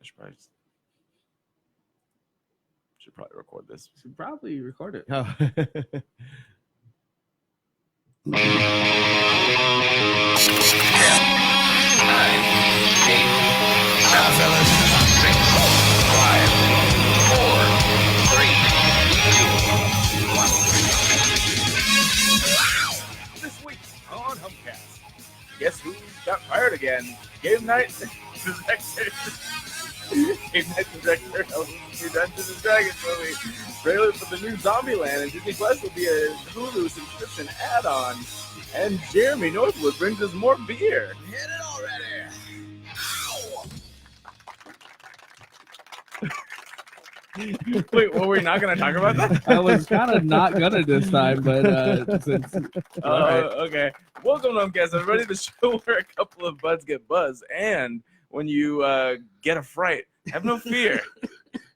Should probably record this. Should probably record it. Oh. 9, 8, 7, 6, 5, 4, 3, 2, 1. This week on Humpcast, guess who got fired again? Game night director. Game night director of the Dungeons and Dragons movie. Trailer for the new Zombieland and Disney Plus will be a Hulu subscription add-on. And Jeremy Northwood brings us more beer. Hit it already! Wait, were we not going to talk about that? I was kind of not gonna this time, but since Okay. Welcome to Humpcast, everybody. The show where a couple of buds get buzzed, and when you get a fright, have no fear.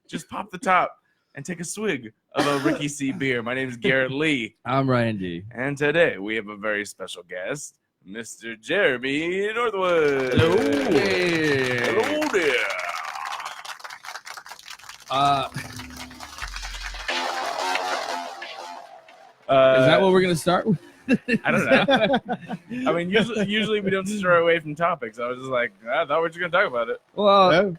Just pop the top and take a swig of a Ricky C beer. My name is Garrett Lee, I'm Ryan D. and today we have a very special guest, Mr. Jeremy Northwood. Hello. Hello there. Is that what we're gonna start with? I don't know. I mean, usually we don't stray away from topics. I was just like, I thought we were just going to talk about it. Well,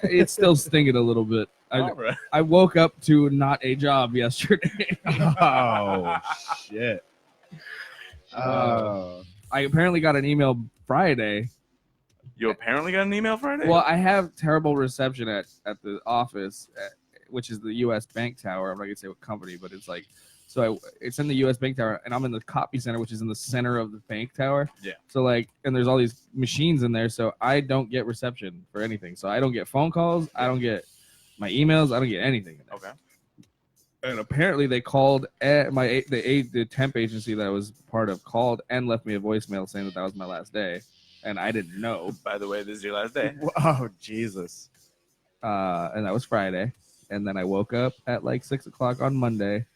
it's still stinging a little bit. All right. I woke up to not a job yesterday. Oh, shit. I apparently got an email Friday. You apparently got an email Friday? Well, I have terrible reception at the office, which is the U.S. Bank Tower. I'm not gonna say what company, but it's like, it's in the U.S. Bank Tower, and I'm in the copy center, which is in the center of the bank tower. Yeah. So like, and there's all these machines in there, so I don't get reception for anything. So I don't get phone calls. I don't get my emails. I don't get anything. Okay. And apparently they called the temp agency that I was part of called and left me a voicemail saying that was my last day, and I didn't know. By the way, this is your last day. Oh, Jesus. And that was Friday, and then I woke up at like 6 o'clock on Monday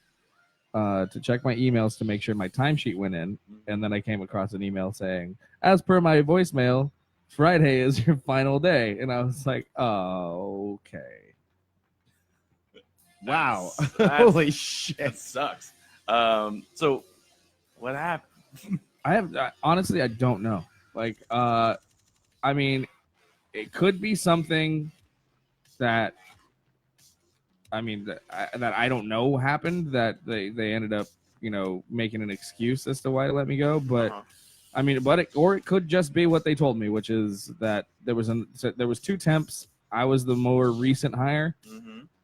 to check my emails to make sure my timesheet went in, and then I came across an email saying, as per my voicemail, Friday is your final day, and I was like, oh, okay. Wow. That's- Holy shit. That sucks. So, what happened? Honestly, I don't know. Like, I mean, it could be something that, that I don't know happened, that they ended up, making an excuse as to why they let me go. But it could just be what they told me, which is that there was two temps. I was the more recent hire,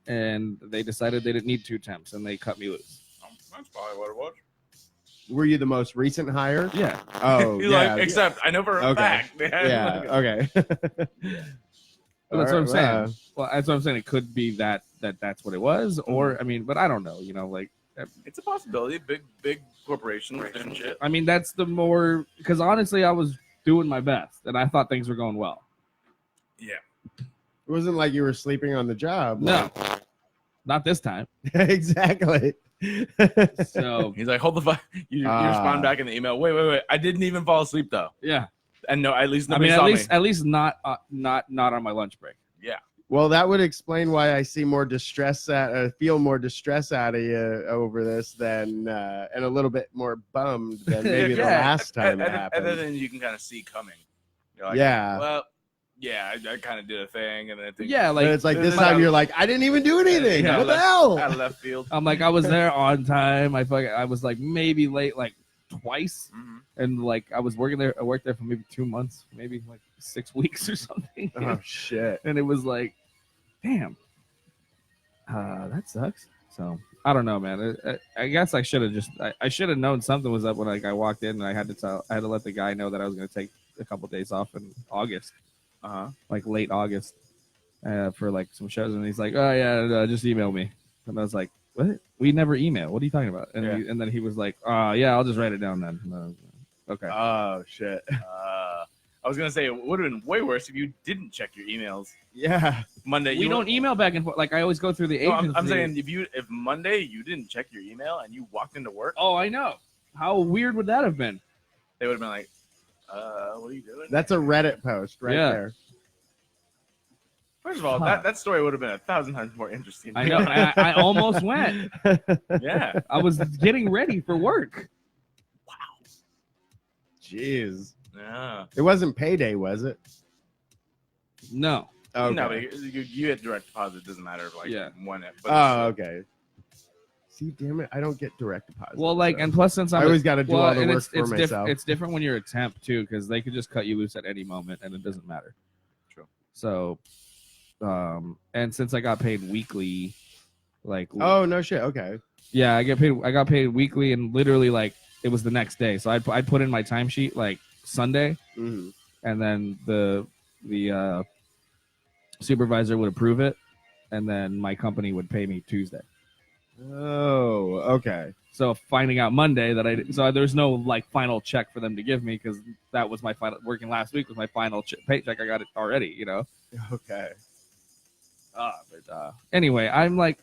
and they decided they didn't need two temps, and they cut me loose. That's probably what it was. Were you the most recent hire? Yeah. Oh, He's yeah. like, except I know for a fact. Yeah, okay. But that's what I'm saying. Wow. Well, that's what I'm saying. It could be that's what it was, or but I don't know. It's a possibility. Big corporations and shit. I mean, that's the more, because honestly, I was doing my best, and I thought things were going well. Yeah. It wasn't like you were sleeping on the job. No, not this time. Exactly. So He's like, hold the fuck. You respond back in the email. Wait. I didn't even fall asleep though. yeah, And no, at least nobody saw me. at least not on my lunch break. Yeah. Well, that would explain why I see more distress feel more distress out of you over this than and a little bit more bummed than maybe the last time it happened. And then you can kind of see coming. You're like, Yeah. Well, yeah, I kind of did a thing, and then I think, Yeah, But like it's like this Out time of- you're like, I didn't even do anything. Yeah, What the out hell? of left field. I'm like, I was there on time. I was like maybe late like twice, and like I worked there for maybe 2 months, maybe like 6 weeks or something. Oh shit. And it was like, damn, that sucks. So I don't know, man. I guess I should have I should have known something was up when I walked in, and I had to let the guy know that I was going to take a couple days off in August, like late August, for like some shows. And he's like, oh yeah, just email me. And I was like, what? We never email. What are you talking about? And and then he was like, yeah, I'll just write it down then. Okay. Oh shit. I was gonna say it would have been way worse if you didn't check your emails Yeah. Monday. We don't email back and forth. Like I always go through the No, agency. I'm saying if Monday you didn't check your email and you walked into work, Oh, I know. How weird would that have been? they would have been like, what are you doing? That's a Reddit post right Yeah. there. First of all, that story would have been 1,000 times more interesting. I know. I almost went. Yeah. I was getting ready for work. Jeez. Yeah. It wasn't payday, was it? No. Okay. No, but you hit direct deposit. It doesn't matter when it. But Oh, okay. See, damn it, I don't get direct deposit. Well, like, so. and plus since I always got to do all the work for myself. It's different when you're a temp too, because they could just cut you loose at any moment, and it doesn't matter. True. So, and since I got paid weekly, like, oh no shit, okay. Yeah, I got paid weekly, and literally like it was the next day. So I'd put in my timesheet like Sunday, Mm-hmm. and then the supervisor would approve it, and then my company would pay me Tuesday. Oh, okay. So finding out Monday that so there's no like final check for them to give me, because that was my final working last week was my final paycheck. I got it already, you know. Okay. But anyway, I'm like,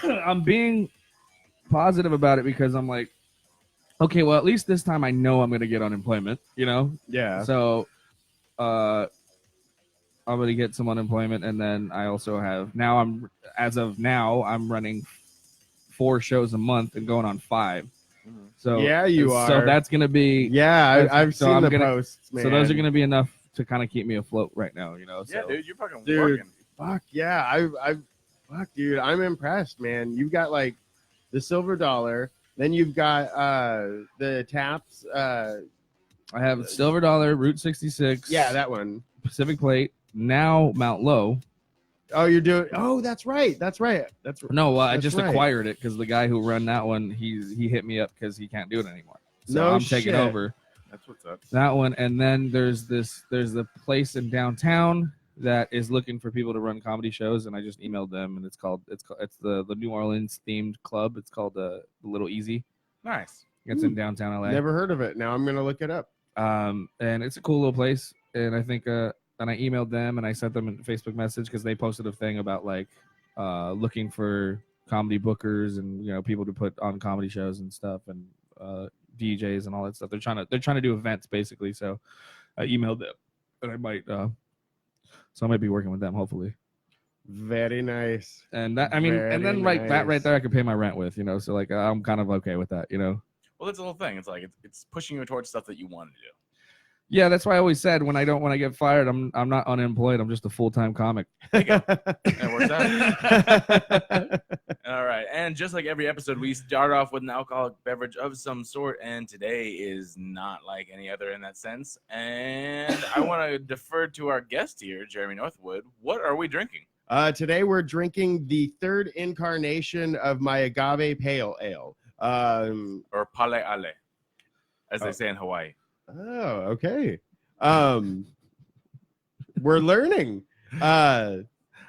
I'm being positive about it because I'm like, okay, well at least this time I know I'm gonna get unemployment, you know. Yeah. So, I'm going to get some unemployment, and then I also have as of now I'm running 4 shows a month and going on 5. So yeah, you are. So that's going to be I've so seen I'm the gonna, posts, man. So those are going to be enough to kind of keep me afloat right now, you know. Yeah, So. dude, you're fucking Dude, working. fuck yeah, fuck, dude, I'm impressed, man. You've got like the silver dollar, then you've got the taps. I have Silver Dollar, Route 66. Yeah, that one. Pacific Plate. Now Mount Low. Oh, you're doing. Oh, that's right. That's right. That's No, I that's just right. acquired it because the guy who run that one, he hit me up because he can't do it anymore. So No I'm taking shit. over That's what's up. that one. And then there's a place in downtown that is looking for people to run comedy shows, and I just emailed them, and it's the New Orleans themed club. It's called the Little Easy. Nice. It's in downtown LA. Never heard of it. Now I'm gonna look it up. And it's a cool little place, and I think and I emailed them and I sent them a Facebook message because they posted a thing about like looking for comedy bookers and, you know, people to put on comedy shows and stuff, and DJs and all that stuff. They're trying to do events basically. So I emailed them, and I might be working with them hopefully. Very nice. And that, I mean, Very and then like that right nice. there, I could pay my rent with, you know. So like I'm kind of okay with that, you know. Well, that's the whole thing. It's like it's pushing you towards stuff that you want to do. Yeah, that's why I always said when I get fired, I'm not unemployed. I'm just a full-time comic. That works out. All right. And just like every episode, we start off with an alcoholic beverage of some sort. And today is not like any other in that sense. And I want to defer to our guest here, Jeremy Northwood. What are we drinking? Today we're drinking the 3rd incarnation of my agave pale ale. Or pale ale, as they say in Hawaii. Oh, okay. We're learning. I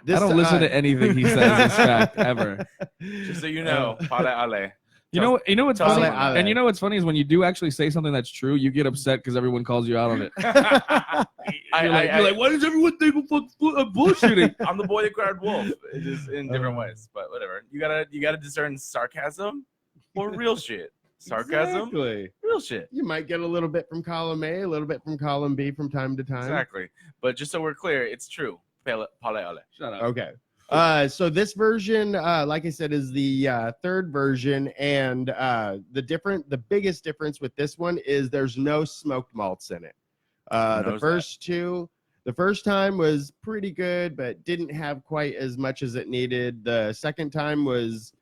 don't listen to anything he says is fact ever. Just so you know, pale ale. You know what's Tell funny, someone that. and you know what's funny is when you do actually say something that's true, you get upset because everyone calls you out on it. You're like, why does everyone think I'm bullshitting? I'm the boy that cried wolf. It's just in different ways, but whatever. You gotta discern sarcasm or real shit. Sarcasm, Exactly. real shit. You might get a little bit from column A, a little bit from column B from time to time. Exactly. But just so we're clear, it's true. Pale ale. Shut up. Okay. So this version, like I said, is the 3rd version, and the biggest difference with this one is there's no smoked malts in it. The first time was pretty good, but didn't have quite as much as it needed. The second time was,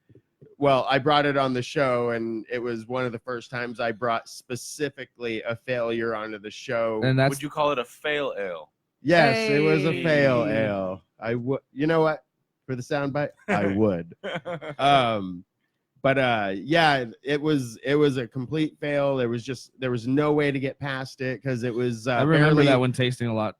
well, I brought it on the show, and it was one of the first times I brought specifically a failure onto the show. And that's Would you call it a fail ale? Yes, it was a fail Hey. ale. I would, you know what? For the soundbite, I would. Yeah, it was a complete fail. There was no way to get past it because it was. I remember barely, that one tasting a lot.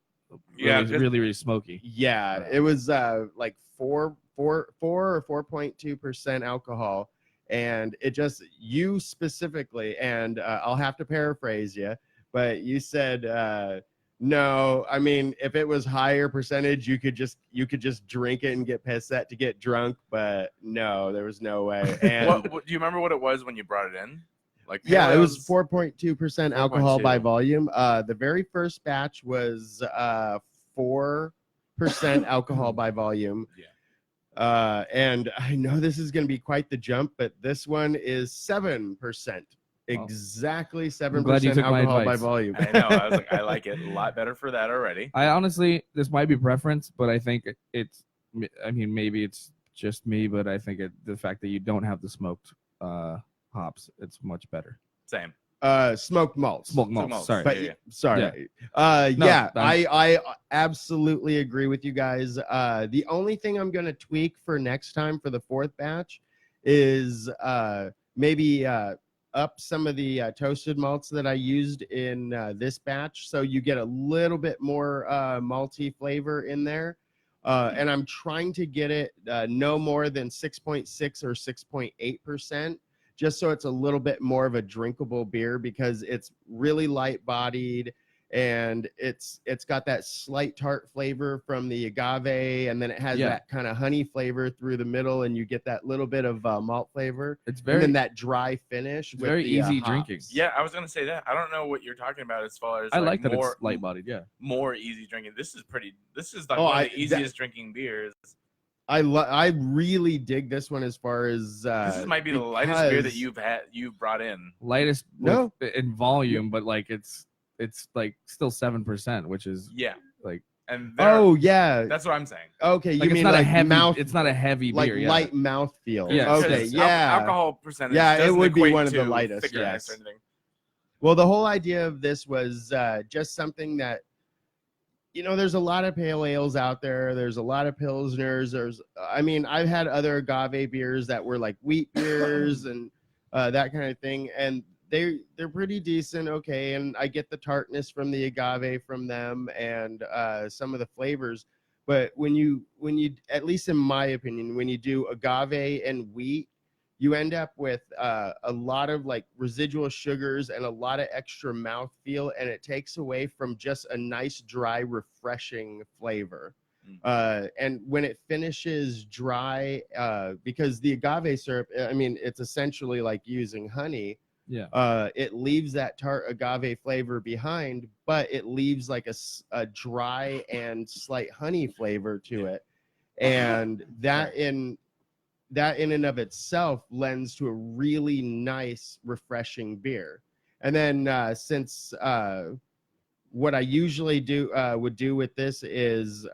Yeah, really smoky. Yeah, it was like 4 or 4.2% alcohol, and it just, you specifically, and I'll have to paraphrase you, but you said. No, I mean, if it was higher percentage, you could just drink it and get pissed at to get drunk, but no, there was no way. And Do you remember what it was when you brought it in? Like Yeah, it was pale 4.2% alcohol by 4.2. volume. The very first batch was 4% alcohol by volume. Yeah. And I know this is going to be quite the jump, but this one is 7%. Exactly 7% glad you took my alcohol by advice. volume. I know. I was like, I like it a lot better for that already. I honestly, this might be preference, but I think it's. I mean, maybe it's just me, but I think the fact that you don't have the smoked hops, it's much better. Same. Smoked malts. Smoked malts. malts. Sorry. But Yeah. sorry. No, Yeah, I'm- I absolutely agree with you guys. The only thing I'm going to tweak for next time for the fourth batch is maybe up some of the toasted malts that I used in this batch, so you get a little bit more malty flavor in there. And I'm trying to get it no more than 6.6 or 6.8%. Just so it's a little bit more of a drinkable beer, because it's really light bodied and it's got that slight tart flavor from the agave, and then it has that kind of honey flavor through the middle, and you get that little bit of malt flavor. It's very, and then that dry finish. it's with very the, easy hops. drinking. Yeah, I was gonna say that. I don't know what you're talking about as far as I like that more it's light bodied. Yeah. more easy drinking. This is like Oh, one of the easiest drinking beers. I really dig this one as far as This might be the lightest beer that because- you've brought in. Lightest No. in volume, but like it's like still 7%, which is Yeah, like and Oh yeah. that's what I'm saying. Okay, you like it's mean not like a heavy mouth, it's not a heavy like beer. Yeah. light mouth feel. Yeah. Okay. Because Yeah. alcohol percentage. Yeah, it doesn't would be equate one of the to lightest, thickness yes. or anything. Well, the whole idea of this was just something that, there's a lot of pale ales out there. There's a lot of pilsners. I've had other agave beers that were like wheat beers and that kind of thing, and they're pretty decent, okay. And I get the tartness from the agave from them and some of the flavors. But when you, at least in my opinion, when you do agave and wheat, you end up with a lot of like residual sugars and a lot of extra mouthfeel, and it takes away from just a nice, dry, refreshing flavor. And when it finishes dry, because the agave syrup, it's essentially like using honey. Yeah. It leaves that tart agave flavor behind, but it leaves like a dry and slight honey flavor to it, and that in and of itself lends to a really nice, refreshing beer. And then since what I usually would do with this is,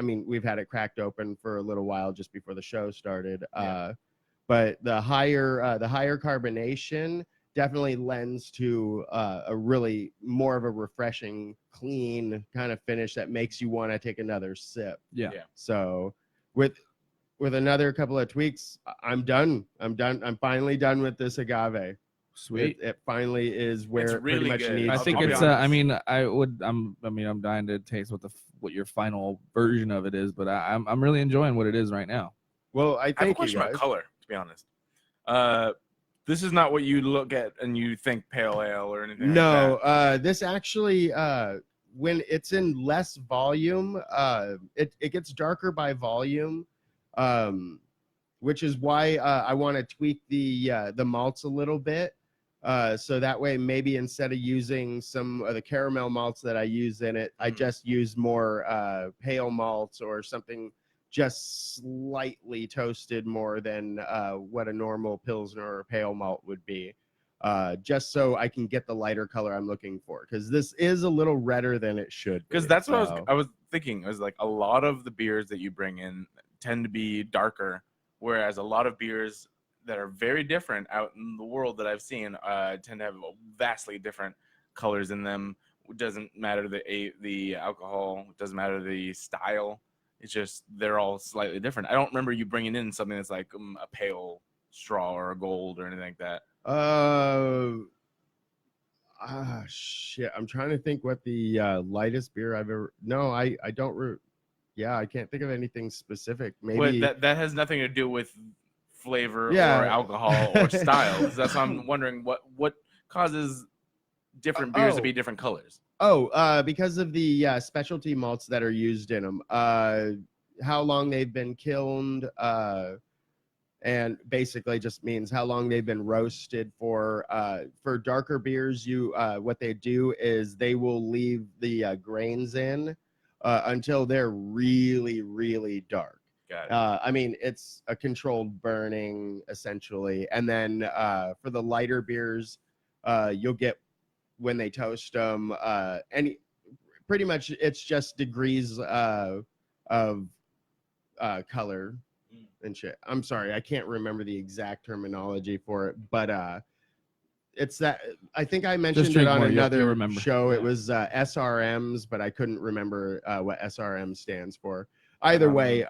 we've had it cracked open for a little while just before the show started. But the higher carbonation definitely lends to a really more of a refreshing, clean kind of finish that makes you want to take another sip. Yeah. So with another couple of tweaks, I'm done. I'm finally done with this agave. Sweet. It finally is where It's it really pretty much good. needs I I'll think be it's. honest. I'm dying to taste what your final version of it is, but I'm really enjoying what it is right now. Well, I I have a think you question guys. about color, to be honest. This is not what you look at and you think pale ale or anything No, like that. this actually, when it's in less volume, it gets darker by volume, which is why I want to tweak the malts a little bit. So that way, maybe instead of using some of the caramel malts that I use in it, I just use more pale malts or something just slightly toasted more than what a normal Pilsner or pale malt would be. Just so I can get the lighter color I'm looking for, because this is a little redder than it should be. Because that's what I was thinking. It was like a lot of the beers that you bring in tend to be darker, whereas a lot of beers that are very different out in the world that I've seen tend to have vastly different colors in them. It doesn't matter the alcohol. It doesn't matter the style. It's just they're all slightly different. I don't remember you bringing in something that's like a pale straw or a gold or anything like that. Shit. I'm trying to think what the lightest beer I've ever. No, I don't. Yeah, I can't think of anything specific. Maybe that has nothing to do with flavor or Yeah. alcohol or styles. That's why I'm wondering what causes different beers to be different colors. Because of the specialty malts that are used in them. How long they've been kilned, and basically just means how long they've been roasted for. For darker beers, what they do is they will leave the grains in until they're really, really dark. Got it. I mean, it's a controlled burning essentially, and then for the lighter beers, you'll get when they toast them, pretty much it's just degrees of color and shit. I'm sorry, I can't remember the exact terminology for it, but it's that I think I mentioned it on more, another remember. show. It was SRMs, but I couldn't remember what SRM stands for. Either way,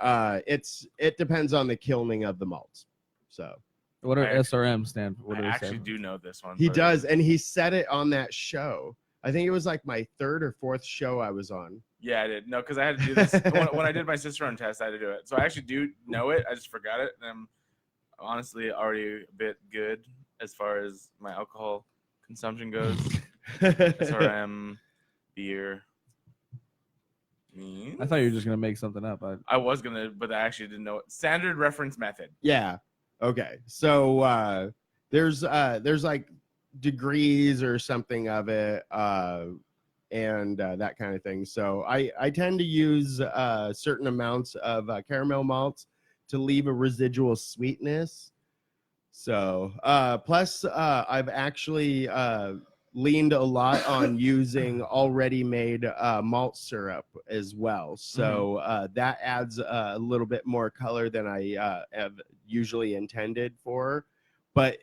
it depends on the kilning of the malts. So What are I actually- SRM stand for? What I do they actually stand do know this one. he but- does, and he said it on that show. I think it was like my third or fourth show I was on. Yeah, I did. No, because I had to do this when I did my sister run test. I had to do it, so I actually do know it. I just forgot it, and I'm honestly already a bit good as far as my alcohol consumption goes. SRM beer means. I thought you were just gonna make something up. I was gonna, but I actually didn't know it. Standard reference method. Yeah. Okay. So there's like degrees or something of it, and that kind of thing. So I tend to use certain amounts of caramel malts to leave a residual sweetness. So plus I've actually leaned a lot on using already made malt syrup as well. So that adds a little bit more color than I have usually intended for. But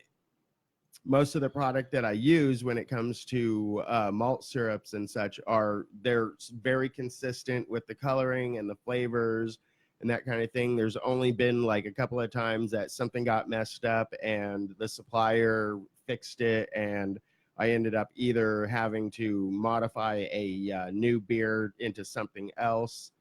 most of the product that I use when it comes to malt syrups and such they're very consistent with the coloring and the flavors and that kind of thing. There's only been like a couple of times that something got messed up and the supplier fixed it, and I ended up either having to modify a new beer into something else,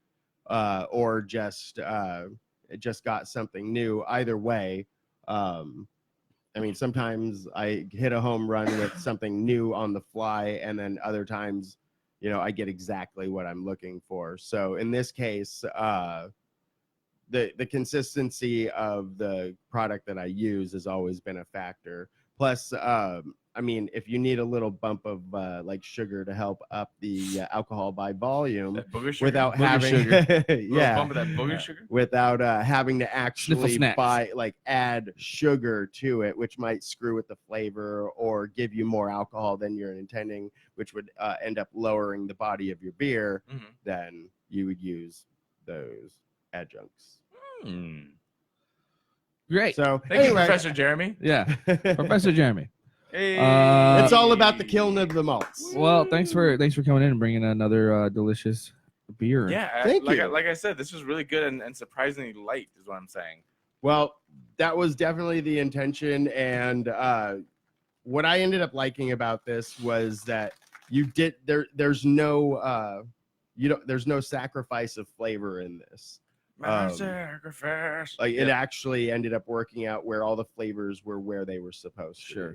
or just got something new. Either way, I mean, sometimes I hit a home run with something new on the fly, and then other times, I get exactly what I'm looking for. So in this case, the consistency of the product that I use has always been a factor. Plus, I mean, if you need a little bump of like sugar to help up the alcohol by volume That booger sugar. without Booger having sugar. yeah, Bump of that booger sugar. without having to actually snacks. add sugar to it, which might screw with the flavor or give you more alcohol than you're intending, which would end up lowering the body of your beer. Mhm. Then you would use those adjuncts. Great. So Thank you, anyway, Professor Jeremy. Yeah, Professor Jeremy. Hey. it's all about the kiln of the malts. Well, thanks for coming in and bringing another delicious beer. Yeah, Thank you. Like I said, this was really good and surprisingly light, is what I'm saying. Well, that was definitely the intention, and what I ended up liking about this was that there's no there's no sacrifice of flavor in this. Sacrifice. Like it actually ended up working out where all the flavors were where they were supposed to. Sure.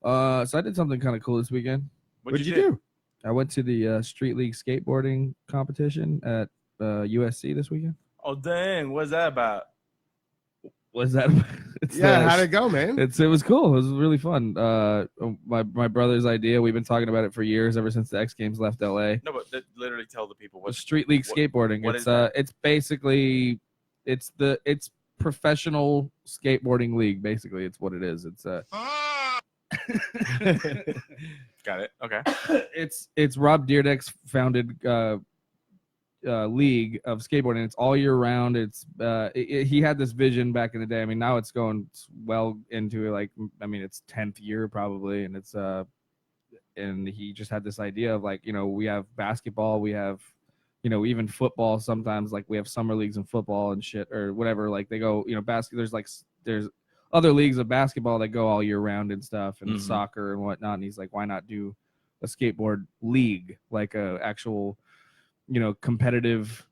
So I did something kind of cool this weekend. What'd you do? I went to the Street League skateboarding competition at USC this weekend. Oh dang, what's that about? What's that? It's How'd it go, man? It was cool. It was really fun. My brother's idea. We've been talking about it for years, ever since the X Games left LA. No, but literally tell the people what Street League skateboarding. what It's is that? it's basically it's professional skateboarding league. Basically, it's what it is. It's Got it. Okay. it's Rob Dyrdek's founded league of skateboarding. It's all year round. It's he had this vision back in the day. I mean, now it's going well into like, I mean, it's 10th year probably, and it's and he just had this idea of like, we have basketball, we have even football. Sometimes like we have summer leagues in football and shit or whatever. Like they go, there's other leagues of basketball that go all year round and stuff, and soccer and whatnot. And he's like, why not do a skateboard league, like a actual competitive?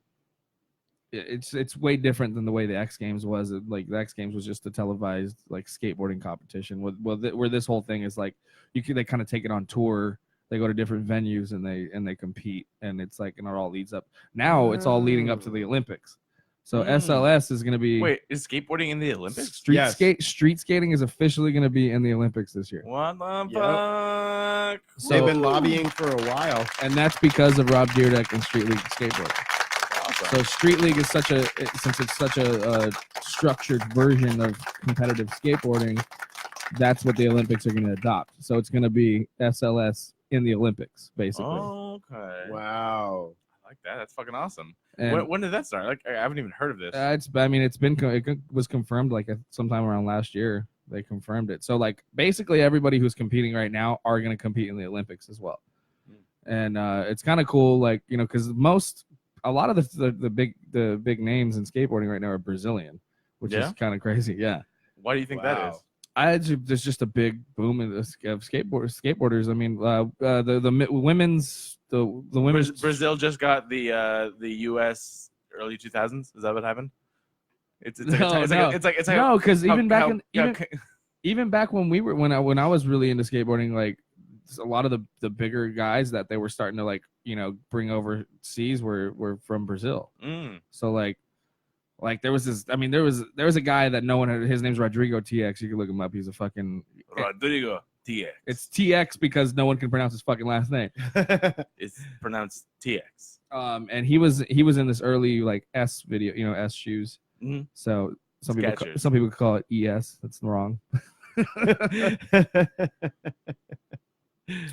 It's way different than the way the X Games was. Like the X Games was just a televised like skateboarding competition. Where this whole thing is like they kind of take it on tour. They go to different venues and they compete, and it's like, and it all leads up. Now it's all leading up to the Olympics. So SLS is going to be Wait, is skateboarding in the Olympics? Yes. Street skating is officially going to be in the Olympics this year. What the Yep. fuck? So- They've been lobbying for a while. And that's because of Rob Dyrdek and Street League skateboarding. Awesome. So Street League is since it's such a structured version of competitive skateboarding, that's what the Olympics are going to adopt. So it's going to be SLS in the Olympics, basically. Okay. Wow. I like that. That's fucking awesome. And When did that start? Like, I haven't even heard of this. it was confirmed like sometime around last year. They confirmed it. So like basically everybody who's competing right now are going to compete in the Olympics as well. And it's kind of cool, like, you know, because a lot of the big names in skateboarding right now are Brazilian, which is kind of crazy. Yeah. Why do you think that is? There's just a big boom of skateboarders. I mean, the women's Brazil just got the U.S. early 2000s. Is that what happened? It's like no, because even back how- even back when I was really into skateboarding, like a lot of the bigger guys that they were starting to, like, you know, bring overseas were from Brazil. So like there was a guy that no one had. His name's Rodrigo TX. You can look him up. He's a fucking Rodrigo TX. It's TX because no one can pronounce his fucking last name. It's pronounced TX. And he was in this early like S video, you know, S shoes. Mhm. So some Skechers. people call it ES. That's wrong.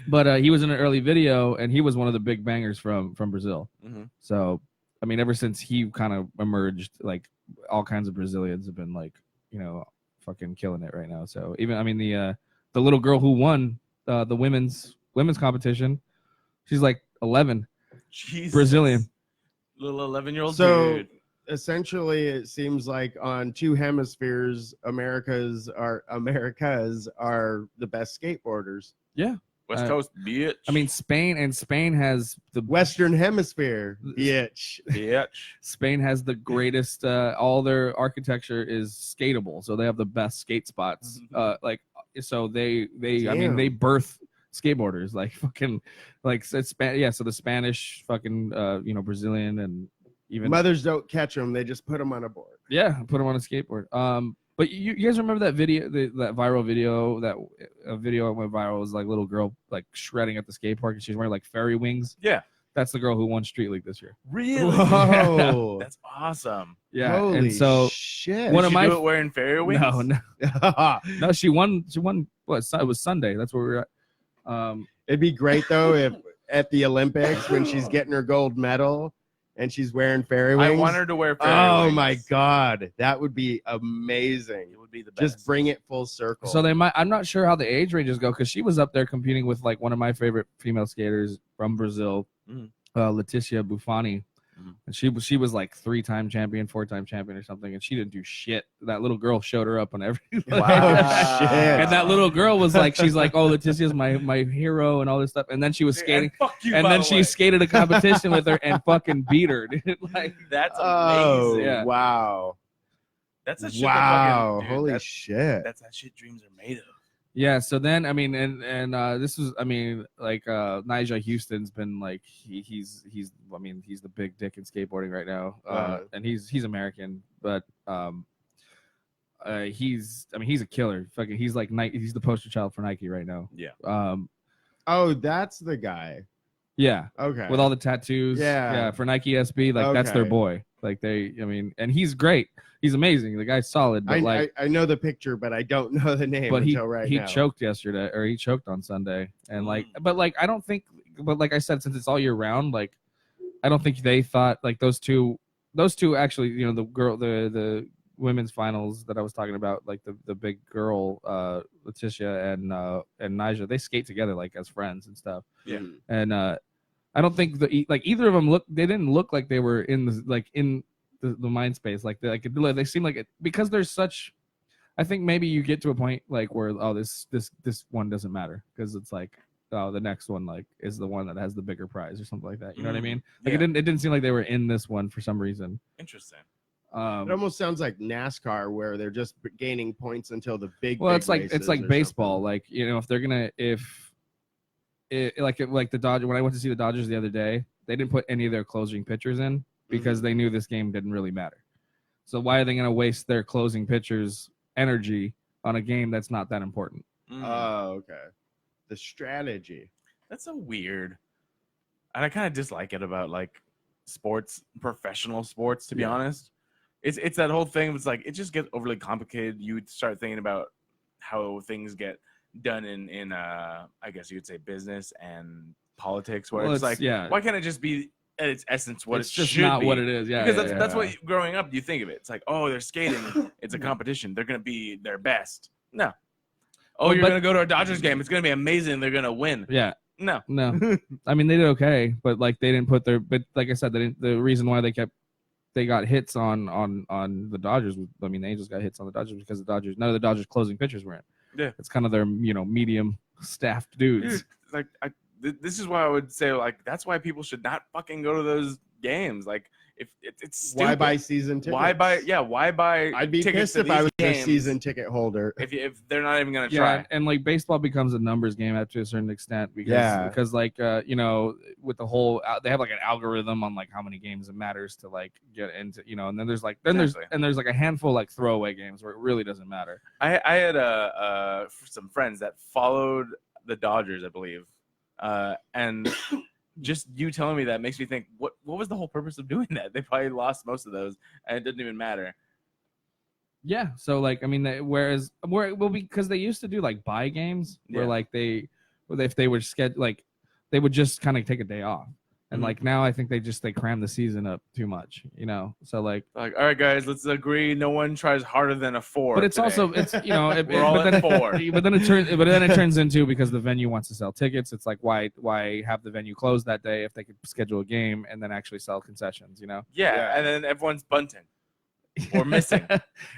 But he was in an early video, and he was one of the big bangers from Brazil. Mm-hmm. So I mean, ever since he kind of emerged, like all kinds of Brazilians have been like, you know, fucking killing it right now. So even, I mean, the little girl who won the women's competition, she's like 11, Jesus. Brazilian. Little 11-year-old So dude. essentially, it seems like on two hemispheres, Americas are the best skateboarders. Yeah. West Coast, bitch. I mean, Spain has the Western Hemisphere, bitch. bitch. Spain has the greatest. All their architecture is skatable, so they have the best skate spots. Like, so they I mean, they birth skateboarders, like fucking, like So the Spanish, fucking, you know, Brazilian, and even Mothers don't catch them; they just put them on a board. yeah, put them on a skateboard. But you guys remember that video, that viral video, a video that went viral was like little girl like shredding at the skate park, and she's wearing like fairy wings. Yeah. That's the girl who won Street League this year. Really? Whoa. That's awesome. Yeah, Holy and so shit. One Did of she my do it wearing fairy wings? no, she won. What? It was Sunday. That's where we were at. It'd be great though if at the Olympics when she's getting her gold medal and she's wearing fairy wings. I want her to wear fairy Oh wings. my god, that would be amazing. It would be the best. Just bring it full circle. So they might. I'm not sure how the age ranges go, because she was up there competing with like one of my favorite female skaters from Brazil, Leticia Buffoni. And she was like 3-time champion, 4-time champion or something, and she didn't do shit. That little girl showed her up on every. Wow. Shit. And that little girl was like, she's like, oh, Leticia's my hero and all this stuff. And then she was skating, And fuck you, and by then the she way. skated a competition with her and fucking beat her, dude. Like, That's Oh amazing. Yeah. wow. That's a shit. Wow. That fucking, dude, Holy that's, shit. That's that shit dreams are made of. yeah. So then, I mean, and this was, I mean, like Nigel Houston's been like, he's I mean, he's the big dick in skateboarding right now, and he's American, but he's a killer. Fucking, he's like Nike. He's the poster child for Nike right now. Yeah. Oh, that's the guy. Yeah. Okay. With all the tattoos. Yeah. For Nike SB, like that's their Okay. boy. Like I mean, and he's great. He's amazing. The guy's solid, but I know the picture, but I don't know the name but until right he now. choked yesterday, or he choked on Sunday, and like, but like, I don't think, but like I said, since it's all year round, like, I don't think they thought like those two actually, you know, the women's finals that I was talking about, like the big girl, Leticia and Nija, they skate together like as friends and stuff. Yeah. And I don't think either of them they didn't look like they were in the mind space. Like they seem like it, because there's such, I think maybe you get to a point like where, oh, this one doesn't matter, because it's like, oh, the next one like is the one that has the bigger prize or something like that. You know what I mean? Like Yeah. it didn't seem like they were in this one for some reason. Interesting. It almost sounds like NASCAR, where they're just gaining points until the big. Well, big it's like races or baseball. something. Like, you know, if they're gonna like the Dodgers, when I went to see the Dodgers the other day, they didn't put any of their closing pitchers in because they knew this game didn't really matter. So why are they going to waste their closing pitchers' energy on a game that's not that important? Oh, okay. The strategy. That's so weird. And I kind of dislike it about like sports, professional sports, to be honest. It's that whole thing. It's like it just gets overly complicated. You would start thinking about how things get done in I guess you would say business and politics, where it's like, why can't it just be at its essence what It's it just should not be? what it is. Yeah, Because that's what growing up you think of it. It's like, oh, they're skating. It's a competition. They're gonna be their best. No. Oh, Well, you're but- gonna go to a Dodgers game. It's gonna be amazing. They're gonna win. Yeah. No. No. I mean, they did okay, but like they didn't put their. But like I said, the reason why they got hits on the Dodgers. I mean, the Angels got hits on the Dodgers because none of the Dodgers closing pitchers were in. Yeah. It's kind of their medium staffed dudes. Dude, like this is why I would say like that's why people should not fucking go to those games. Like if it's stupid. Why buy season tickets? Why buy? I'd be tickets pissed to if I these was a games season ticket holder. if they're not even gonna Yeah, try. and like baseball becomes a numbers game up to a certain extent because like with the whole they have like an algorithm on like how many games it matters to like get into and then there's like there's a handful like throwaway games where it really doesn't matter. I had some friends that followed the Dodgers, I believe, and just you telling me that makes me think what was the whole purpose of doing that? They probably lost most of those, and it didn't even matter. Yeah, so like I mean, because they used to do like buy games where like if they would they would just kind of take a day off, and like now I think they cram the season up too much, So like all right, guys, let's agree no one tries harder than a 4. but it's today. also We're all at 4. But then it turns into because the venue wants to sell tickets. It's like why have the venue closed that day if they could schedule a game and then actually sell concessions, Yeah, and then everyone's bunting or missing.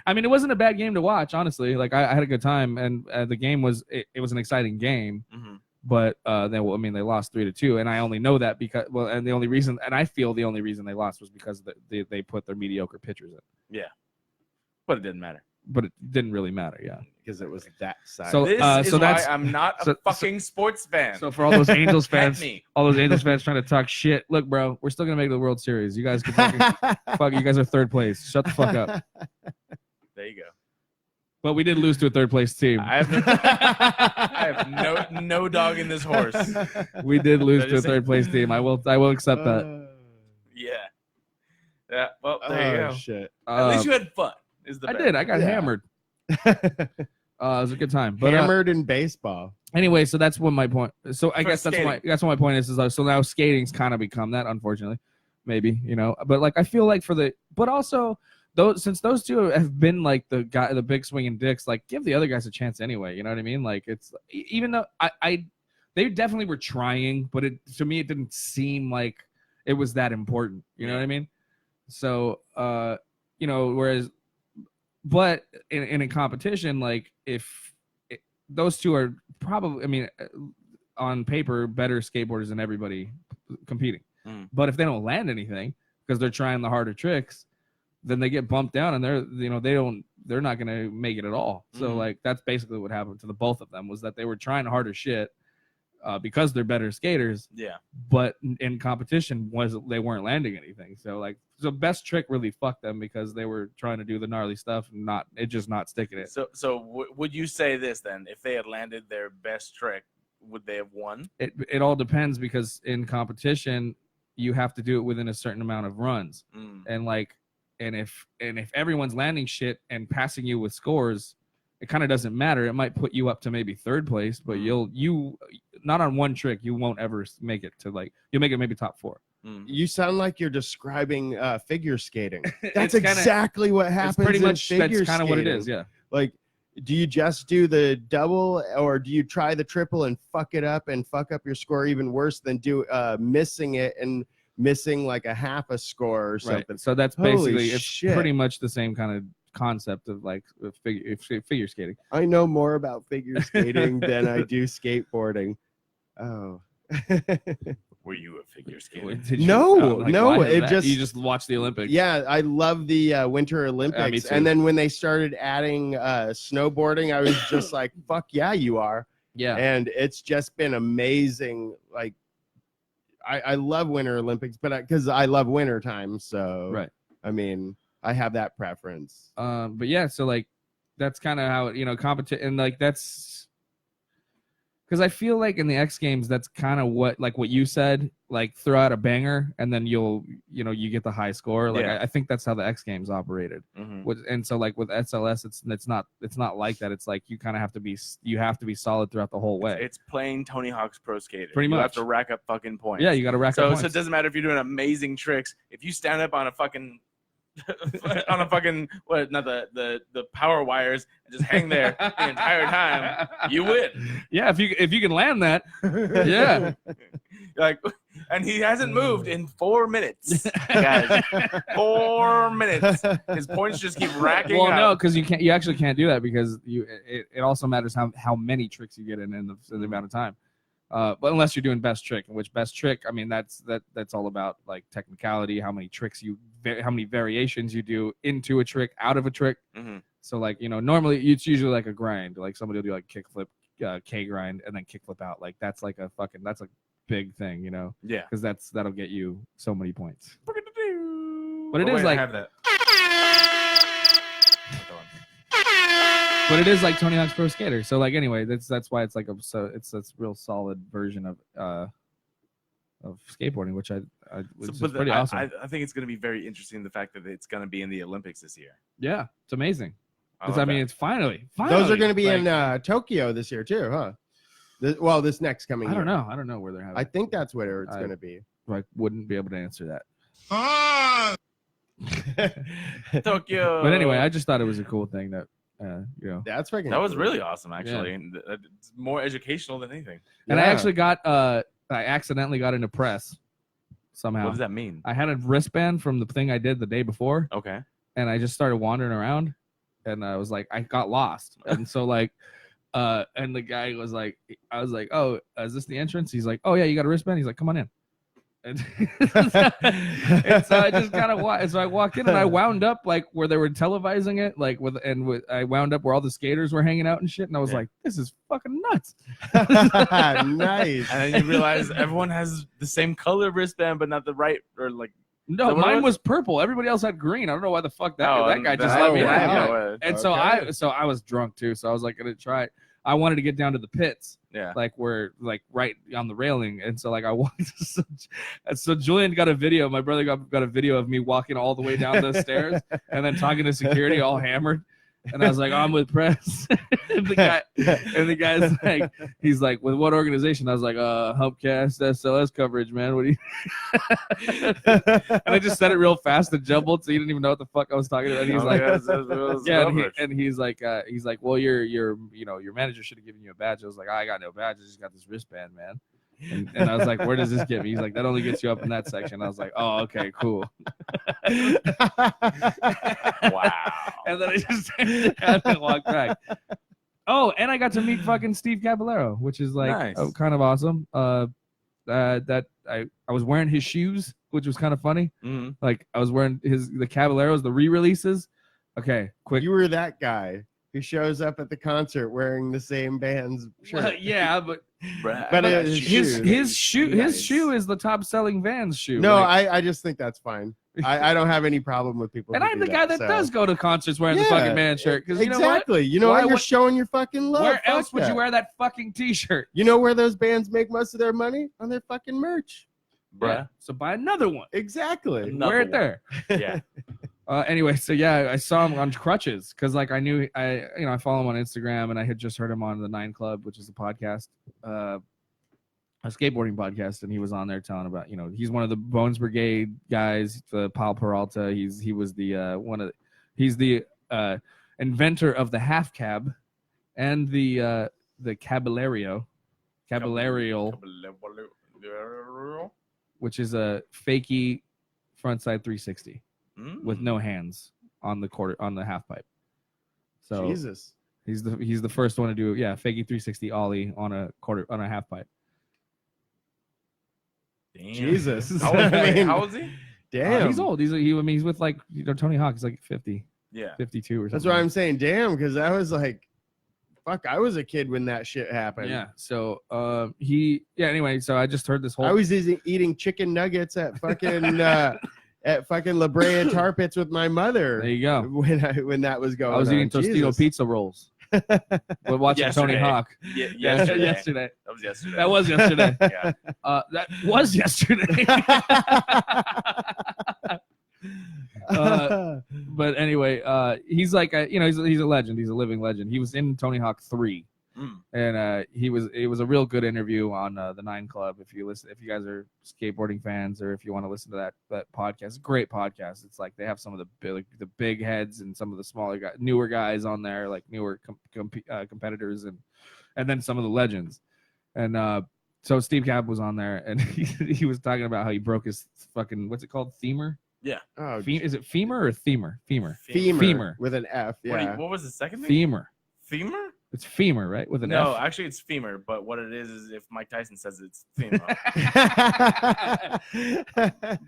I mean, it wasn't a bad game to watch, honestly. Like I had a good time, and the game was it was an exciting game. Mm-hmm. But they lost 3-2, and I only know that because I feel the only reason they lost was because they put their mediocre pitchers in. Yeah, but it didn't matter. But it didn't really matter, yeah, because it was that side. So this is that's why I'm not a fucking sports fan. So for all those Angels fans, me. all those Angels fans trying to talk shit, look, bro, we're still gonna make the World Series. You guys can fuck. You guys are third place. Shut the fuck up. There you go. But we did lose to a third place team. I have no dog in this horse. We did lose to a third place team. I will accept that. Yeah. Well, there you go. Shit. At least you had fun. I did. I got hammered. It was a good time. But, hammered in baseball. Anyway, so that's what my point. So I guess skating. that's what my point is. So now skating's kind of become that, unfortunately, maybe But like I feel like but also. Since those two have been like the big swinging dicks, like give the other guys a chance anyway. You know what I mean? Like it's even though they definitely were trying, but to me it didn't seem like it was that important. You know what I mean? So whereas, but in a competition, like those two are probably, on paper better skateboarders than everybody competing. But if they don't land anything because they're trying the harder tricks, then they get bumped down and they're not going to make it at all. So like that's basically what happened to the both of them was that they were trying harder shit because they're better skaters. Yeah. But in competition they weren't landing anything. So like the best trick really fucked them because they were trying to do the gnarly stuff and not sticking it. So would you say this then? If they had landed their best trick, would they have won? It all depends because in competition you have to do it within a certain amount of runs. And if everyone's landing shit and passing you with scores, it kind of doesn't matter. It might put you up to maybe third place, but you not on one trick, you won't ever make it to you'll make it maybe top 4. You sound like you're describing figure skating. That's exactly what happens. Pretty in much figure that's kind of what it skating. is. Yeah. Like, do you just do the double or do you try the triple and fuck it up and fuck up your score even worse than missing it and missing like a half a score or something? Right. So that's basically it's pretty much the same kind of concept of like figure skating. I know more about figure skating than I do skateboarding. Oh. Were you a figure skater? No. It just you just watch the Olympics. Yeah, I love the Winter Olympics, and then when they started adding snowboarding, I was just like, "Fuck yeah, you are!" Yeah, and it's just been amazing. Like, I love Winter Olympics, but because I love winter time, so right. I mean, I have that preference. But yeah, so like that's kind of how and like that's because I feel like in the X Games that's kind of what you said, like throw out a banger and then you get the high score. Like I think that's how the X Games operated. And so like with SLS, it's not like that. It's like you kind of have to be solid throughout the whole way. It's playing Tony Hawk's Pro Skater. Pretty much. You have to rack up fucking points. Yeah, you got to rack up points. So it doesn't matter if you're doing amazing tricks. If you stand up on a fucking the power wires and just hang there the entire time, you win. Yeah, if you can land that. Yeah. Like, and he hasn't moved in 4 minutes, guys. 4 minutes. His points just keep racking up. Well, no, because you actually can't do that because it also matters how many tricks you get in the amount of time. But unless you're doing best trick, in which best trick, I mean that's all about like technicality, how many variations you do into a trick, out of a trick. So like normally it's usually like a grind, like somebody will do like kickflip, K grind, and then kickflip out. Like that's like a big thing, Yeah, because that'll get you so many points. But it wait, is like I have that. But it is like Tony Hawk's Pro Skater. So like anyway, that's why it's like it's a real solid version of skateboarding, which is pretty awesome. I think it's going to be very interesting, the fact that it's going to be in the Olympics this year. Yeah, it's amazing. I mean, it's finally. Those are going to be in Tokyo this year too, huh? This next coming year. I don't know where they're having. I think that's where it's going to be. I wouldn't be able to answer that. Tokyo. But anyway, I just thought it was a cool thing that that's freaking. That was really awesome, actually. Yeah. And it's more educational than anything. And I actually I accidentally got into press somehow. What does that mean? I had a wristband from the thing I did the day before. Okay. And I just started wandering around, and I was like, I got lost, and so like, and the guy was like, I was like, oh, is this the entrance? He's like, oh yeah, you got a wristband? He's like, come on in. And so I just kind of so I walked in and I wound up like where they were televising it, like I wound up where all the skaters were hanging out and shit, and I was like, this is fucking nuts. Nice. And then you realize everyone has the same color wristband, but not the right or like. No, mine was purple. Everybody else had green. I don't know why the fuck that guy just let me have it. And so I was drunk too, so I was like gonna try it. I wanted to get down to the pits, like where, like right on the railing, and so like I walked. So Julian got a video. My brother got a video of me walking all the way down the stairs, and then talking to security, all hammered. And I was like, I'm with press. and the guy's like, he's like, with what organization? I was like, Humpcast SLS coverage, man. What do you? And I just said it real fast and jumbled, so he didn't even know what the fuck I was talking about. And he's he's like, well, your manager should have given you a badge. I was like, I got no badge. I just got this wristband, man. And I was like, where does this get me? He's like, that only gets you up in that section. I was like, oh, okay, cool. Wow. And then I just had to walk back. Oh, and I got to meet fucking Steve Caballero, which is like kind of awesome. That I was wearing his shoes, which was kind of funny. Mm-hmm. Like I was wearing the Caballeros, the re-releases. Okay, quick. You were that guy who shows up at the concert wearing the same band's shirt. Well, yeah, but his shoe is the top selling Vans shoe. No, I just think that's fine. I don't have any problem with people. And I'm the guy that does go to concerts wearing the fucking man shirt. Because exactly, you know what? You're showing your fucking love. Where else would you wear that fucking t-shirt? You know where those bands make most of their money? On their fucking merch. Bruh. Yeah. So buy another one. Exactly. Wear it there. Yeah. Anyway, so yeah, I saw him on crutches because like I knew I follow him on Instagram, and I had just heard him on the 9 Club, which is a podcast, a skateboarding podcast, and he was on there telling about, he's one of the Bones Brigade guys, the Paul Peralta. He was the he's the inventor of the half cab and the Caballero, which is a fakie frontside 360. With no hands on the half pipe. So Jesus, he's the first one to do fakie 360 ollie on a half pipe. Damn. Jesus, how old is he? Damn, he's old. He's with like Tony Hawk. He's like 50, 52 or something. That's why I'm saying damn, because I was like, fuck, I was a kid when that shit happened. Yeah. So anyway, so I just heard this whole. I was eating chicken nuggets at fucking. at fucking La Brea Tar Pits with my mother. There you go. When that was going on. I was eating Tostito Jesus. pizza rolls. We're watching Tony Yesterday. Hawk. Yesterday. Yesterday. That was yesterday. That was yesterday. Yeah. That was yesterday. But anyway, he's like he's a legend. He's a living legend. He was in Tony Hawk 3. And it was a real good interview on the 9 Club. If you guys are skateboarding fans, or if you want to listen to that podcast, great podcast. It's like they have some of the big heads and some of the smaller guys, newer guys on there, like newer competitors, and then some of the legends. And so Steve Cab was on there, and he was talking about how he broke his fucking, what's it called, femur? Yeah. Oh, Is it femur or femur? femur with an F. Yeah. What was the second thing? Femur. Femur? It's femur, right? With an No, F. actually it's femur, but what it is if Mike Tyson says it's femur.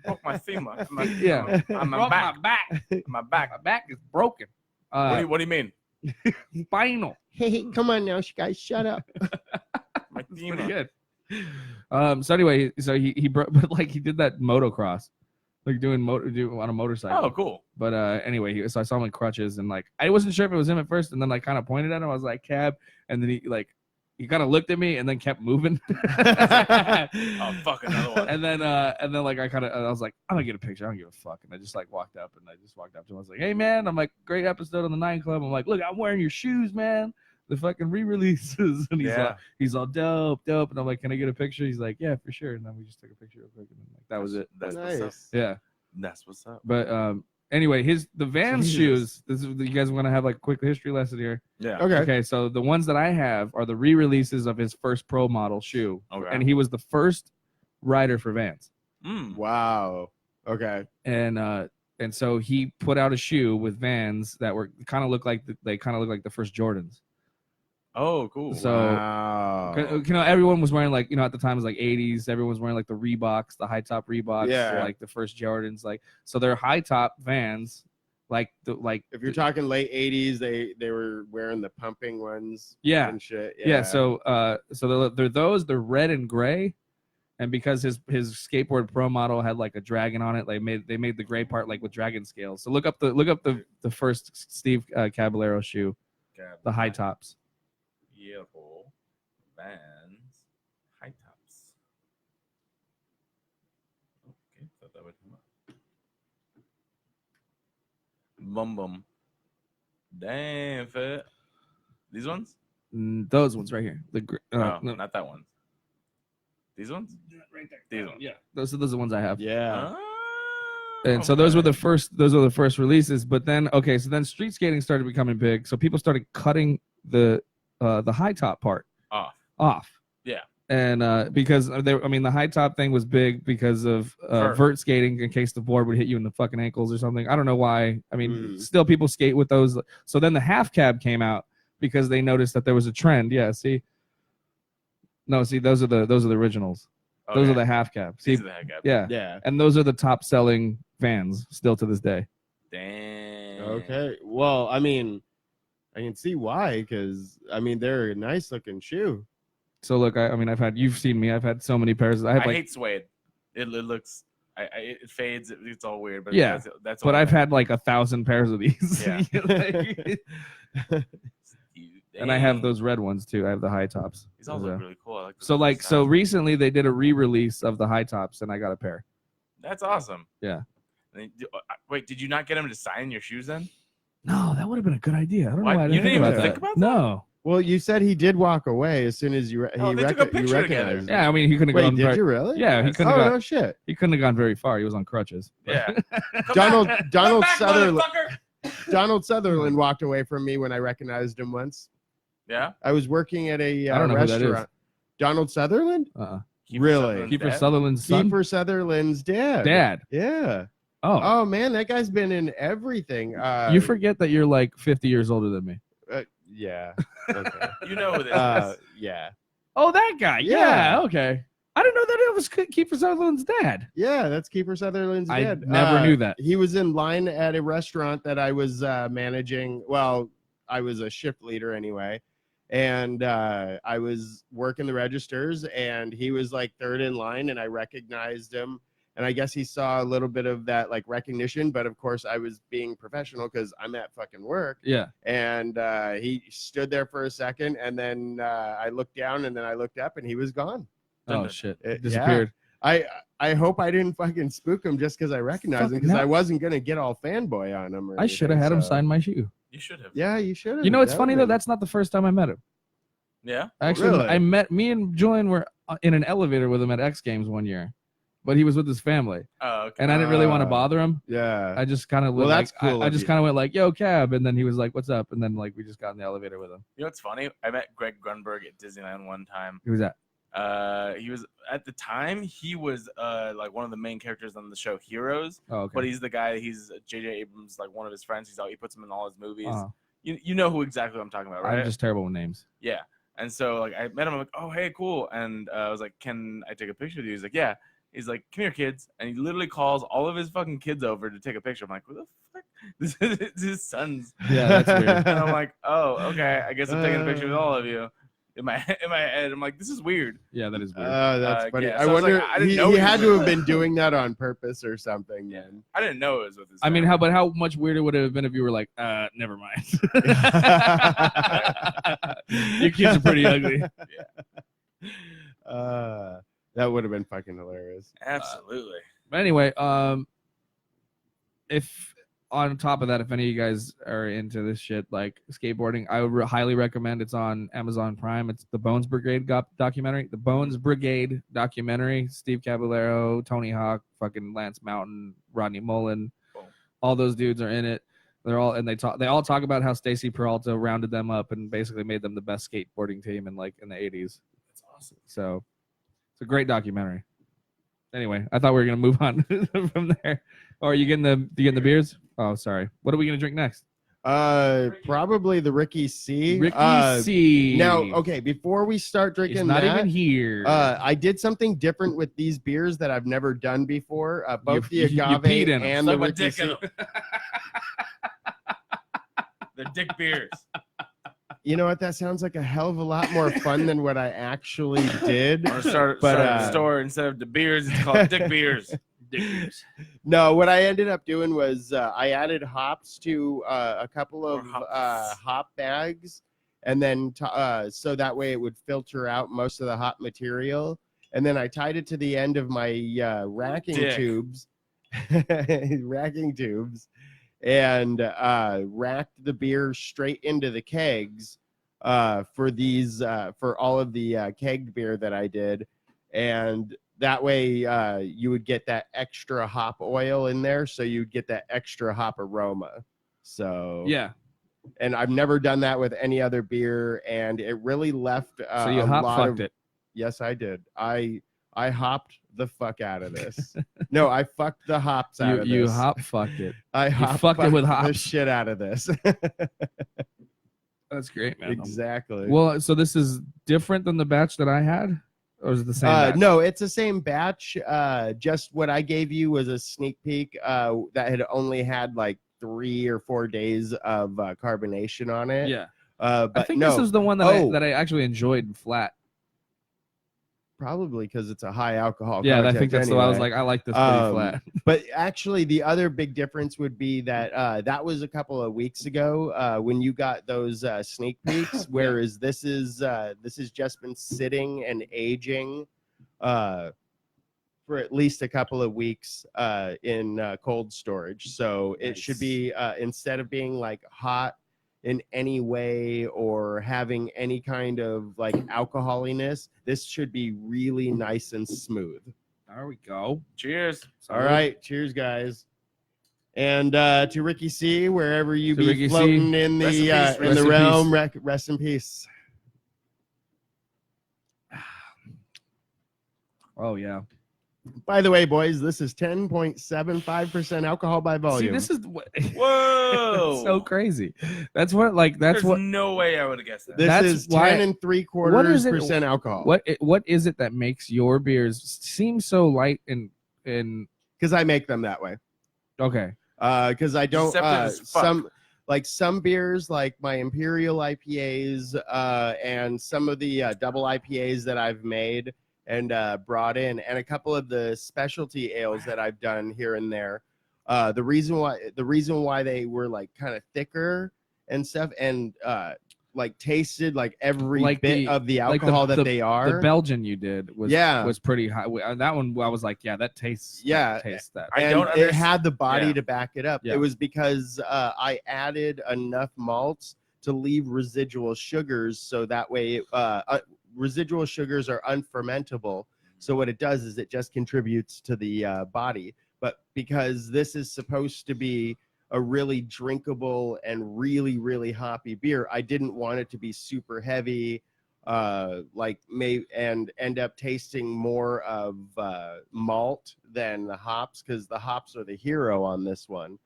Broke my femur. Yeah. On my Broke back. my back. My back. My back is broken. What do you mean? Spinal. Hey, come on now, guys, shut up. My Pretty femur. good. So anyway, he broke, but like he did that motocross, like doing on a motorcycle. Oh, cool. But anyway, so I saw him in crutches, and like I wasn't sure if it was him at first, and then I kind of pointed at him. I was like, Cab, and then he kind of looked at me and then kept moving. Oh, fuck, another one. and then like I was like, I'm gonna get a picture. I don't give a fuck. And I just like walked up to him. I was like, hey man, I'm like, great episode on the 9 Club. I'm like, look, I'm wearing your shoes, man. The fucking re-releases. And he's all dope. And I'm like, can I get a picture? He's like, yeah, for sure. And then we just took a picture real quick, and then, like, that was it. That's Nice. what's up. Yeah. That's what's up. But anyway, the Vans shoes. This is, you guys want to have like a quick history lesson here? Yeah. Okay. Okay, so the ones that I have are the re-releases of his first pro model shoe, Okay. and he was the first rider for Vans. Wow. Okay. And so he put out a shoe with Vans that were kind of look like the first Jordans. Oh, cool. So Wow. everyone was wearing like at the time it was like 80s. Everyone was wearing like the Reeboks, the high top Reeboks, Yeah. like the first Jordans. Like so, they're high top Vans. If you're talking late 80s, they were wearing the pumping ones. Yeah. And shit. Yeah. So they're those. They're red and gray, and because his skateboard pro model had like a dragon on it, they made the gray part like with dragon scales. So look up the first Steve Caballero shoe, the high tops. Beautiful Vans high tops. Okay, thought that would come up. Bum. Damn, fit. These ones? Those ones right here. No, No, not that one. These ones? right there. These ones. Yeah, those are the ones I have. Yeah. And so those were the first releases. But then so then street skating started becoming big. So people started cutting the high top part off. Yeah. And because the high top thing was big because of vert skating, in case the board would hit you in the fucking ankles or something. I don't know why. Still people skate with those. So then the half cab came out because they noticed that there was a trend. Yeah. Those are the originals. Oh, Those yeah. are the half cab. These are the head cap. Yeah. Yeah. And those are the top selling Vans still to this day. Damn. Okay. Well, I can see why, because they're a nice looking shoe. So look, you've seen me. I've had so many pairs. I hate suede. It looks. It fades. It's all weird. But Yeah. that's. But I've had like 1,000 pairs of these. Yeah. And I have those red ones too. I have the high tops. These all look really cool. I like So recently they did a re-release of the high tops, and I got a pair. That's awesome. Yeah. Wait, did you not get him to sign your shoes then? No, that would have been a good idea. I don't What? know why I You didn't didn't think even about think that. about that? No. Well, you said he did walk away as soon as you Oh, they took a picture together. recognized. Yeah, he couldn't have Wait, gone. did you really? Yeah, he Yes. couldn't Oh have no gone. shit. He couldn't have gone very far. He was on crutches. Yeah. Donald Come back, Sutherland. motherfucker! Donald Sutherland walked away from me when I recognized him once. Yeah. I was working at a I don't know who that restaurant. is. Donald Sutherland? Really? Kiefer Sutherland's son. Kiefer Sutherland's dad. Dad. Yeah. Oh. Oh man, that guy's been in everything. You forget that you're like 50 years older than me. Yeah. Okay. You know who this is. Yeah. Oh, that guy. Yeah. Yeah. Okay. I didn't know that it was Kiefer Sutherland's dad. Yeah, that's Kiefer Sutherland's I dad. never knew that. He was in line at a restaurant that I was managing. Well, I was a shift leader anyway. And I was working the registers, and he was like third in line, and I recognized him. And I guess he saw a little bit of that like recognition, but of course I was being professional because I'm at fucking work. Yeah. And he stood there for a second, and then I looked down, and then I looked up, and he was gone. Oh shit! Yeah. Disappeared. I hope I didn't fucking spook him just because I recognized him, because no. I wasn't gonna get all fanboy on him. I should have had him sign my shoe. You should have. Yeah, you should have. You know, it's funny though. That's not the first time I met him. Yeah. Actually, Really? me and Julian were in an elevator with him at X Games one year, but he was with his family, Oh, okay. and I didn't really want to bother him. Yeah. I just kind of Well, that's cool I of just you. kind of went like, "Yo, cab," and then he was like, "What's up?" And then like we just got in the elevator with him. You know what's funny? I met Greg Grunberg at Disneyland one time. Who was that? He was at the time he was like one of the main characters on the show Heroes. Oh, okay. But he's the guy. He's J.J. Abrams, like one of his friends. He puts him in all his movies. Oh, You know who exactly I'm talking about, right? I'm just terrible with names. Yeah. And so like I met him. I'm like, oh hey, cool. And I was like, can I take a picture with you? He's like, yeah. He's like, come here, kids. And he literally calls all of his fucking kids over to take a picture. I'm like, what the fuck? This is his sons. Yeah, that's weird. And I'm like, oh, okay. I guess I'm taking a picture with all of you. In my head, I'm like, this is weird. Yeah, that is weird. That's funny. yeah, I so I was wonder. like, I didn't he know he he had was to have like been that. doing that on purpose or something. Yeah. Then. I didn't know it was with his I mean, family. how much weirder would it have been if you were like, never mind. Your kids are pretty ugly. That would have been fucking hilarious. Absolutely. But anyway, if on top of that, if any of you guys are into this shit like skateboarding, I would highly recommend. It's on Amazon Prime. It's the Bones Brigade documentary. The Bones Brigade documentary. Steve Caballero, Tony Hawk, fucking Lance Mountain, Rodney Mullen, Boom. all those dudes are in it. They're all and they all talk about how Stacy Peralta rounded them up and basically made them the best skateboarding team in the 80s. That's awesome. So it's a great documentary. Anyway, I thought we were gonna move on from there. Or are you getting the beers? Oh, sorry. What are we gonna drink next? Probably the Ricky C. Ricky C. Now, okay, before we start drinking It's not that, even here. I did something different with these beers that I've never done before. Both the you agave peed in 'em. and Suck the my Ricky dick C. in 'em. They're dick beers. You know what? That sounds like a hell of a lot more fun than what I actually did. Or start a store instead of the beers. It's called dick beers. Dick beers. No, what I ended up doing was I added hops to a couple of More hops. hop bags, and then so that way it would filter out most of the hop material. And then I tied it to the end of my racking Dick. tubes, and racked the beer straight into the kegs for all of the keg beer that I did, and that way you would get that extra hop oil in there, so you'd get that extra hop aroma. So yeah. and I've never done that with any other beer, and it really left So you hop fucked it. Yes, I did. I hopped the fuck out of this. No, I fucked the hops out of this. You hop fucked it. I hop fucked it with the hops. shit out of this. That's great, man. Exactly. Well, so this is different than the batch that I had, or is it the same? Batch? No, it's the same batch. Just what I gave you was a sneak peek that had only had like 3 or 4 days of carbonation on it. Yeah. But I think no, this is the one that I actually enjoyed flat. probably because it's a high alcohol. Yeah, I content think that's the I was anyway. like, I like this pretty flat. But actually, the other big difference would be that that was a couple of weeks ago when you got those sneak peeks, whereas this has just been sitting and aging for at least a couple of weeks in cold storage. So it should be instead of being like hot in any way or having any kind of like alcoholiness, this should be really nice and smooth. There we go. Cheers. All right, cheers, guys. And to Ricky C, wherever you To be Ricky C. floating in Rest in the peace, in rest the in realm, rest in peace. Oh yeah. By the way, boys, this is 10.75% alcohol by volume. See, this is what Whoa. so crazy. That's what There's no way I would have guessed that. this that's is why- 10 What is it- 3/4% alcohol. what is it that makes your beers seem so light and Because I make them that way. okay. Because I don't Deceptive as fuck. some beers like my Imperial IPAs and some of the double IPAs that I've made and brought in, and a couple of the specialty ales that I've done here and there. The reason why they were like kind of thicker and stuff, and like tasted like every Like bit of the alcohol that they are. The Belgian you did was pretty high. That one I was like, yeah, that tastes. Yeah, tastes that. And it had the body Yeah. to back it up. Yeah. It was because I added enough malts to leave residual sugars, so that way residual sugars are unfermentable. So what it does is it just contributes to the body. But because this is supposed to be a really drinkable and really, really hoppy beer, I didn't want it to be super heavy, and end up tasting more of malt than the hops, because the hops are the hero on this one.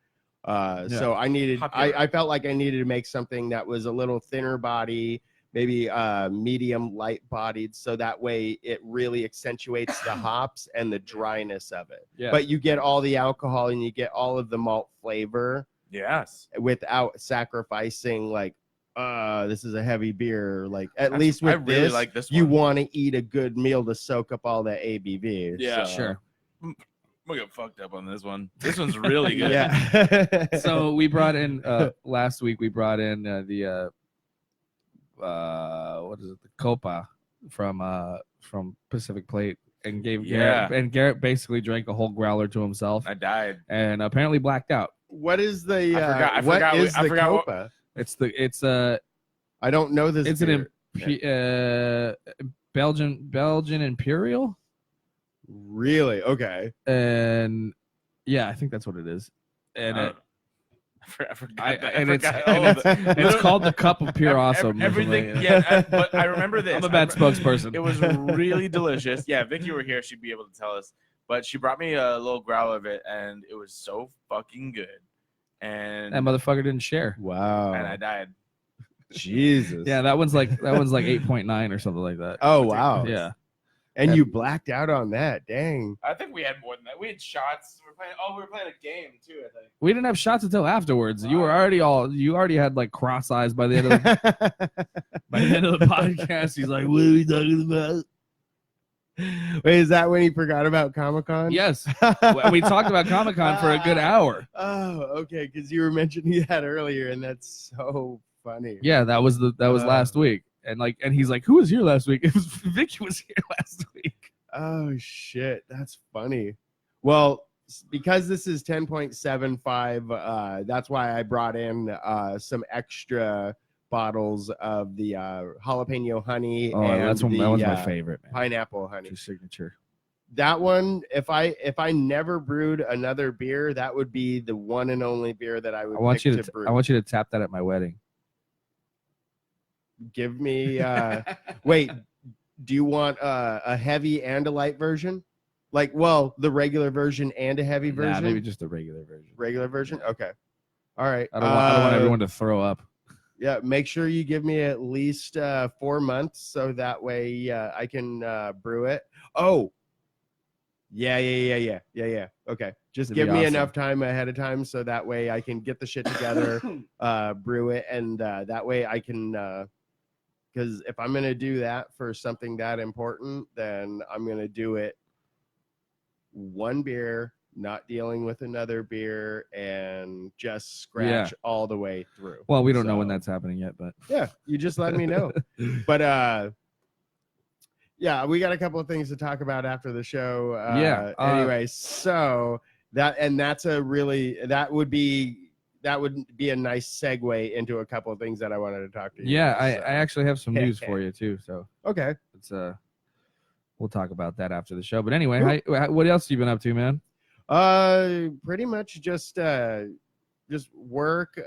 So I felt like I needed to make something that was a little thinner body, maybe medium light bodied, so that way it really accentuates the hops and the dryness of it. Yeah. But you get all the alcohol and you get all of the malt flavor Yes. without sacrificing like this is a heavy beer. Like at least with I really this, like this you one. want to eat a good meal to soak up all that ABV. Yeah. so. Sure. We got fucked up on this one. This one's really good. Yeah. So we brought in last week. We brought in the what is it? The Copa from Pacific Plate, and gave Garrett, and Garrett basically drank a whole growler to himself, I died. and apparently blacked out. What is the I what forgot- is I the forgot what- Copa? It's I don't know this. it's beer. an Belgian Imperial, Really? Okay. and yeah, I think that's what it is. And I forgot. it's called the Cup of Pure Awesome. or something Everything. like that. But I remember this. I'm a bad spokesperson. It was really delicious. Yeah, if Vicky were here, she'd be able to tell us. But she brought me a little growler of it, and it was so fucking good. And That motherfucker didn't share. Wow. I died. Jesus. Yeah, that one's like 8.9 or something like that. Oh wow. Yeah. And you blacked out on that. Dang. I think we had more than that. We had shots. We were playing a game too. I think. We didn't have shots until afterwards. You already had like cross eyes by the end of the podcast. He's like, "What are we talking about?" Wait, is that when he forgot about Comic-Con? Yes, we talked about Comic-Con for a good hour. Oh, okay, because you were mentioning that earlier, and that's so funny. Yeah, that was last week, and he's like, "Who was here last week?" It was Vicky was here last week. Oh shit, that's funny. Well, because this is 10.75, that's why I brought in some extra bottles of the jalapeno honey. Oh, and that one's my favorite, man. pineapple honey. Your signature. That one, if I never brewed another beer, that would be the one and only beer that I would. I want you brew. I want you to tap that at my wedding. Give me. Wait, do you want a heavy and a light version? Like, well, the regular version and a heavy version. Nah, maybe just the regular version. Regular version. Okay. All right. I don't want everyone to throw up. Yeah, make sure you give me at least 4 months, so that way I can brew it. Oh, yeah. Okay, just That'd give be me awesome. enough time ahead of time, so that way I can get the shit together, brew it, and that way I can. Because if I'm gonna do that for something that important, then I'm gonna do it one beer, not dealing with another beer, and just scratch all the way through. Well, we don't know when So- that's happening yet, but Yeah, you just let me know. But yeah, we got a couple of things to talk about after the show. Anyway, so that would be a nice segue into a couple of things that I wanted to talk to you. yeah, about, I actually have some news for you too. So okay. it's we'll talk about that after the show. But anyway, what else have you been up to, man? Pretty much just work.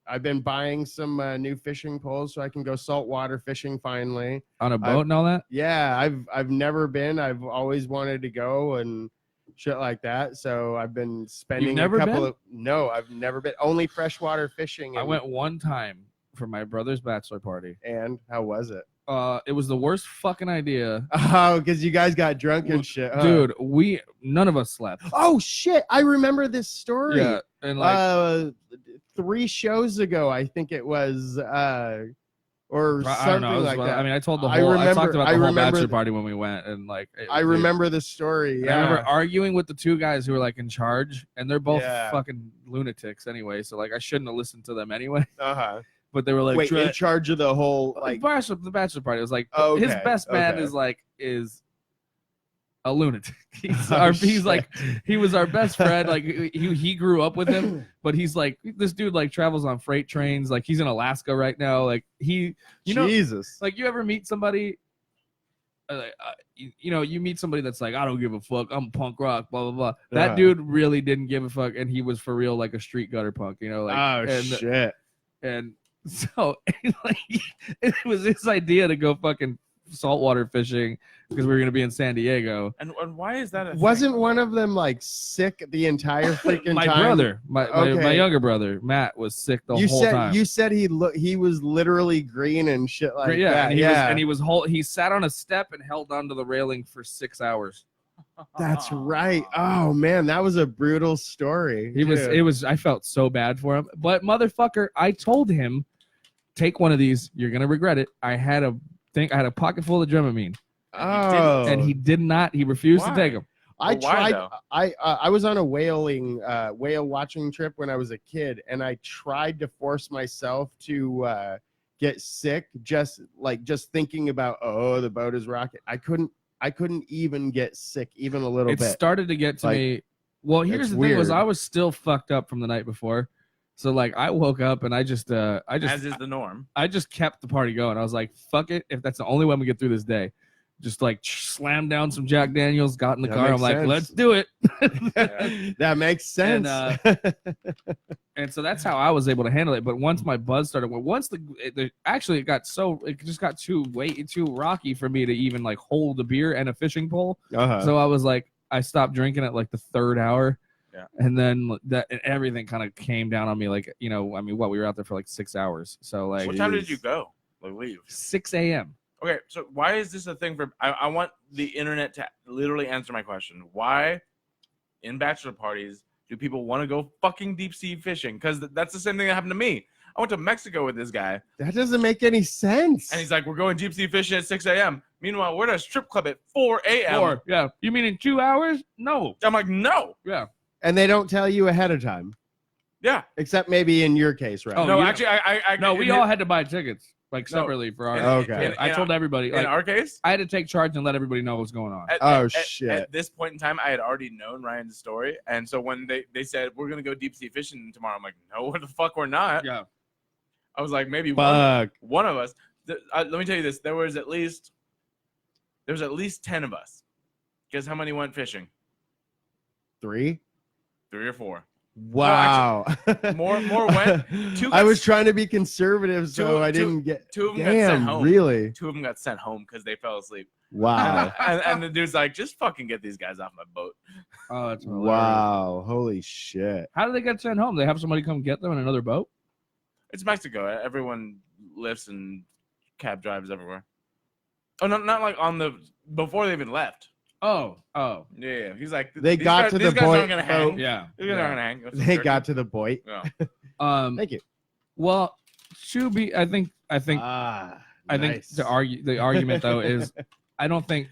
I've been buying some new fishing poles so I can go saltwater fishing finally. On a boat and all that? Yeah, I've never been. I've always wanted to go and shit like that. So I've been spending You've never a couple been? of no, I've never been. Only freshwater fishing. I went one time for my brother's bachelor party. And how was it? It was the worst fucking idea. Oh, because you guys got drunk and shit, huh? Dude, none of us slept. Oh shit! I remember this story. Yeah, and like 3 shows ago, I think it was. or I something don't know. like that. I mean, I told the I whole. I remember- talked about I the whole remember bachelor the- party when we went, and like I remember the story. And Yeah. I remember arguing with the two guys who were like in charge, and they're both Yeah. fucking lunatics anyway. So like, I shouldn't have listened to them anyway. Uh-huh. But they were like, Wait, in charge of the whole like like the bachelor party. It was like Okay, his best man okay. is a lunatic. He's Oh, he's like shit. he was our best friend. Like he grew up with him, but he's like this dude like travels on freight trains. Like he's in Alaska right now. Like you know, Jesus. like you ever meet somebody. You meet somebody that's like, I don't give a fuck. I'm punk rock, blah blah blah. That Uh-huh. dude really didn't give a fuck, and he was for real like a street gutter punk. Like Oh shit. and so like, it was his idea to go fucking saltwater fishing because we were gonna be in San Diego. And why is that? Wasn't one of them like sick the entire freaking My time? brother, my Okay. younger brother, Matt, was sick the You whole said time. you said he was literally green and shit like yeah, that. and he was he sat on a step and held onto the railing for 6 hours. That's right. Oh man, that was a brutal story. I felt so bad for him. But motherfucker, I told him, take one of these, you're gonna regret it. I had a pocket full of Dramamine. Oh, And he did not, he refused to Why? take them. I But why, tried. though? I was on a whale watching trip when I was a kid, and I tried to force myself to get sick. Just thinking about the boat is rocking. I couldn't even get sick even a little It bit. started to get to Like, me. Well, here's it's the thing: was weird. I was still fucked up from the night before, so like I woke up and I just as is the norm. I just kept the party going. I was like, fuck it, if that's the only way we get through this day, just like slammed down some Jack Daniels, got in the That car. I'm makes like, sense. let's do it. That makes sense. And so that's how I was able to handle it. But once my buzz started, it got too rocky for me to even like hold a beer and a fishing pole. Uh-huh. So I was like, I stopped drinking at like the third hour. Yeah. And then everything kind of came down on me. Like, we were out there for like 6 hours. So like, What time did you go? Like leave? 6 a.m. Okay, so why is this a thing for? I want the internet to literally answer my question. Why, in bachelor parties, do people want to go fucking deep sea fishing? Because that's the same thing that happened to me. I went to Mexico with this guy, That doesn't make any sense. and he's like, "We're going deep sea fishing at 6 a.m." Meanwhile, we're at a strip club at 4 a.m. Or, yeah. You mean in 2 hours? No. I'm like, "No, Yeah. And they don't tell you ahead of time, yeah, except maybe in your case, right? Oh, no." you- Actually, I No, we all had to buy tickets like No. separately for our. Okay. I told everybody. in Like, our case. I had to take charge and let everybody know what's going on. Oh, shit. At this point in time, I had already known Ryan's story, and so when they said we're gonna go deep sea fishing tomorrow, I'm like, "No, what the fuck, we're not." Yeah. I was like, maybe Fuck. one of us. Let me tell you this: there was at least 10 of us. Guess how many went fishing? 3? 3 or 4. Wow. More went. Two I got- was trying to be conservative, so two- I didn't get. 2 of them got sent Damn, home. really? 2 of them got sent home because they fell asleep. Wow. and the dude's like, just fucking get these guys off my boat. Oh, that's hilarious. Wow. Holy shit. How did they get sent home? They have somebody come get them in another boat? It's Mexico. Everyone lifts and cab drives everywhere. Oh, not like before they even left. Oh. Yeah. He's like, They these got guys, to these the guys point, aren't gonna hang. Yeah. These guys aren't gonna hang. They got to the point. Yeah. Thank you. Well, I think Ah, I think nice. the argument though is I don't think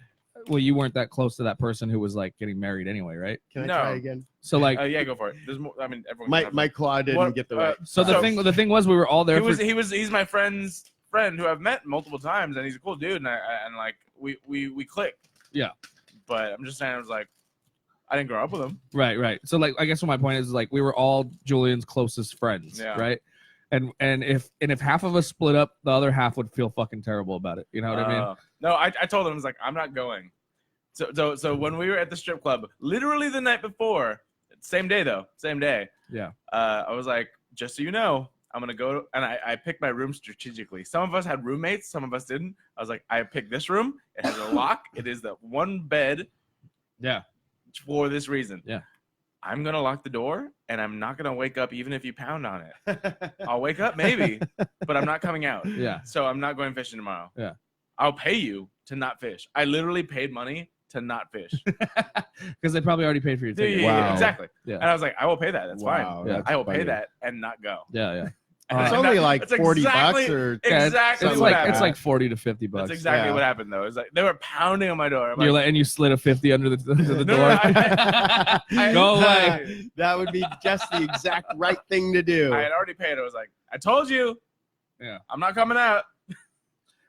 you weren't that close to that person who was like getting married anyway, right? Can I No. try again? So like Yeah, go for it. There's more. I mean, everyone. My claw didn't What- get the way. so the thing was we were all there He's my friend's friend who I've met multiple times, and he's a cool dude, and like we click. Yeah. But I'm just saying, I was like, I didn't grow up with him. right. So like I guess what my point is like we were all Julian's closest friends, Yeah. right? And if half of us split up, the other half would feel fucking terrible about it. You know what I mean? No, I told him, I was like, I'm not going. So when we were at the strip club, literally the night before, same day. Yeah. I was like, just so you know, I'm gonna go, and I picked my room strategically. Some of us had roommates, some of us didn't. I was like, I picked this room. It has a lock. It is the one bed. Yeah. For this reason. Yeah. I'm gonna lock the door, and I'm not gonna wake up even if you pound on it. I'll wake up maybe, but I'm not coming out. Yeah. So I'm not going fishing tomorrow. Yeah. I'll pay you to not fish. I literally paid money to not fish. Because they probably already paid for your ticket. Wow. Exactly. Yeah. And I was like, I will pay that. That's Wow, fine. Yeah. that's I will pay funny. that and not go. Yeah. It's only like That's $40 exactly- or Yeah, Exactly it's what like happened. it's like $40 to $50. That's exactly Yeah. what happened though. It's like they were pounding on my door. I'm You're like, like, and you slid a 50 under the No, door. I- Go away. That would be just the exact right thing to do. I had already paid. I was like, I told you. Yeah. I'm not coming out.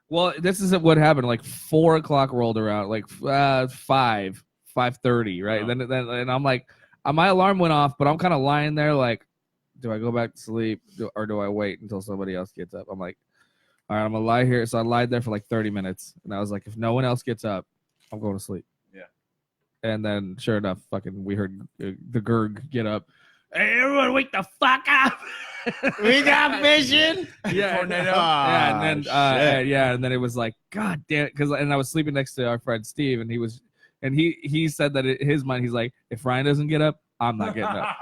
Well, this is what happened. Like 4 o'clock rolled around, like 5:30, right? Oh. Then and I'm like, my alarm went off, but I'm kind of lying there, like, do I go back to sleep or do I wait until somebody else gets up? I'm like, all right, I'm gonna lie here. So I lied there for like 30 minutes, and I was like, if no one else gets up, I'm going to sleep. Yeah. And then, sure enough, we heard the Gurg get up. Hey, everyone, wake the fuck up! We got vision. Yeah, Tornado. yeah, and then shit. and then it was like, God damn it, and I was sleeping next to our friend Steve, and he said that in his mind, he's like, if Ryan doesn't get up, I'm not getting up.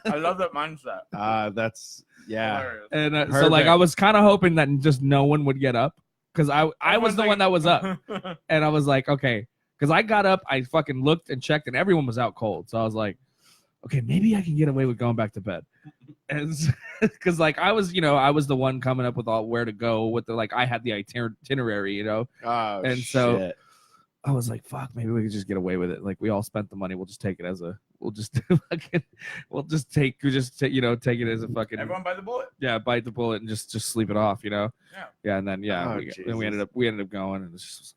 I love that mindset. That's yeah. Hilarious. And so like Perfect. I was kind of hoping that just no one would get up because I was the one that was up, and I was like, okay, because I got up, I fucking looked and checked, and everyone was out cold, so I was like, okay, maybe I can get away with going back to bed. And because like I was the one coming up with all where to go with the like I had the itinerary, Oh, And so- shit. I was like, fuck, maybe we could just get away with it. Like we all spent the money, we'll just take it as a take it as a fucking Everyone by the bullet. bite the bullet and just sleep it off, Yeah. and then Oh, then we ended Jesus. up going, and it's just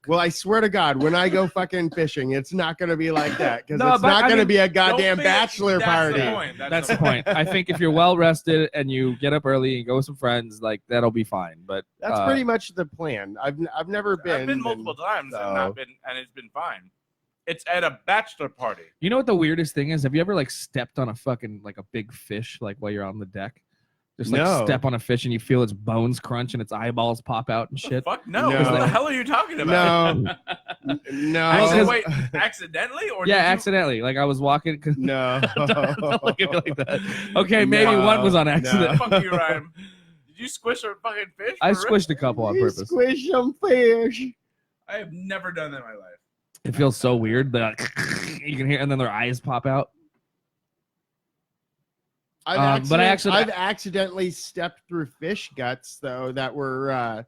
Well, I swear to God, when I go fucking fishing, it's not going to be like that because No, it's but not I going to mean, be a goddamn Don't be- bachelor that's party. The point. that's the point. I think if you're well rested and you get up early and go with some friends, like that'll be fine. But That's pretty much the plan. I've never been. I've been multiple times so- and it's been fine. It's at a bachelor party. you know what the weirdest thing is? Have you ever like stepped on a fucking like a big fish like while you're on the deck? Just like No. step on a fish and you feel its bones crunch and its eyeballs pop out and shit. Fuck no. No. What the hell are you talking about? No, no, Because- Wait, accidentally or Yeah, did you- accidentally. Like I was walking. no. Don't look at me like that. Okay, maybe No, one was on no. accident. Fuck you, Ryan. Did you squish a fucking fish? I for real? squished a couple on You purpose. squish some fish. I have never done that in my life. It feels so weird. That you can hear, and then their eyes pop out. But I've accidentally stepped through fish guts though that were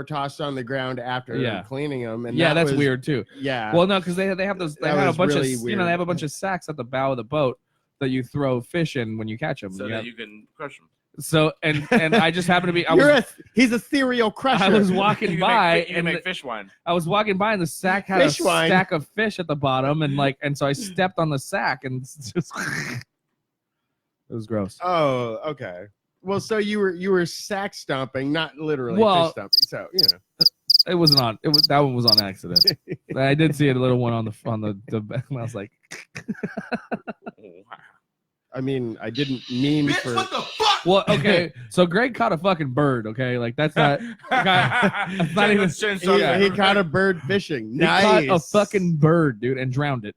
tossed on the ground after Yeah. cleaning them, and Yeah, that that's was- weird too. Yeah, Well, no, because they have those. They That have a was bunch really of weird. they have a bunch of sacks at the bow of the boat that you throw fish in when you catch them. So that you can crush them. So and I just happened to be. He's a serial crusher. I was walking You by can and make fish wine. I was walking by and the sack had Fish a wine. stack of fish at the bottom and so I stepped on the sack and it's just it was gross. Oh, okay. Well, so you were sack stomping, not literally Well- fish stomping. So It wasn't on. It was that one was on accident. I did see a little one on the back. And I was like, I mean, I didn't mean Bitch, for. what the fuck? well, okay. So Greg caught a fucking bird. Okay, like that's not. That's not even- He caught a bird fishing. He Nice. caught a fucking bird, dude, and drowned it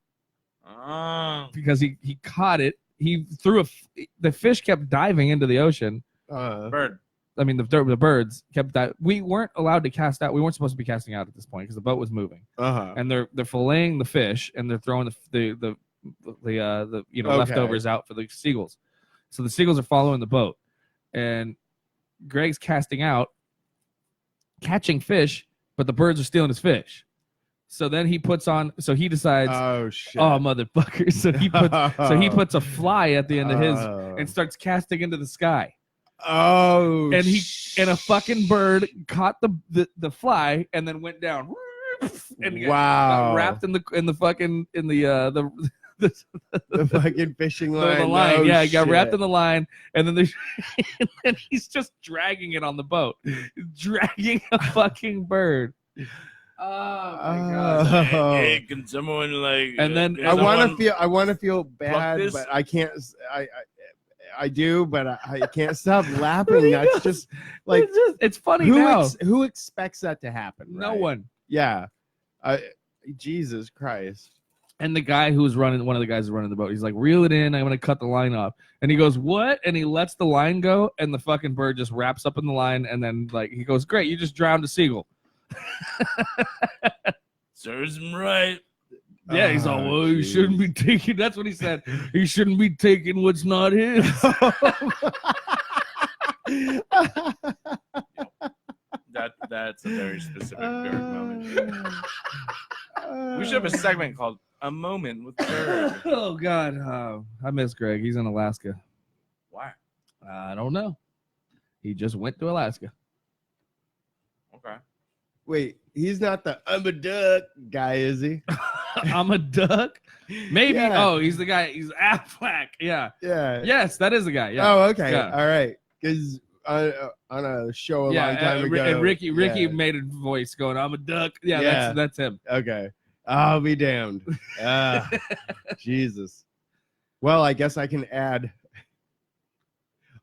Oh. because he caught it. He threw the fish kept diving into the ocean. Bird. I mean, the birds kept that. We weren't allowed to cast out. We weren't supposed to be casting out at this point because the boat was moving. And they're filleting the fish and they're throwing the Okay. leftovers out for the seagulls. So the seagulls are following the boat, and Greg's casting out, catching fish, but the birds are stealing his fish. So then he puts on. So he decides, Oh shit. oh motherfucker! So he puts a fly at the end of his Oh. and starts casting into the sky. Oh. And a fucking bird caught the fly and then went down. And Wow. got wrapped in the fucking the fucking fishing line. the line. Oh, Yeah, he got wrapped shit. in the line, and then and he's just dragging it on the boat, dragging a fucking bird. Oh my god! Oh. Hey, can someone like? And then- can I want someone- to feel bad, this? but I can't. I do, but I can't stop laughing. That's just like it's funny now. who expects that to happen? No right? one. Yeah. Jesus Christ. And the guy who's running, one of the guys who's running the boat, he's like, reel it in. I'm going to cut the line off. And he goes, what? And he lets the line go, and the fucking bird just wraps up in the line. And then, like, he goes, great, you just drowned a seagull. Serves him right. Yeah, he's all, well, you jeez. shouldn't be taking. That's what he said. He shouldn't be taking what's not his. That's a very specific Garrett moment. We should have a segment called "A Moment with Garrett." Oh God, I miss Greg. He's in Alaska. Why? I don't know. He just went to Alaska. Okay. Wait, he's not the I'm a duck guy, is he? I'm a duck. Maybe. Yeah. Oh, he's the guy. He's Affleck. Yeah. Yeah. Yes, that is the guy. Yeah. Oh, okay. Yeah. All right. Because on a show a long time ago, and Ricky yeah. made a voice going, "I'm a duck." Yeah, Yeah. that's him. Okay. I'll be damned. Jesus. Well, I guess I can add.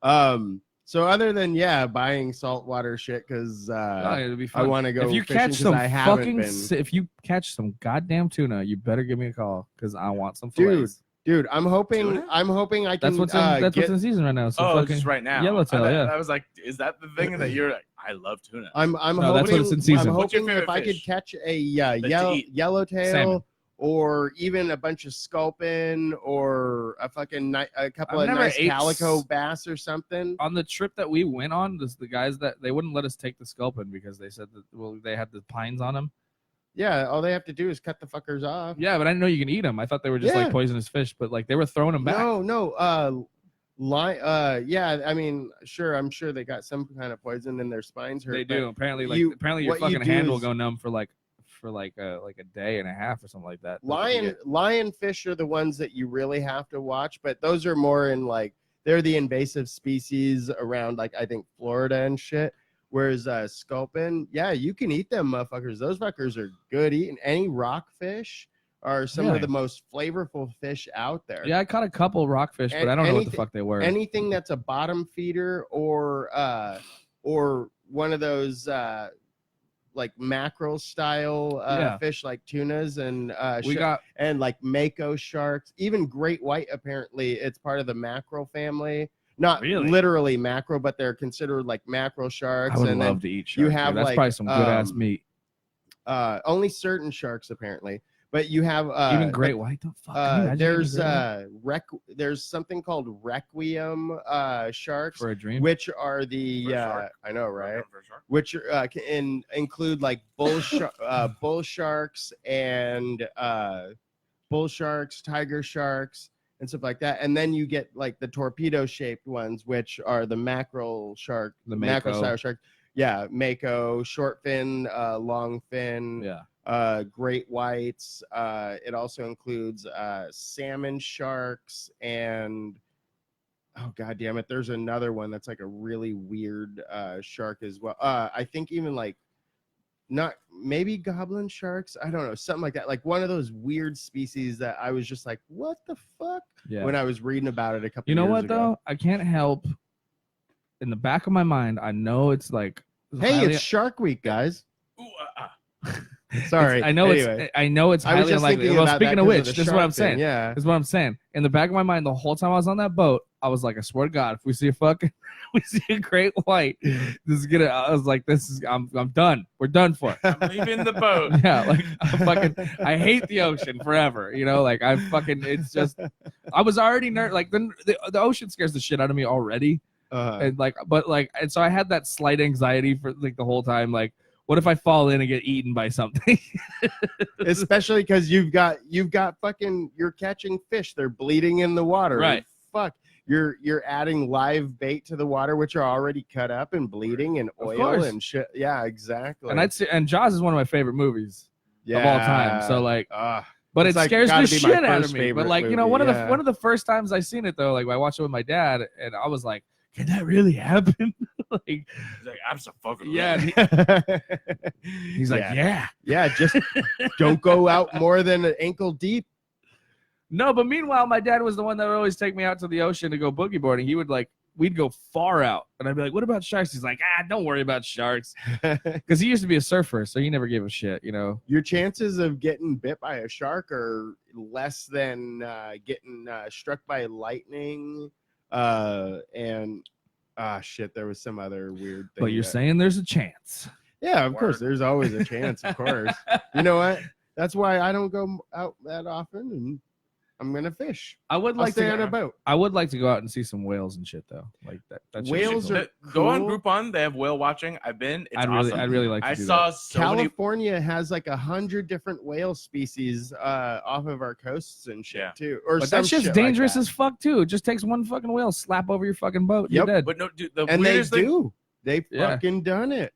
So other than buying saltwater shit because It'll be fun. I want to go if you fishing catch 'cause some I haven't fucking, been. if you catch some goddamn tuna, you better give me a call because I want some Dude, fillets. Dude, I'm hoping Tuna? I can That's what's in, get. in season right now. So Oh, fucking just right now. yellowtail. I was like, is that the thing that you're like? I love tuna. I'm No, hoping, that's what it's in season. I'm What's your hoping if favorite I could fish? catch a to eat? yellowtail Salmon. or even a bunch of sculpin or a fucking a couple I've of never nice ate calico bass or something. on the trip that we went on, the guys that they wouldn't let us take the sculpin because they said that they had the pines on them. Yeah, all they have to do is cut the fuckers off. Yeah, but I didn't know you can eat them. I thought they were just Yeah. like poisonous fish, but like they were throwing them back. No. Yeah, I mean, sure, I'm sure they got some kind of poison and their spines hurt. They but do. Apparently, like you- apparently your what you fucking do hand will is- go numb for like a day and a half or something like that. Lionfish are the ones that you really have to watch, but those are more in like they're the invasive species around like I think Florida and shit. Whereas sculpin, yeah, you can eat them motherfuckers. Those fuckers are good eating. Any rockfish are some Really? of the most flavorful fish out there. Yeah, I caught a couple rockfish, but I don't know what the Anything- fuck they were. Anything that's a bottom feeder or one of those like mackerel style fish like tunas and we got and like mako sharks, even great white. Apparently, it's part of the mackerel family. Not Really? literally mackerel, but they're considered like mackerel sharks. I would and love then to eat shark. you dude. have, that's like, probably some good ass meat. only certain sharks apparently. But you have Even great white. The fuck. Can you imagine there's eating great white there's something called requiem sharks, for a dream. which are the For a shark? I know, right? For sure. Which can include like bull sharks and bull sharks, tiger sharks, and stuff like that. And then you get like the torpedo shaped ones, which are the mackerel shark, The mackerel mako. style shark. Yeah, mako, short fin, long fin, Yeah. great whites. It also includes salmon sharks and oh god damn it, there's another one that's like a really weird shark as well. I think even like not maybe goblin sharks. I don't know, something like that. Like one of those weird species that I was just like, what the fuck? Yeah. When I was reading about it a couple. You know years what ago. though? I can't help. In the back of my mind, I know it's like. Hey, highly- it's Shark Week, guys. Ooh, Sorry. I know Anyway. it's. I know it's I was highly just unlikely. thinking Well, about speaking that of 'cause which, the this is what shark I'm saying. thing, yeah. This is what I'm saying. In the back of my mind, the whole time I was on that boat, I was like, I swear to God, if we see a fucking, we see a great white, this is gonna. I was like, this is. I'm done. We're done for. I'm leaving the boat. Yeah, like I'm fucking. I hate the ocean forever. You know, like I fucking. It's just. I was already like the ocean scares the shit out of me already, and like, but like, and so I had that slight anxiety for like the whole time, like. What if I fall in and get eaten by something? Especially because you've got fucking you're catching fish. They're bleeding in the water. Right. Fuck. You're adding live bait to the water, which are already cut up and bleeding and Of oil course. and shit. Yeah, exactly. And Jaws is one of my favorite movies of all time. So like, but It's it like scares the gotta be my shit out of first me. But favorite like, you know, movie, one of the first times I seen it though, like I watched it with my dad, and I was like, can that really happen? Like, He's like, I'm so fucking. yeah. and he's like, yeah. yeah, just don't go out more than an ankle deep. No, but meanwhile, my dad was the one that would always take me out to the ocean to go boogie boarding. He would like, we'd go far out, and I'd be like, "What about sharks?" He's like, don't worry about sharks," because he used to be a surfer, so he never gave a shit, you know. Your chances of getting bit by a shark are less than getting struck by lightning. And shit, there was some other weird thing. But you're saying there's a chance. yeah, of course, there's always a chance. Of course, you know what? That's why I don't go out that often, and I'm gonna fish. I would I'll like stay to. on a boat. I would like to go out and see some whales and shit though. Like that. That's Whales are Go on cool. Groupon. They have whale watching. I've been. It's awesome. I'd really like to I do saw that. so many. California has like 100 different whale species off of our coasts and shit Yeah. too. Or But some that shit's shit dangerous like as fuck too. It just takes one fucking whale, slap over your fucking boat, Yep. you're dead. But no, dude, the that. And they weirdest thing. do. They Yeah. fucking done it.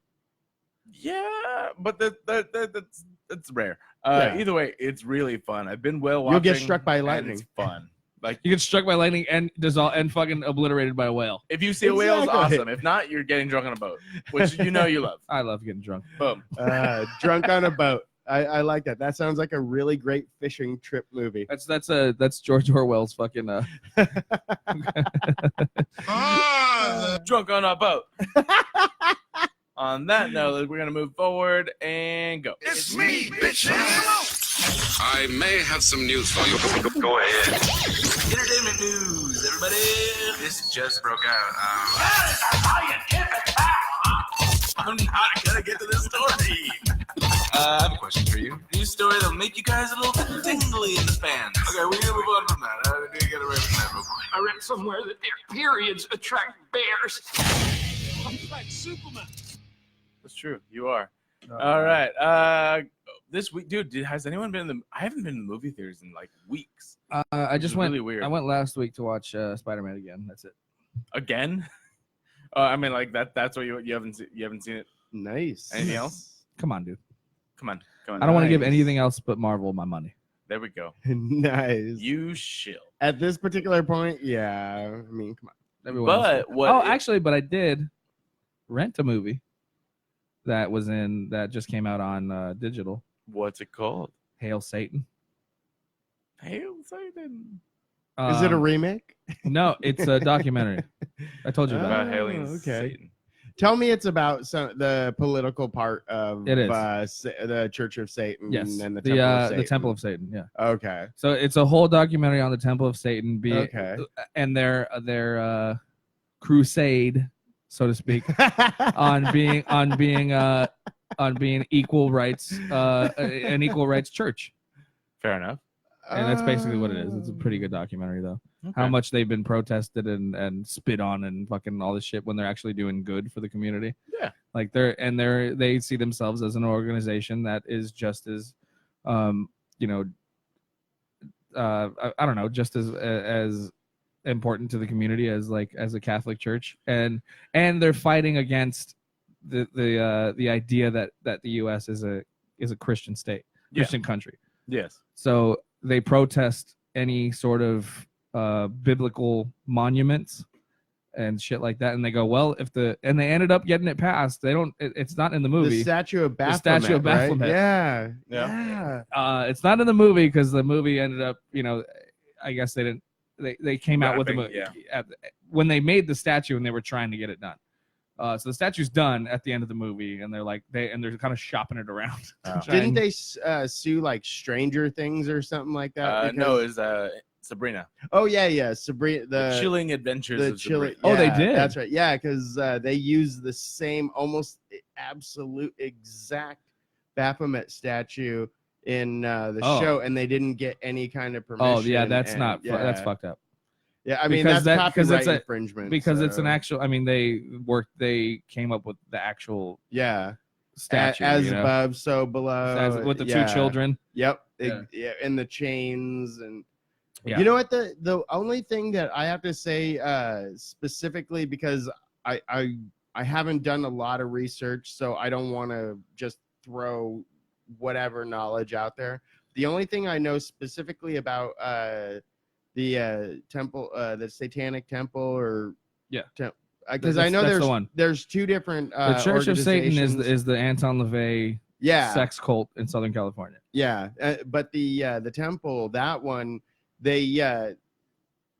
Yeah, but that's rare. Yeah. Either way, it's really fun. I've been whale watching. You'll get struck by and lightning. It's fun. Like You get struck by lightning and and fucking obliterated by a whale. if you see a whale, it's Exactly. awesome. If not, you're getting drunk on a boat, which you know you love. I love getting drunk. Boom. Drunk on a boat. I like that. That sounds like a really great fishing trip movie. That's George Orwell's fucking Drunk on a boat. On that note, we're gonna move forward and go. It's me, bitches! I may have some news for you. Go ahead. Entertainment news, everybody. This just broke out. I'm not gonna get to this story. I have a question for you. News story that'll make you guys a little bit tingly in the fans. Okay, we're gonna move on from that. I need to get away from that real quick. I read somewhere that their periods attract bears. I'm like Superman. That's true. You are. All right. This week, dude, has anyone been in the? I haven't been in the movie theaters in like weeks. I just It's went. really weird. I went last week to watch Spider-Man again. That's it. Again? I mean, like that's what you haven't seen it. Nice. Anything else? Come on, dude. Come on. I don't want to give Nice. anything else but Marvel my money. There we go. Nice. You shill. At this particular point, yeah. I mean, come on. Everyone else But did. what? Oh, actually, but I did rent a movie that just came out on digital. What's it called? Hail Satan. Hail Satan. Is it a Um, remake? No, it's a documentary. I told you about About it. hailing okay. Satan. Tell me it's about the political part of It is. The Church of Satan Yes, and the the Temple of Satan. Temple of Satan. Yeah. Okay. So it's a whole documentary on the Temple of Satan, Okay. and their crusade, so to speak, on being equal rights, an equal rights church. Fair enough. And that's basically what it is. It's a pretty good documentary, though. How Okay. much they've been protested and spit on and fucking all this shit when they're actually doing good for the community. Yeah. Like they see themselves as an organization that is just as, I don't know, just as important to the community as a Catholic church, and they're fighting against the idea that the U.S. is a Christian state, Christian country. Yes. So they protest any sort of biblical monuments and shit like that, and they go, well, and they ended up getting it passed. It's not in the movie. The Statue of Baphomet. Statue of right? Baphomet. Yeah. Yeah. It's not in the movie because the movie ended up, I guess they didn't. They came out with the Wrapping, movie when they made the statue and they were trying to get it done. So the statue's done at the end of the movie, and they're kind of shopping it around. Didn't they sue like Stranger Things or something like that? No, Because- it's Sabrina. Oh yeah, Sabrina. The Chilling Adventures the of chilling. Sabrina. Oh, they yeah, did? That's right. Yeah, because they use the same, almost absolute exact Baphomet statue in the Oh. show, and they didn't get any kind of permission. Oh yeah, that's and- not. yeah. That's fucked up. Yeah, I mean Because that's because copyright it's infringement. because it's an so- actual. I mean, they came up with the actual yeah. statue As you know? above, so below. With the yeah. two children. Yep. Yeah. Yeah, and the chains and Yeah. you know what the only thing that I have to say specifically, because I haven't done a lot of research, so I don't want to just throw whatever knowledge out there. The only thing I know specifically about the temple, the Satanic Temple, or Yeah. because I know That's the one. there's two different The Church of Satan organizations. is the Anton LaVey yeah sex cult in Southern California. Yeah, but the temple, that one, they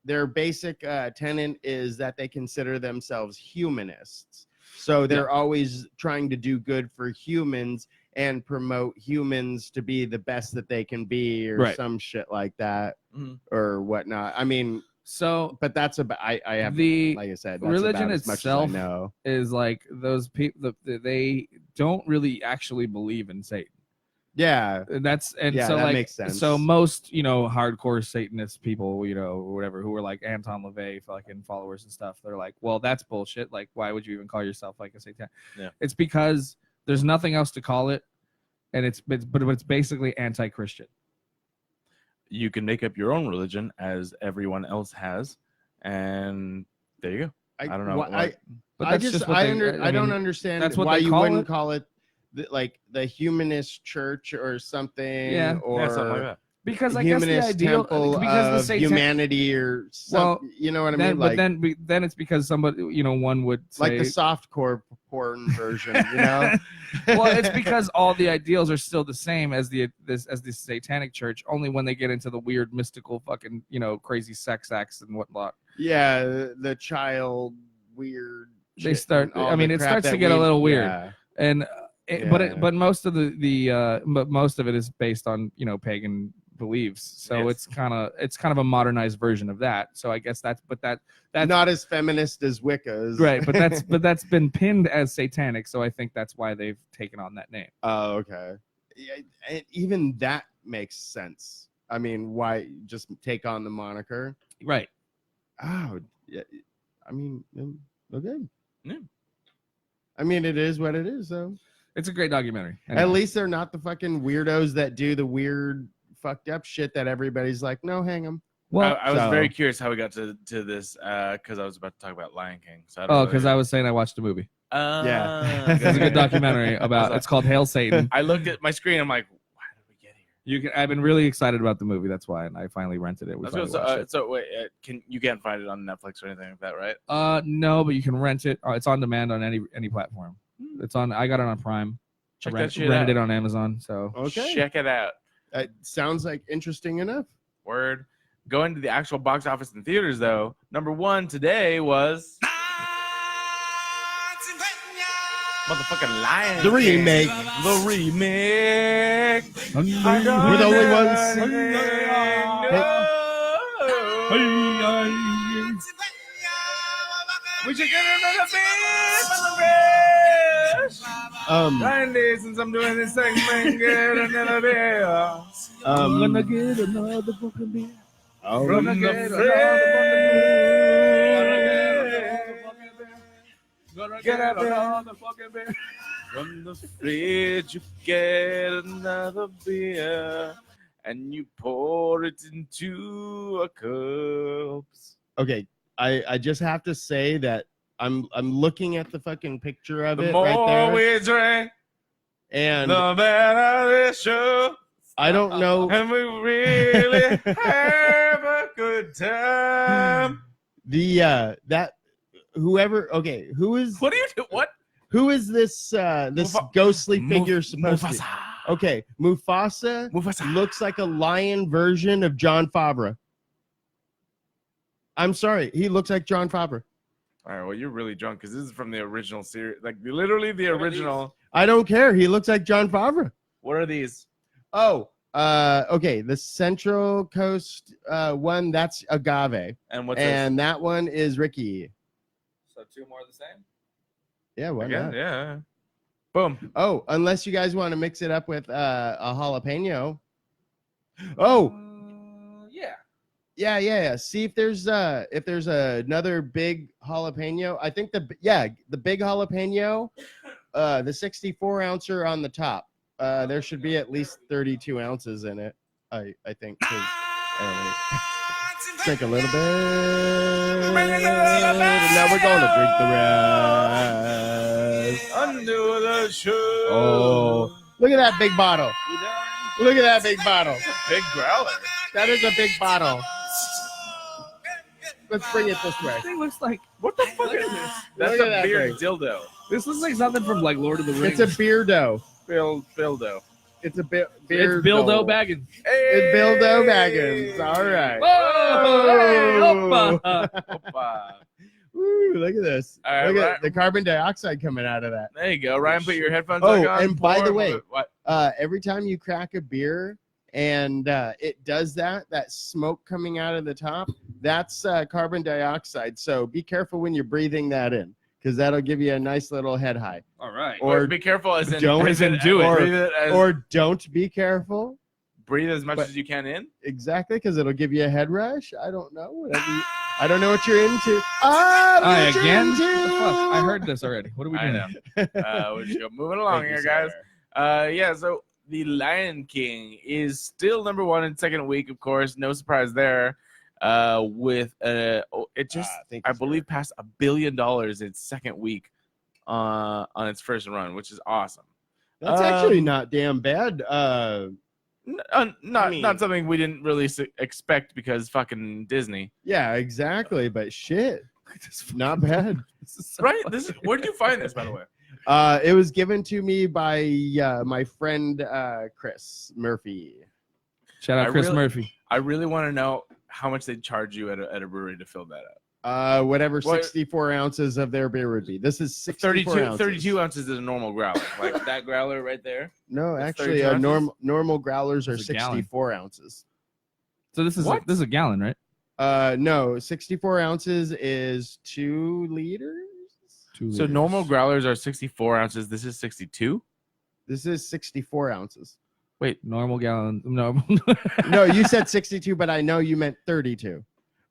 their basic tenet is that they consider themselves humanists. So they're always trying to do good for humans and promote humans to be the best that they can be, or Right. some shit like that, Mhm. or whatnot. I mean, So but that's about I have the like I said, that's religion about as much itself as I know. is like those people. They don't really actually believe in Satan. Yeah. Yeah, so that like makes sense. so most hardcore Satanist people or whatever who are like Anton LaVey fucking followers and stuff, they're like, well, that's bullshit. Like, why would you even call yourself like a Satan? Yeah. It's because there's nothing else to call it, and it's basically anti-Christian. You can make up your own religion as everyone else has, and there you go. I don't know. But I that's just what I, they- under, I, I don't mean, understand that's what why they you call wouldn't it. call it like the humanist church or something, Yeah. or Yeah, something like that. Because I guess the humanist ideal temple because the of humanity or Well, you know what I then, mean? but Like, then it's because somebody one would say like the softcore porn version, you know? well, it's because all the ideals are still the same as the satanic church, only when they get into the weird mystical fucking crazy sex acts and whatnot. Yeah, the child weird. They shit start. and all I mean, the it crap starts to that get a little weird, Yeah. and Yeah. but most of but most of it is based on pagan beliefs. So Yes. it's kind of a modernized version of that. So I guess that's Not as feminist as Wicca is. right. But that's been pinned as satanic. So I think that's why they've taken on that name. Oh, okay. Yeah, and even that makes sense. I mean, why just take on the moniker? Right. Oh, yeah. I mean, okay. Yeah. I mean, it is what it is, though. It's a great documentary. At Anyway. least they're not the fucking weirdos that do the weird, fucked up shit that everybody's like, no, hang them. Well, I was so- very curious how we got to this because I was about to talk about Lion King. So I don't oh, really- because I was saying I watched a movie. Yeah. It's a good documentary about. It's called Hail Satan. I looked at my screen. I'm like, why did we get here? I've been really excited about the movie. That's why, and I finally rented it. We Let's go. finally watched it. So wait, you can't find it on Netflix or anything like that, right? No, but you can rent it. It's on demand on any platform. It's on. I got it on Prime. Check I that shit rented out. it on Amazon. So Okay. Check it out. It sounds like interesting enough. Word. Going to the actual box office in theaters though. Number one today was motherfucking Lion The King. remake. The remake. We're the only ones. We should get another bit from the rest. 9 days since I'm doing this segment, get another beer. I'm gonna get another fucking beer. Oh, From Gonna the get fridge. Get another fucking beer. From the fridge, you get another beer, and you pour it into a cup. okay. I just have to say that I'm looking at the fucking picture of The it more right there, we drink, and the better this show, I don't know and we really have a good time. the that whoever. Okay, who is What do you do? What? who is this ghostly figure supposed to be? Mufasa. Okay, Mufasa Mufasa. looks like a lion version of John Favreau. I'm sorry, he looks like John Favreau. All right, well, you're really drunk because this is from the original series. Like, literally the original. I don't care. He looks like John Favreau. What are these? Oh, okay. The Central Coast one, that's Agave. And what's And that one is Ricky. So two more of the same. Yeah, why this? Again, not? yeah. Boom. Oh, unless you guys want to mix it up with a jalapeno. Oh, Yeah. yeah. See if there's another big jalapeno. I think the big jalapeno, the 64 ouncer on the top. There should be at least 32 ounces in it. I think. Drink a little bit. And now we're going to drink the rest. Under the show. Oh, look at that big bottle. Look at that big bottle. Big growler. That is a big bottle. Let's bring it this way. This thing looks like What the fuck is this? That's Look at a that beard thing. dildo. this looks like something from like Lord of the Rings. It's a beardo. Dildo. It's a beard. It's Bildo Baggins. It's Bildo Baggins. All right. Whoa! Hoppa. Opa. Woo, look at this. All right, Look right. at the carbon dioxide coming out of that. There you go. Ryan, put your headphones Oh, back on. and by the way, What? Every time you crack a beer and it does that smoke coming out of the top, that's carbon dioxide. So be careful when you're breathing that in, because that'll give you a nice little head high. All right. Or be careful as in don't breathe even do it. Breathe it as, or don't be careful. breathe as much but- as you can in. Exactly, because it'll give you a head rush. I don't know. I don't know what you're into. Ah, Hi, what you're again? into. What the fuck? I heard this already. What are we I doing? know. We're just moving along Thank you, here, guys. sir. Yeah, so The Lion King is still number one in second week, of course. No surprise there. With it just Thank I you, sir. believe passed $1 billion its second week on its first run, which is awesome. That's actually not damn bad. Not something we didn't really expect because fucking Disney. Yeah, exactly. But shit, not bad. Right? This is where did you find this, by the way? It was given to me by my friend Chris Murphy. Shout out I Chris really- Murphy. I really want to know how much they charge you at a brewery to fill that up. Whatever What- 64 ounces of their beer would be. This is 64 ounces. 32 ounces is a normal growler. Like that growler right there. No, It's actually, 32 ounces? normal growlers are It's a gallon. 64 ounces. So this is What? this is a gallon, right? No, 64 ounces is 2 liters. 2 So liters. normal growlers are 64 ounces. This is 62. This is 64 ounces. Wait, normal gallon. No. No, you said 62, but I know you meant 32.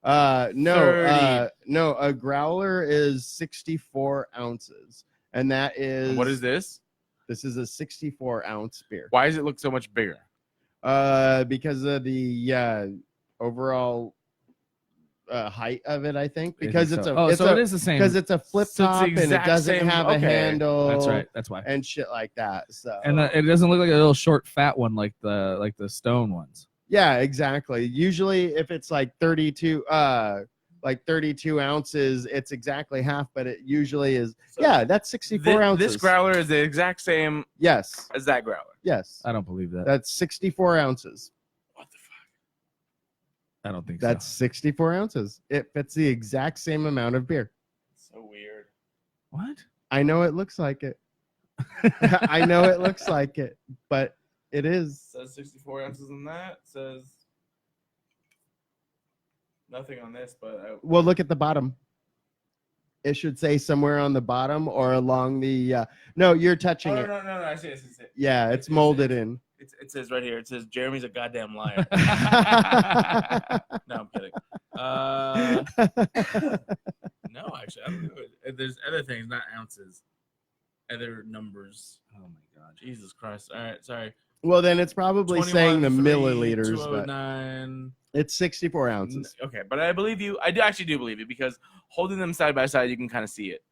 No, 30. no, a growler is 64 ounces, and that is What is this? This is a 64 ounce beer. Why does it look so much bigger? Because of the overall height of it, I think. Because it's a so it is the same. because it's a flip So it's top the and it exact doesn't same- have okay. a handle. That's right. That's why. And shit like that. So And it doesn't look like a little short, fat one like the stone ones. yeah, exactly. Usually, if it's like 32 ounces, it's exactly half, but it usually is. So Yeah, that's 64 ounces. This growler is the exact same Yes, as that growler. yes. I don't believe that. That's 64 ounces. What the fuck? I don't think That's so. 64 ounces. It fits the exact same amount of beer. So weird. What? I know it looks like it. I know it looks like it, but it is. Says 64 ounces on that. Says nothing on this, but Well, look at the bottom. It should say somewhere on the bottom or along the. No, you're touching it. no. I see it. Yeah, it's molded in. It says right here. It says Jeremy's a goddamn liar. No, I'm kidding. No, actually, I don't know. There's other things, not ounces. Other numbers. Oh my god, Jesus Christ! All right, sorry. Well, then it's probably saying the milliliters, but 209. it's 64 ounces. Okay, but I believe you. I actually do believe you because holding them side by side, you can kind of see it.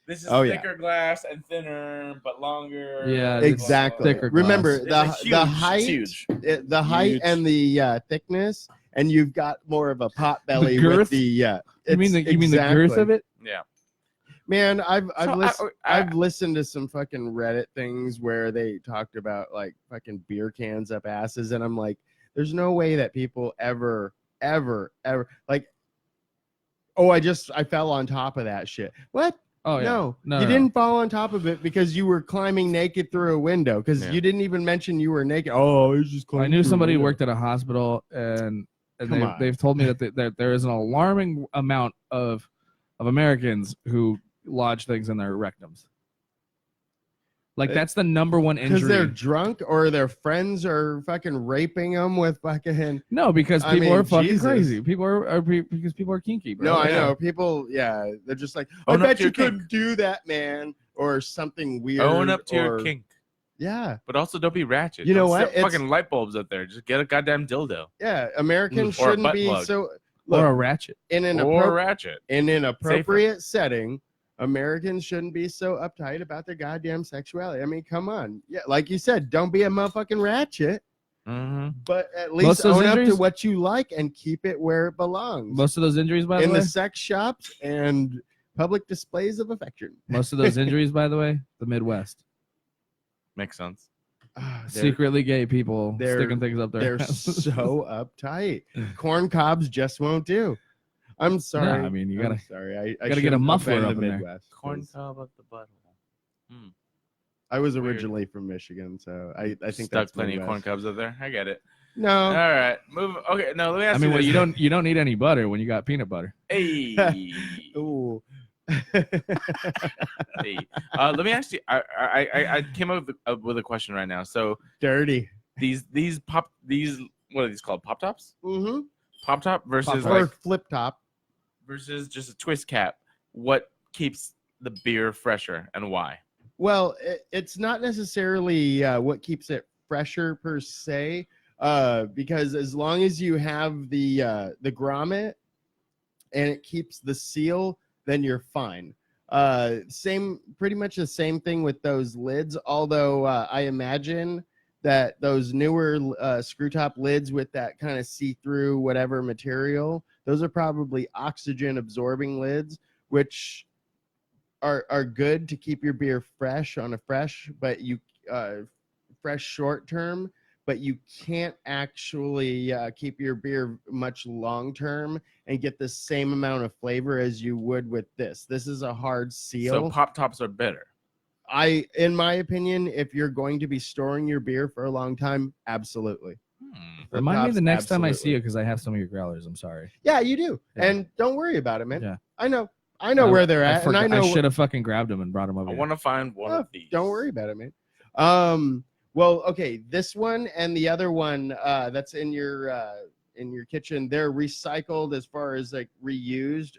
This is Oh, yeah. thicker glass and thinner, but longer. Yeah, blah, Exactly. thicker Remember glass. It's the a huge, height, huge. the height Huge. and the thickness, and you've got more of a pot belly girth? with the. You mean the girth of it? Yeah. Man, I've I- listened to some fucking Reddit things where they talked about like fucking beer cans up asses, and I'm like, there's no way that people ever like. Oh, I fell on top of that shit. What? Oh yeah. No, No, you no. didn't fall on top of it because you were climbing naked through a window. Because Yeah. you didn't even mention you were naked. Oh, I was just I climbing. knew through a somebody who window. worked at a hospital, and Come on. they've told me that there is an alarming amount of Americans who lodge things in their rectums. Like that's the number one because they're injury. drunk or their friends are fucking raping them with fucking. No, because I people mean, are fucking Jesus. crazy. People are because people are kinky, bro. No, I Yeah. know people. Yeah, they're just like, I Own up bet to you your kink. couldn't do that, man, or something weird. Own up to your or- kink, Yeah, but also don't be ratchet. You know Don't what? set fucking light bulbs up there. Just get a goddamn dildo yeah. Americans Or a shouldn't butt be plug. so. or a Look, ratchet. in an or ratchet. in an appropriate setting, Americans shouldn't be so uptight about their goddamn sexuality. I mean, come on. Yeah, like you said, don't be a motherfucking ratchet, Mm-hmm. but at Most least of those own up to injuries- what you like and keep it where it belongs. Most of those injuries, by the in way, the sex shops and public displays of affection. most of those injuries, by the way, the Midwest. Makes sense. Ah, they're- Secretly gay people they're- sticking things up there. They're so uptight. Corn cobs just won't do. I'm sorry. I mean, you I'm gotta- sorry. I gotta get a shouldn't muffler offend up the in there. Midwest. Corn 'cause cob up the butthole. I was Weird. originally from Michigan, so I think Stuck that's plenty of corn Midwest. cobs up there. I get it. No, All right, move. Okay, no, let me ask I mean, you well, this. you don't need any butter when you got peanut butter. Hey, ooh, Hey, let me ask you. I came up with a question right now. So Dirty. these what are these called? Pop tops? Mm-hmm. Pop top versus Or like flip top. versus just a twist cap. What keeps the beer fresher and why? Well, it's not necessarily what keeps it fresher per se, because as long as you have the grommet and it keeps the seal, then you're fine. Pretty much the same thing with those lids. Although I imagine that those newer screw top lids with that kind of see-through whatever material, those are probably oxygen absorbing lids, which are good to keep your beer fresh on a fresh, but you fresh short term. But you can't actually keep your beer much long term and get the same amount of flavor as you would with this. This is a hard seal. So pop tops are better. In my opinion, if you're going to be storing your beer for a long time, absolutely. Remind me the next time I see absolutely. you because I have some of your growlers. I'm sorry. Yeah, you do. Yeah. And don't worry about it, man. Yeah. I know where they're at, and I know I should have fucking grabbed them and brought them over. I here. want to find one of these. Don't worry about it, man. Well, okay, this one and the other one that's in your kitchen, they're recycled as far as like reused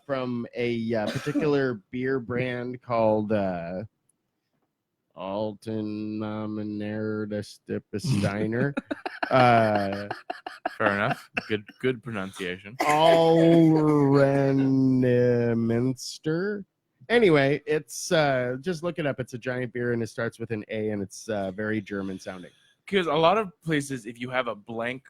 from a particular beer brand called Alten Steiner. Fair enough. Good pronunciation. Alrenminster. Anyway, it's just look it up. It's a giant beer and it starts with an A and it's very German sounding. Because a lot of places, if you have a blank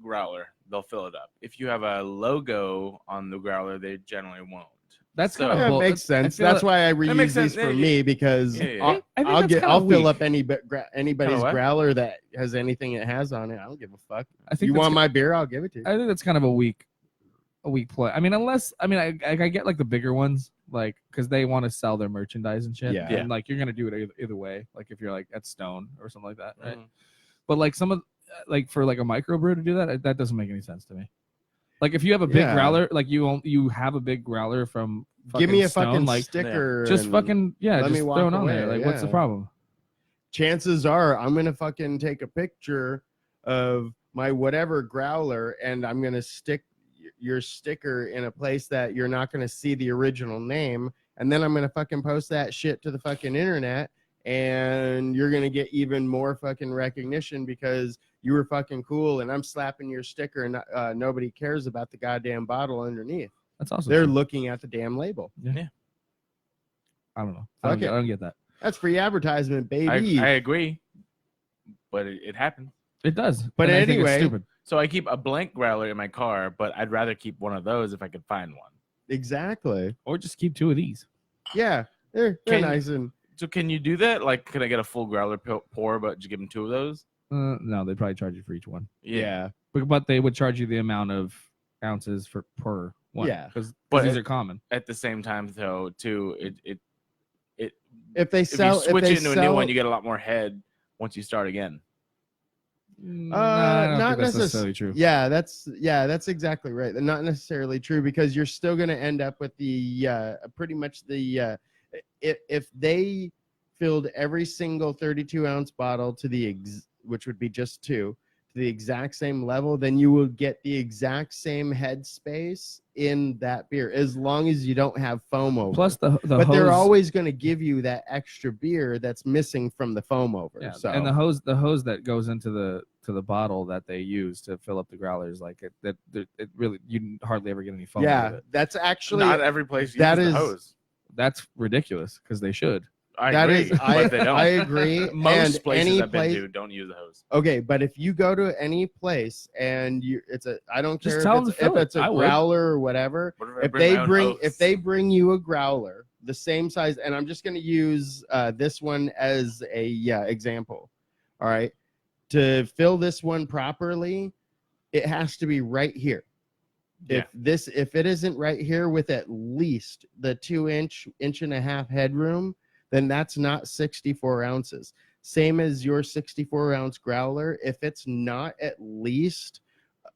growler, they'll fill it up. If you have a logo on the growler, they generally won't. That's So- kind Yeah, of it makes sense. That's why I makes reuse sense. these for Yeah, me because yeah. I'll fill up anybody's Kinda what? growler that has anything it has on it. I don't give a fuck. I think You that's want my beer? I'll give it to you. I think that's kind of a weak play. I mean, I get like the bigger ones, like because they want to sell their merchandise and shit. Yeah. And like you're gonna do it either way. Like if you're like at Stone or something like that, right? Mhm. But like some of like for like a microbrew to do that doesn't make any sense to me. Like if you have a big Yeah. growler, like you have a big growler from Give me a Stone, fucking like sticker. just and fucking let just me walk throw it on away, there. Like what's the yeah. problem? Chances are I'm gonna fucking take a picture of my whatever growler and I'm gonna stick your sticker in a place that you're not gonna see the original name, and then I'm gonna fucking post that shit to the fucking internet, and you're gonna get even more fucking recognition because you were fucking cool, and I'm slapping your sticker, and nobody cares about the goddamn bottle underneath. That's also They're true. looking at the damn label. I don't know. Fuck I it. don't get that. That's free advertisement, baby. I agree, but it happens. It does. But and I think it's anyway- stupid. So I keep a blank growler in my car, but I'd rather keep one of those if I could find one. Exactly. Or just keep two of these. Yeah, they're Can- nice and So can you do that? Like, can I get a full growler pour, but just give them two of those? No, they probably charge you for each one. yeah. But they would charge you the amount of ounces per one. Yeah. Because But these it- are common. At the same time, though, too, If they if sell, you switch if they it into sell, a new one, you get a lot more head once you start again. I don't not think that's necess- necessarily true. Yeah, that's exactly right. They're not necessarily true because you're still going to end up with the pretty much the if they filled every single 32-ounce bottle to the which would be just two to the exact same level, then you will get the exact same head space in that beer as long as you don't have foam over. Plus the but hose, they're always going to give you that extra beer that's missing from the foam over. yeah, So and the hose that goes into the bottle that they use to fill up the growlers, like it really you hardly ever get any foam out of yeah, it. that's actually Not every place uses that the is- hose. That's ridiculous because they should. I that agree, is but they don't. I agree. Most and places any I've been place, to don't use the hose. okay, but if you go to any place and I don't Just care tell if them it's, to fill if it. it's a I would. growler or whatever. What if I If bring my they own bring hose? if they bring you a growler the same size, and I'm just going to use this one as a example. All right, to fill this one properly, it has to be right here. If it isn't right here with at least the 2-inch, 1.5-inch headroom, then that's not 64 ounces. Same as your 64-ounce growler. If it's not at least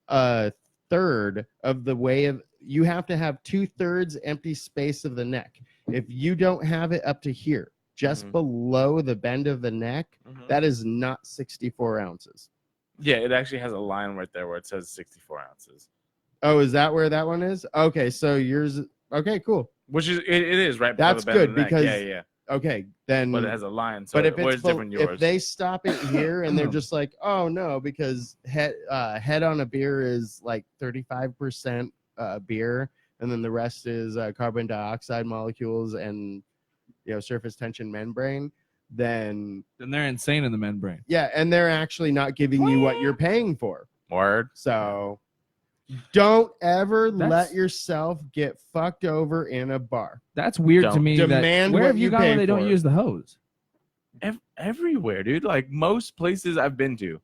a third of the way of you have to have 2/3 empty space of the neck. If you don't have it up to here, just below the bend of the neck, that is not 64 ounces. Yeah, it actually has a line right there where it says 64 ounces. Oh, is that where that one is? Okay, so yours. Okay, cool. Which is it is right. That's before the bend good of the neck. because yeah. Okay, then. But it has a line. So but if where's it's different yours? if they stop it here and they're just like, oh no, because head on a beer is like 35% beer, and then the rest is carbon dioxide molecules and surface tension membrane. Then they're insane in the membrane. Yeah, and they're actually not giving you what you're paying for. Word. So don't ever let yourself get fucked over in a bar. That's weird to me. Demand where what have you gone pay where they don't for. use the hose? Everywhere, dude. Like most places I've been to.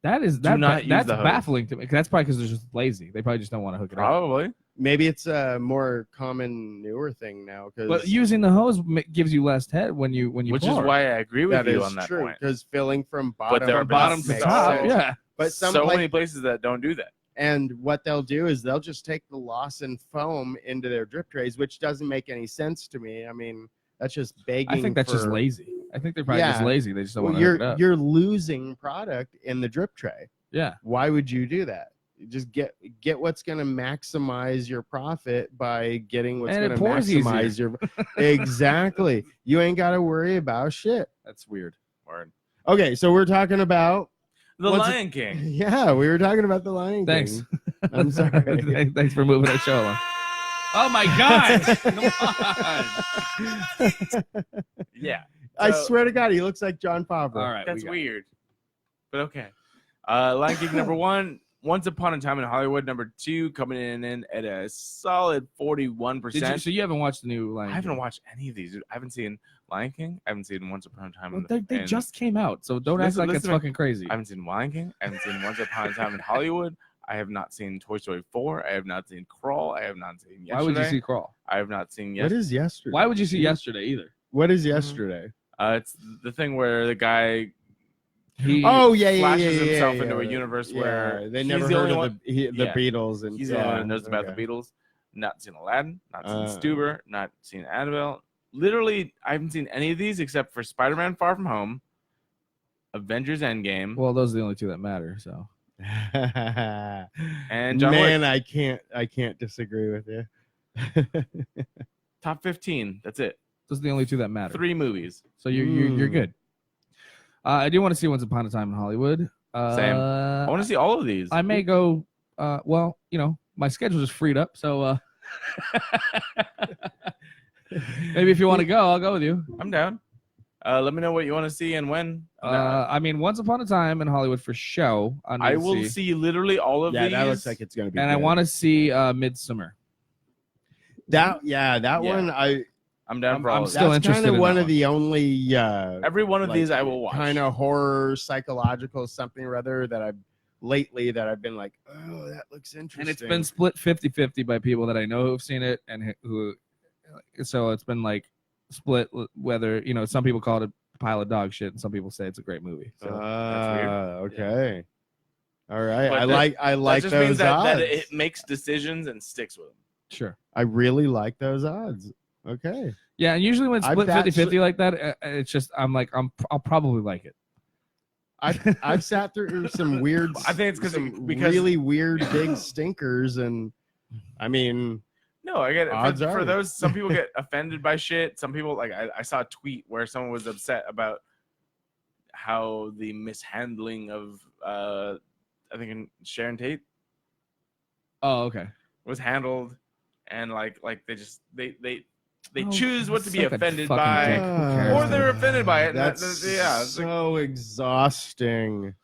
That's baffling to me. That's probably because they're just lazy. They probably just don't want to hook it up. Probably. Maybe it's a more common, newer thing now. But using the hose gives you less head when you Which pour. is why I agree with you on that true, point. because filling from But there are bottom to makes top. sense. Yeah. But so many places that don't do that. And what they'll do is they'll just take the Lawson foam into their drip trays, which doesn't make any sense to me. I mean, that's just begging. I think that's just lazy. I think they're probably just lazy. They just don't want to hook it up. You're losing product in the drip tray. Yeah. Why would you do that? Just get what's going to maximize your profit by getting what's going to maximize your. Exactly. You ain't got to worry about shit. That's weird. Word. Okay, so we're talking about The Lion King. Yeah, we were talking about the Lion Thanks. King. I'm sorry. Thanks for moving our show along. Oh my God! Come on. Yeah. I swear to God, he looks like John Favreau. All right, That's weird. But okay. Lion King number 1. Once Upon a Time in Hollywood number 2, coming in at a solid 41%. So you haven't watched the new Lion King? I haven't watched any of these. Dude. I haven't seen Lion King. I haven't seen Once Upon a Time. Well, they just came out, so don't act like it's fucking crazy. I haven't seen Lion King. I haven't seen Once Upon a Time in Hollywood. I have not seen Toy Story 4. I have not seen Crawl. I have not seen Yesterday. Why would you see Crawl? I have not seen What is Yesterday? Why would you see Yesterday either? What is Yesterday? It's the thing where the guy flashes himself into a universe where they he's never the heard only of one. the Beatles, and He's the only one that knows about the Beatles. Not seen Aladdin. Not seen Stuber. Not seen Annabelle. Literally, I haven't seen any of these except for Spider-Man: Far From Home, Avengers: Endgame. Well, those are the only two that matter. So. And John Wick. I can't disagree with you. Top 15. That's it. Those are the only two that matter. 3 movies. So you're good. I do want to see Once Upon a Time in Hollywood. Same. I want to see all of these. I may go. Well, my schedule just freed up, so maybe if you want to go, I'll go with you. I'm down. Let me know what you want to see and when. I mean, Once Upon a Time in Hollywood for show. I will see literally all of these. Yeah, that looks like it's gonna be. And good. I want to see Midsummer. That one I'm down for all of still that's interested kind of in one that of the only every one of these I will watch. Kind of horror, psychological something or other that I've been like, oh, that looks interesting. And it's been split 50-50 by people that I know who've seen it and who. So it's been like split whether some people call it a pile of dog shit and some people say it's a great movie. So that's weird. Okay. All right. But I like that just those means odds. that it makes decisions and sticks with them. Sure. I really like those odds. Okay. Yeah, and usually when it's split 50-50 like that, it's just I'll probably like it. I've sat through some weird. I think it's because really weird big stinkers, and I mean, no, I get it. Odds For are. those, some people get offended by shit. Some people I saw a tweet where someone was upset about how the mishandling of I think Sharon Tate. Oh, okay. Was handled, and like they Oh, choose what to be suck a offended fucking by, dick. Who cares, or they're offended by it. that's It's like, so exhausting.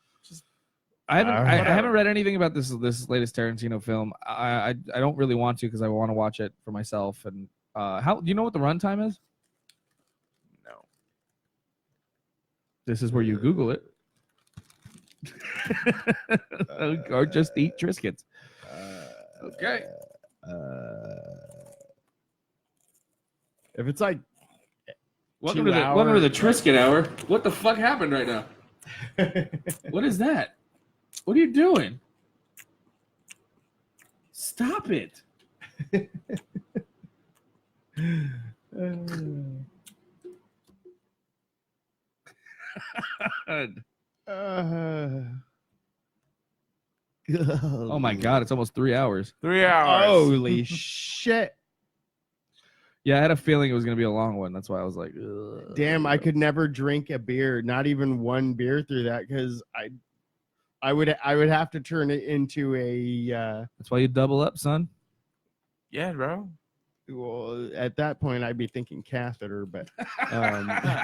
I haven't Whatever. I haven't read anything about this latest Tarantino film. I don't really want to because I want to watch it for myself. And how do you know what the runtime is? no. This is where you Google it, or just eat Triscuits. Okay. If it's like Welcome to the Triscuit hour. What the fuck happened right now? What is that? What are you doing? Stop it. Oh my God, it's almost 3 hours. 3 hours. Holy shit. Yeah, I had a feeling it was going to be a long one. That's why I was like, ugh. Damn, I could never drink a beer, not even one beer through that, because I would have to turn it into a That's why you double up, son. Yeah, bro. well, at that point I'd be thinking catheter, but I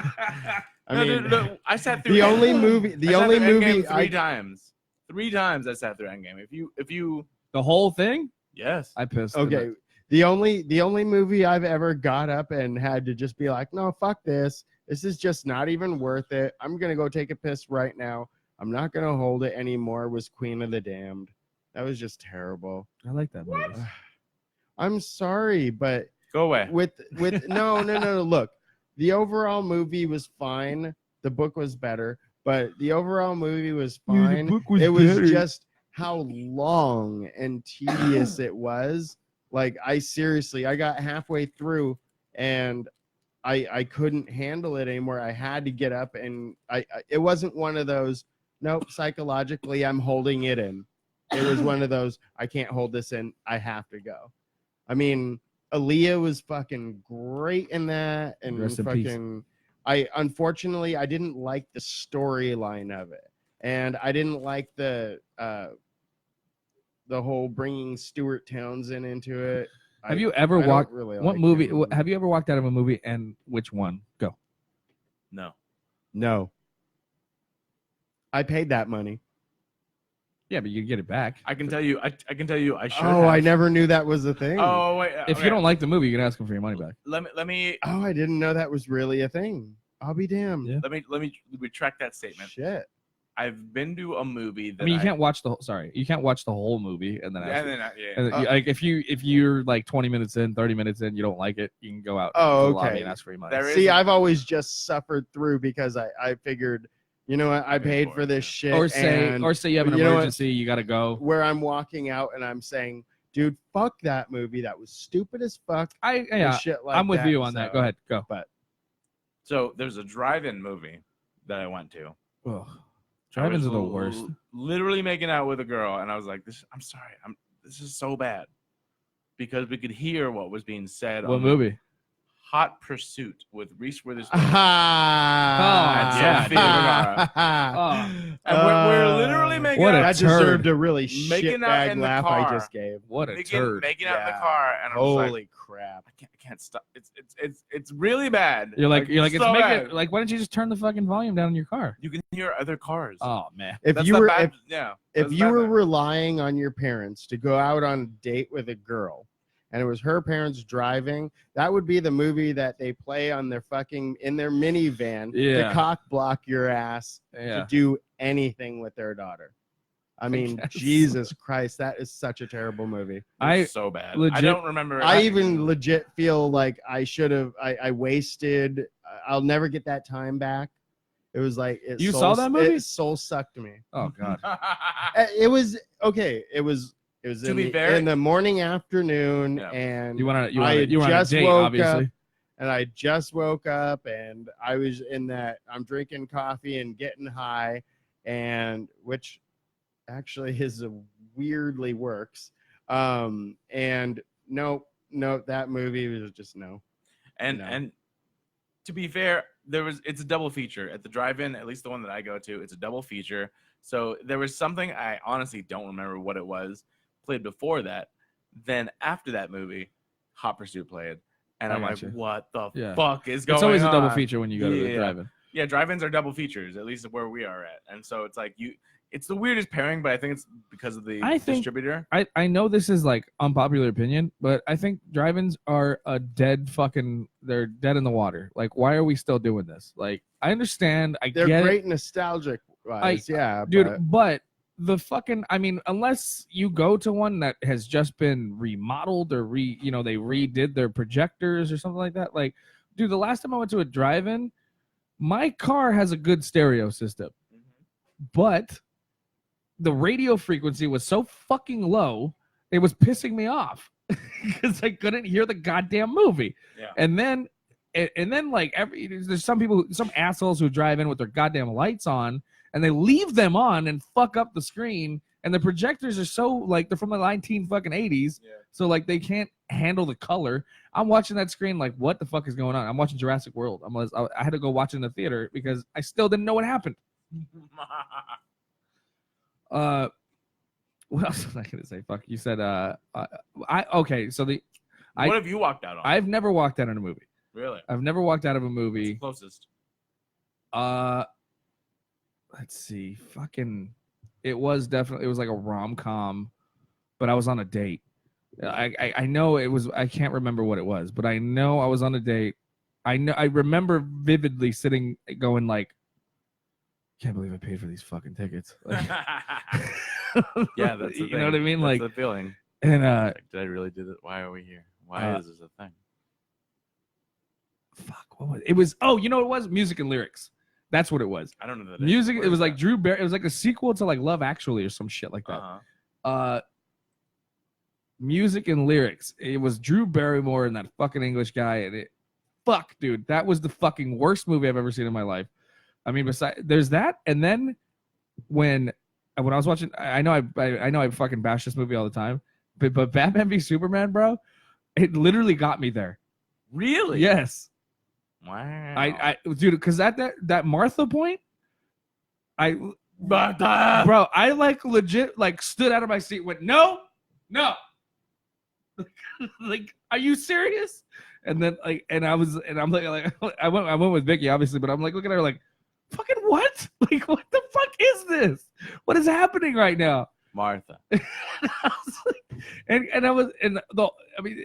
No, mean, dude, look, I sat through the only movie three times. 3 times I sat through Endgame. If you The whole thing? yes. I pissed. okay, the only movie I've ever got up and had to just be like, no, fuck this. This is just not even worth it. I'm gonna go take a piss right now. I'm not gonna hold it anymore. Was Queen of the Damned. That was just terrible. I like that movie. I'm sorry, but Go away. with no. Look, the overall movie was fine. The book was better, but the overall movie was fine. It was just how long and tedious it was. Like I got halfway through and I couldn't handle it anymore. I had to get up and it wasn't one of those, nope, psychologically I'm holding it in. It was one of those, I can't hold this in. I have to go. I mean, Aaliyah was fucking great in that, and Rest in peace. fucking unfortunately I didn't like the storyline of it. And I didn't like the whole bringing Stuart Townsend into it. Have you ever I don't walked? really What like movie? him. Have you ever walked out of a movie, and which one? Go. No. No. I paid that money. Yeah, but you get it back. I can tell you. I can tell you. I should. Oh, I never knew that was a thing. Oh wait. If okay. you don't like the movie, you can ask them for your money back. let me Oh, I didn't know that was really a thing. I'll be damned. Yeah. let me retract that statement. Shit. I've been to a movie that I mean, you can't watch the. You can't watch the whole movie and then. Yeah, Ask and then yeah. and like if you're like 20 minutes in, 30 minutes in, you don't like it, you can go out Oh, to the lobby okay. and ask for your money. There is See, a- I've always just suffered through because I figured, you know what, I paid for this shit. Or say and you have an you know what? emergency, you got to go. where I'm walking out and I'm saying, dude, fuck that movie. That was stupid as fuck. Yeah, and shit like I'm with that. you on that. So- Go ahead, go. So there's a drive-in movie that I went to. Ugh. I Drive-ins was are the worst. Literally making out with a girl, and I was like, I'm sorry. This is so bad. Because we could hear what was being said What on movie? Hot Pursuit with Reese Witherspoon. Ah, yeah, Sofia Vergara. Oh, And we're literally making What a out. that turd. deserved a really Making out shitbag in the laugh I car. just gave. what a turd. Making out in the Yeah. car, and I was like, Holy crap. I can't stop. It's really bad. You're like it's so make bad. it like why don't you just turn the fucking volume down in your car? You can hear other cars. Oh man. If That's you the were bad, yeah. if that's you bad were thing. relying on your parents to go out on a date with a girl and it was her parents driving, that would be the movie that they play on their fucking in their minivan Yeah. to cock block your ass Yeah. to do anything with their daughter. I mean, guess. Jesus Christ, that is such a terrible movie. It's so bad. I legit- don't remember. I even legit feel like I should have. I wasted. I'll never get that time back. It was like You saw that movie? It soul sucked me. Oh god. It was okay. It was To in, be the, fair- in the morning, afternoon, Yeah. and You want to I had you want just a date, woke obviously. up, and I just woke up, and I was in that. I'm drinking coffee and getting high, and which actually is a weirdly works. And no, that movie was just no. and No. and to be fair, it's a double feature at the drive-in. At least the one that I go to, it's a double feature. So there was something I honestly don't remember what it was played before that. Then after that movie, Hot Pursuit played, and I I'm like, gotcha. what the Yeah. fuck is going on? It's always a double feature when you go to the Yeah. drive-in. Yeah, drive-ins are double features, at least where we are at. And so it's like it's the weirdest pairing, but I think it's because of the I think- distributor. I know this is like unpopular opinion, but I think drive-ins are they're dead in the water. Like, why are we still doing this? Like, I understand, They're get great nostalgic wise, yeah, dude, but the fucking, I mean, unless you go to one that has just been remodeled or they redid their projectors or something like that. Like, dude, the last time I went to a drive-in, my car has a good stereo system, but the radio frequency was so fucking low, it was pissing me off. because I couldn't hear the goddamn movie. Yeah. And then like there's some assholes who drive in with their goddamn lights on and they leave them on and fuck up the screen. And the projectors are so like they're from the 1980s, so like they can't handle the color. I'm watching that screen like, what the fuck is going on? I'm watching Jurassic World. I had to go watch it in the theater because I still didn't know what happened. What else was I gonna say? Fuck, you said okay. So what have you walked out on? I've never walked out of a movie. Really? I've never walked out of a movie. What's the closest. Let's see. Fucking. It was like a rom-com, but I was on a date. I know it was. I can't remember what it was, but I know I was on a date. I remember vividly sitting, going like, "Can't believe I paid for these fucking tickets." Like, yeah, that's the thing. You know what I mean? That's like the feeling. And did I really do this? Why are we here? Why is this a thing? Fuck, what was it? It was? Oh, you know what it was? Music and lyrics. That's what it was. I don't know that. Music. It was like Drew Barry. It was like a sequel to like Love Actually or some shit like that. Music and lyrics. It was Drew Barrymore and that fucking English guy. And fuck, dude, that was the fucking worst movie I've ever seen in my life. I mean, there's that, and then when I was watching, I know I fucking bash this movie all the time, but Batman v Superman, bro, it literally got me there. Really? Yes. Wow. I dude, because that Martha point, Martha, bro, I like legit like stood out of my seat, went no, like, are you serious? And then like, and I'm like I went with Vicky obviously, but I'm like looking at her like, fucking what? Like, what the fuck is this? What is happening right now? Martha.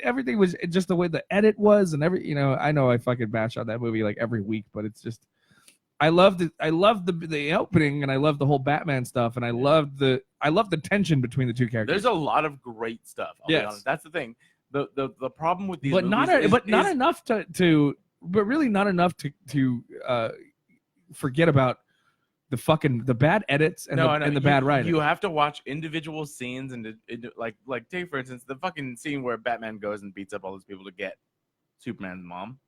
Everything was just the way the edit was, and I know I fucking bash on that movie like every week, but it's just I loved the opening, and I loved the whole Batman stuff, and I loved the tension between the two characters. There's a lot of great stuff. I'll be honest. That's the thing. The problem with these but movies not enough to forget about the bad edits and the bad writing. You have to watch individual scenes and like take for instance the fucking scene where Batman goes and beats up all those people to get Superman's mom.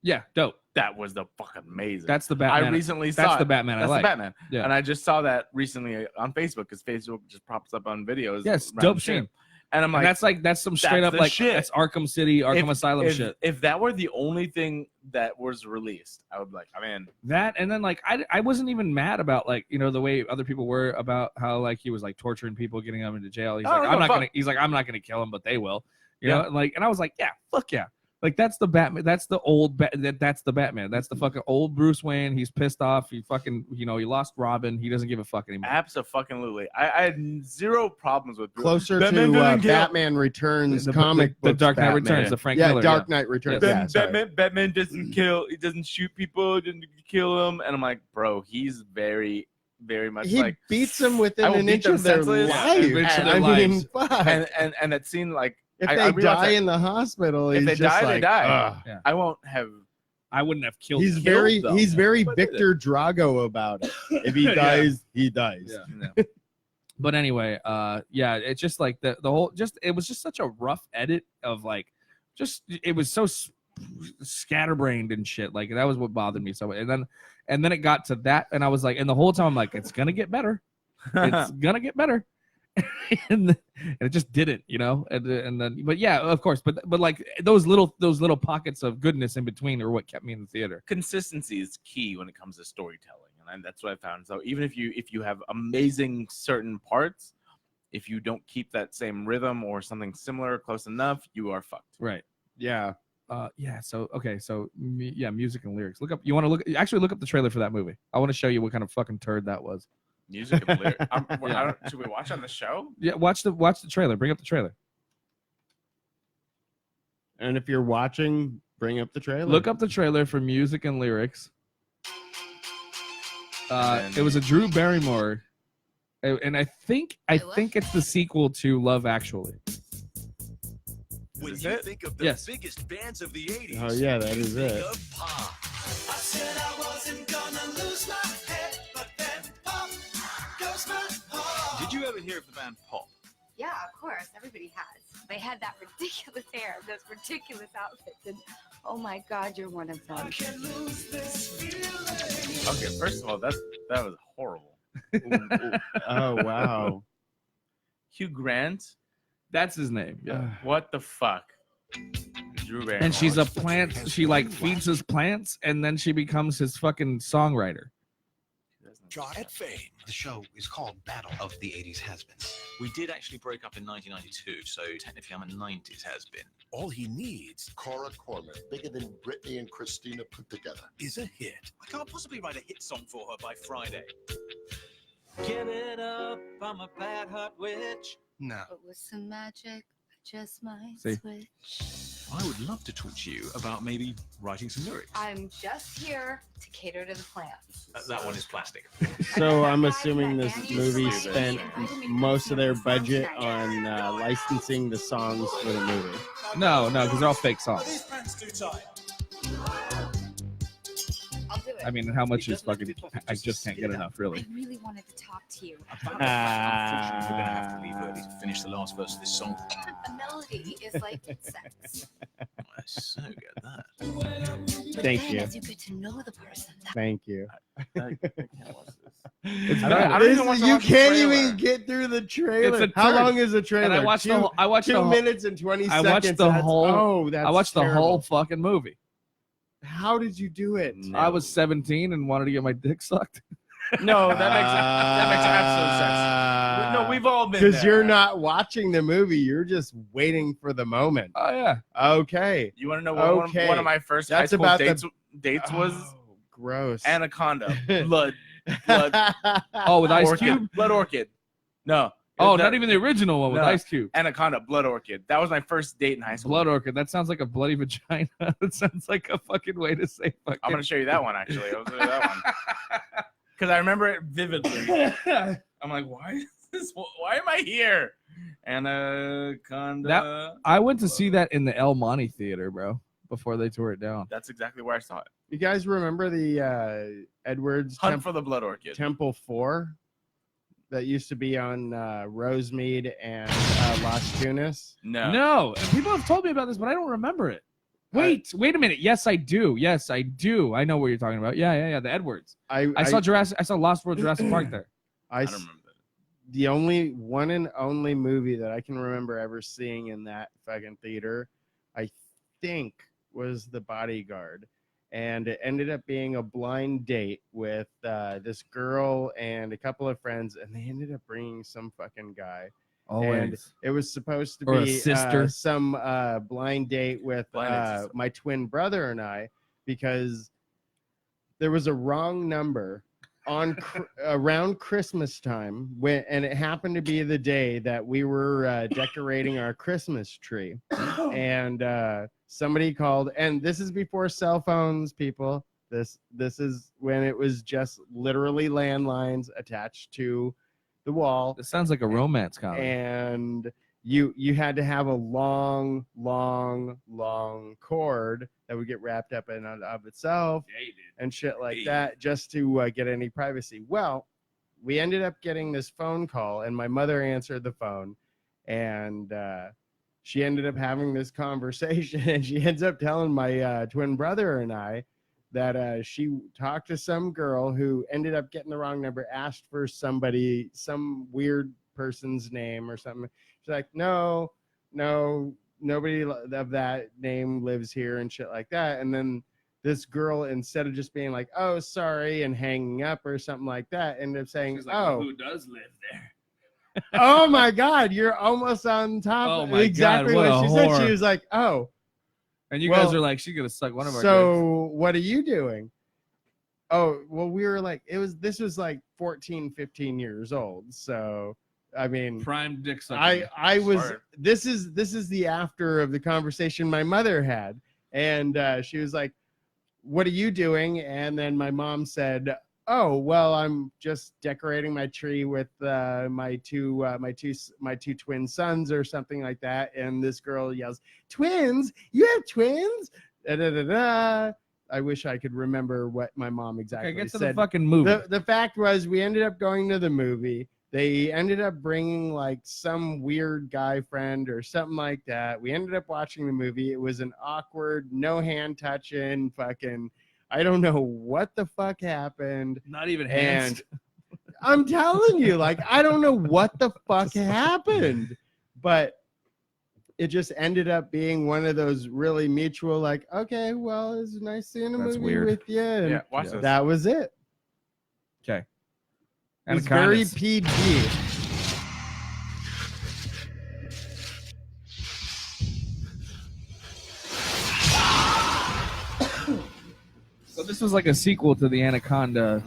Yeah, dope. That was the fucking amazing. That's the Batman. I recently saw That's the Batman I like. That's the Batman. Yeah. And I just saw that recently on Facebook because Facebook just pops up on videos. Yes, dope scene. And I'm like, that's some straight up like shit. That's Arkham City, Arkham Asylum shit. If that were the only thing that was released, I would be like, I'm in. That, and then like I wasn't even mad about like the way other people were about how like he was like torturing people, getting them into jail. He's I'm not gonna kill him, but they will. You know, and I was like, yeah, fuck yeah. Like that's the Batman. That's the old. That's the Batman. That's the fucking old Bruce Wayne. He's pissed off. He fucking he lost Robin. He doesn't give a fuck anymore. Absolutely. I had zero problems with Bruce. Closer to Batman Returns comic the books. Dark Knight Batman. Returns. The Frank Miller. Dark Knight Returns. Batman doesn't kill. He doesn't shoot people. Doesn't kill them. And I'm like, bro, he's very, very much he like beats them within an inch of their life. And that scene like. If they die in the hospital, if they die, they die. Yeah. I wouldn't have killed. He's very Victor Drago about it. If he dies, he dies. Yeah. But anyway, it's just like the whole it was just such a rough edit of like it was so scatterbrained and shit. Like that was what bothered me so much. And then it got to that, and I was like, and the whole time I'm like, it's gonna get better. It's gonna get better. and it just didn't, and then but yeah, of course, but like those little pockets of goodness in between are what kept me in the theater. Consistency is key when it comes to storytelling, and that's what I found. So even if you have amazing certain parts, if you don't keep that same rhythm or something similar close enough, you are fucked. Right. Yeah. So music and lyrics. Look up the trailer for that movie. I want to show you what kind of fucking turd that was. Music and lyrics. Should we watch on the show? Yeah, watch the trailer. Bring up the trailer. And if you're watching, bring up the trailer. Look up the trailer for music and lyrics. It was a Drew Barrymore, and I think it's the sequel to Love Actually. When you think of the biggest bands of the 80s, oh yeah, that is it. I said I wasn't gonna lose my head, but then Pop goes my heart. Did you ever hear of the band Pop? Yeah, of course. Everybody has. they had that ridiculous hair, those ridiculous outfits, and oh my God, you're one of them. Okay, first of all, that was horrible. Oh wow. Hugh Grant. That's his name. Yeah. What the fuck? Drew Barrymore. And she's a plant. She like feeds his plants, and then she becomes his fucking songwriter. At Fame. The show is called Battle of the 80s Has-Beens. We did actually break up in 1992, so technically I'm a 90s has-been. All he needs Cora Corman, bigger than Britney and Christina put together, is a hit. I can't possibly write a hit song for her by Friday. Give it up, I'm a bad hot witch. No. But with some magic, I just might See? switch. I would love to talk to you about maybe writing some lyrics. I'm just here to cater to the plants. That one is plastic. So I'm assuming this movie spent most of their budget on licensing the songs for the movie. No, because they're all fake songs. These pants too tight. I'll do it. I mean, how much is fucking? I just can't get enough, really. I really wanted to talk to you. Unfortunately, we're going to have to leave early to finish the last verse of this song. The melody is like sex. I so get that. But Thank then you. as you get to know the person, Thank you. I can't watch this. It's I bad. don't even want to You watch the can't trailer. even get through the trailer. It's a How turd. long is the trailer? And I watched the whole. I watched 2 the whole. minutes and 20 I seconds. watched the That's- whole. Oh, that's I watched the whole terrible. fucking movie. How did you do it? I was 17 and wanted to get my dick sucked. No, that makes absolute sense. No, we've all been because there. you're not watching the movie. You're just waiting for the moment. Oh yeah. Okay. You want to know what Okay. one of my first That's high school about dates was? Oh, gross. Anaconda. Blood. Oh, with Ice Orchid. Cube. Blood Orchid. No. Oh, That- not even the original one with No. Ice Cube. Anaconda. Blood Orchid. That was my first date in high school. Blood Orchid. That sounds like a bloody vagina. That sounds like a fucking way to say fucking. I'm gonna show you that one actually. I'll show you that one because I remember it vividly. I'm like, why is this? Why am I here? Anaconda. I went to see that in the El Monte Theater, bro, before they tore it down. That's exactly where I saw it. You guys remember the Edwards Hunt for the Blood Orchid. Temple 4 that used to be on Rosemead and Las Tunas? No, and people have told me about this, but I don't remember it. Wait a minute. Yes, I do. I know what you're talking about. Yeah. The Edwards. I saw Jurassic. I saw Lost World Jurassic Park there. I don't remember that. The only one and only movie that I can remember ever seeing in that fucking theater, I think, was The Bodyguard. And it ended up being a blind date with this girl and a couple of friends, and they ended up bringing some fucking guy. Always. And it was supposed to Or a be sister. some blind date with my twin brother and I, because there was a wrong number on around Christmas time and it happened to be the day that we were decorating our Christmas tree, and somebody called, and this is before cell phones, people. This is when it was just literally landlines attached to the wall. This sounds like a romance comedy. And you had to have a long cord that would get wrapped up in and of itself and shit like that just to get any privacy. Well, we ended up getting this phone call, and my mother answered the phone, and she ended up having this conversation, and she ends up telling my twin brother and I that she talked to some girl who ended up getting the wrong number, asked for somebody, some weird person's name or something. She's like, no, nobody of that name lives here and shit like that. And then this girl, instead of just being like, oh, sorry, and hanging up or something like that, ended up saying, She's like, oh, who does live there? oh my God, you're almost on top Oh of my exactly God, what what a she said. whore. She was like, oh. And you Well, guys are like, she's gonna suck one of our dicks. So what are you doing? Oh, well, we were like, this was like 14, 15 years old. So, I mean, Prime dick sucking. I was, Smart. this is the after of the conversation my mother had. And she was like, what are you doing? And then my mom said, oh, well, I'm just decorating my tree with my two twin sons or something like that. And this girl yells, twins? You have twins? Da, da, da, da. I wish I could remember what my mom exactly Okay, get to said. the fucking movie. The fact was, we ended up going to the movie. They ended up bringing like some weird guy friend or something like that. We ended up watching the movie. It was an awkward, no hand touching, fucking. I don't know what the fuck happened. Not even hands. And I'm telling you, like, I don't know what the fuck happened, but it just ended up being one of those really mutual, like, okay, well, it's nice seeing a That's movie weird. with you. And Yeah, watch this. that was it. Okay. It was very Anacondas. PG. So this was like a sequel to the Anaconda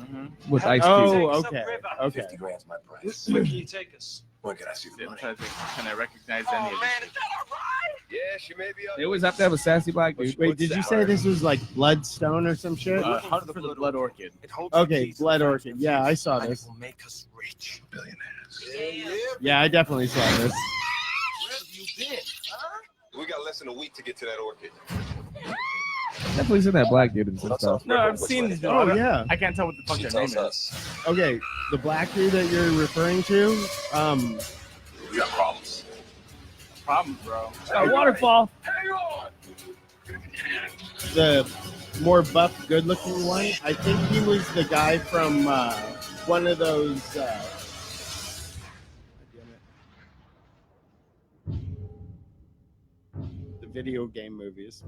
with Ice Cube. Oh, okay. Okay. 50 grand's my price. Where can you take us? When can I see the I'm money? trying to think, can I recognize Oh, any of man, these? is that all right? Yeah, she may be. They always have to have a sassy black dude. Wait, did you say this was like Bloodstone or some shit? Hunt for the Blood Orchid. It holds Okay, the keys to Blood the Orchid. Yeah, I saw and it this. will make us rich. Billionaires. Yeah, I definitely saw this. Where have you been, huh? We got less than a week to get to that orchid. Definitely seen that black dude in some stuff. No, I've seen these. Oh, yeah. I can't tell what the fuck their name is. Okay, the black dude that you're referring to, We got problems. Problem, bro. Waterfall. Hang on. the more buff, good-looking one, I think he was the guy from one of those. The video game movies.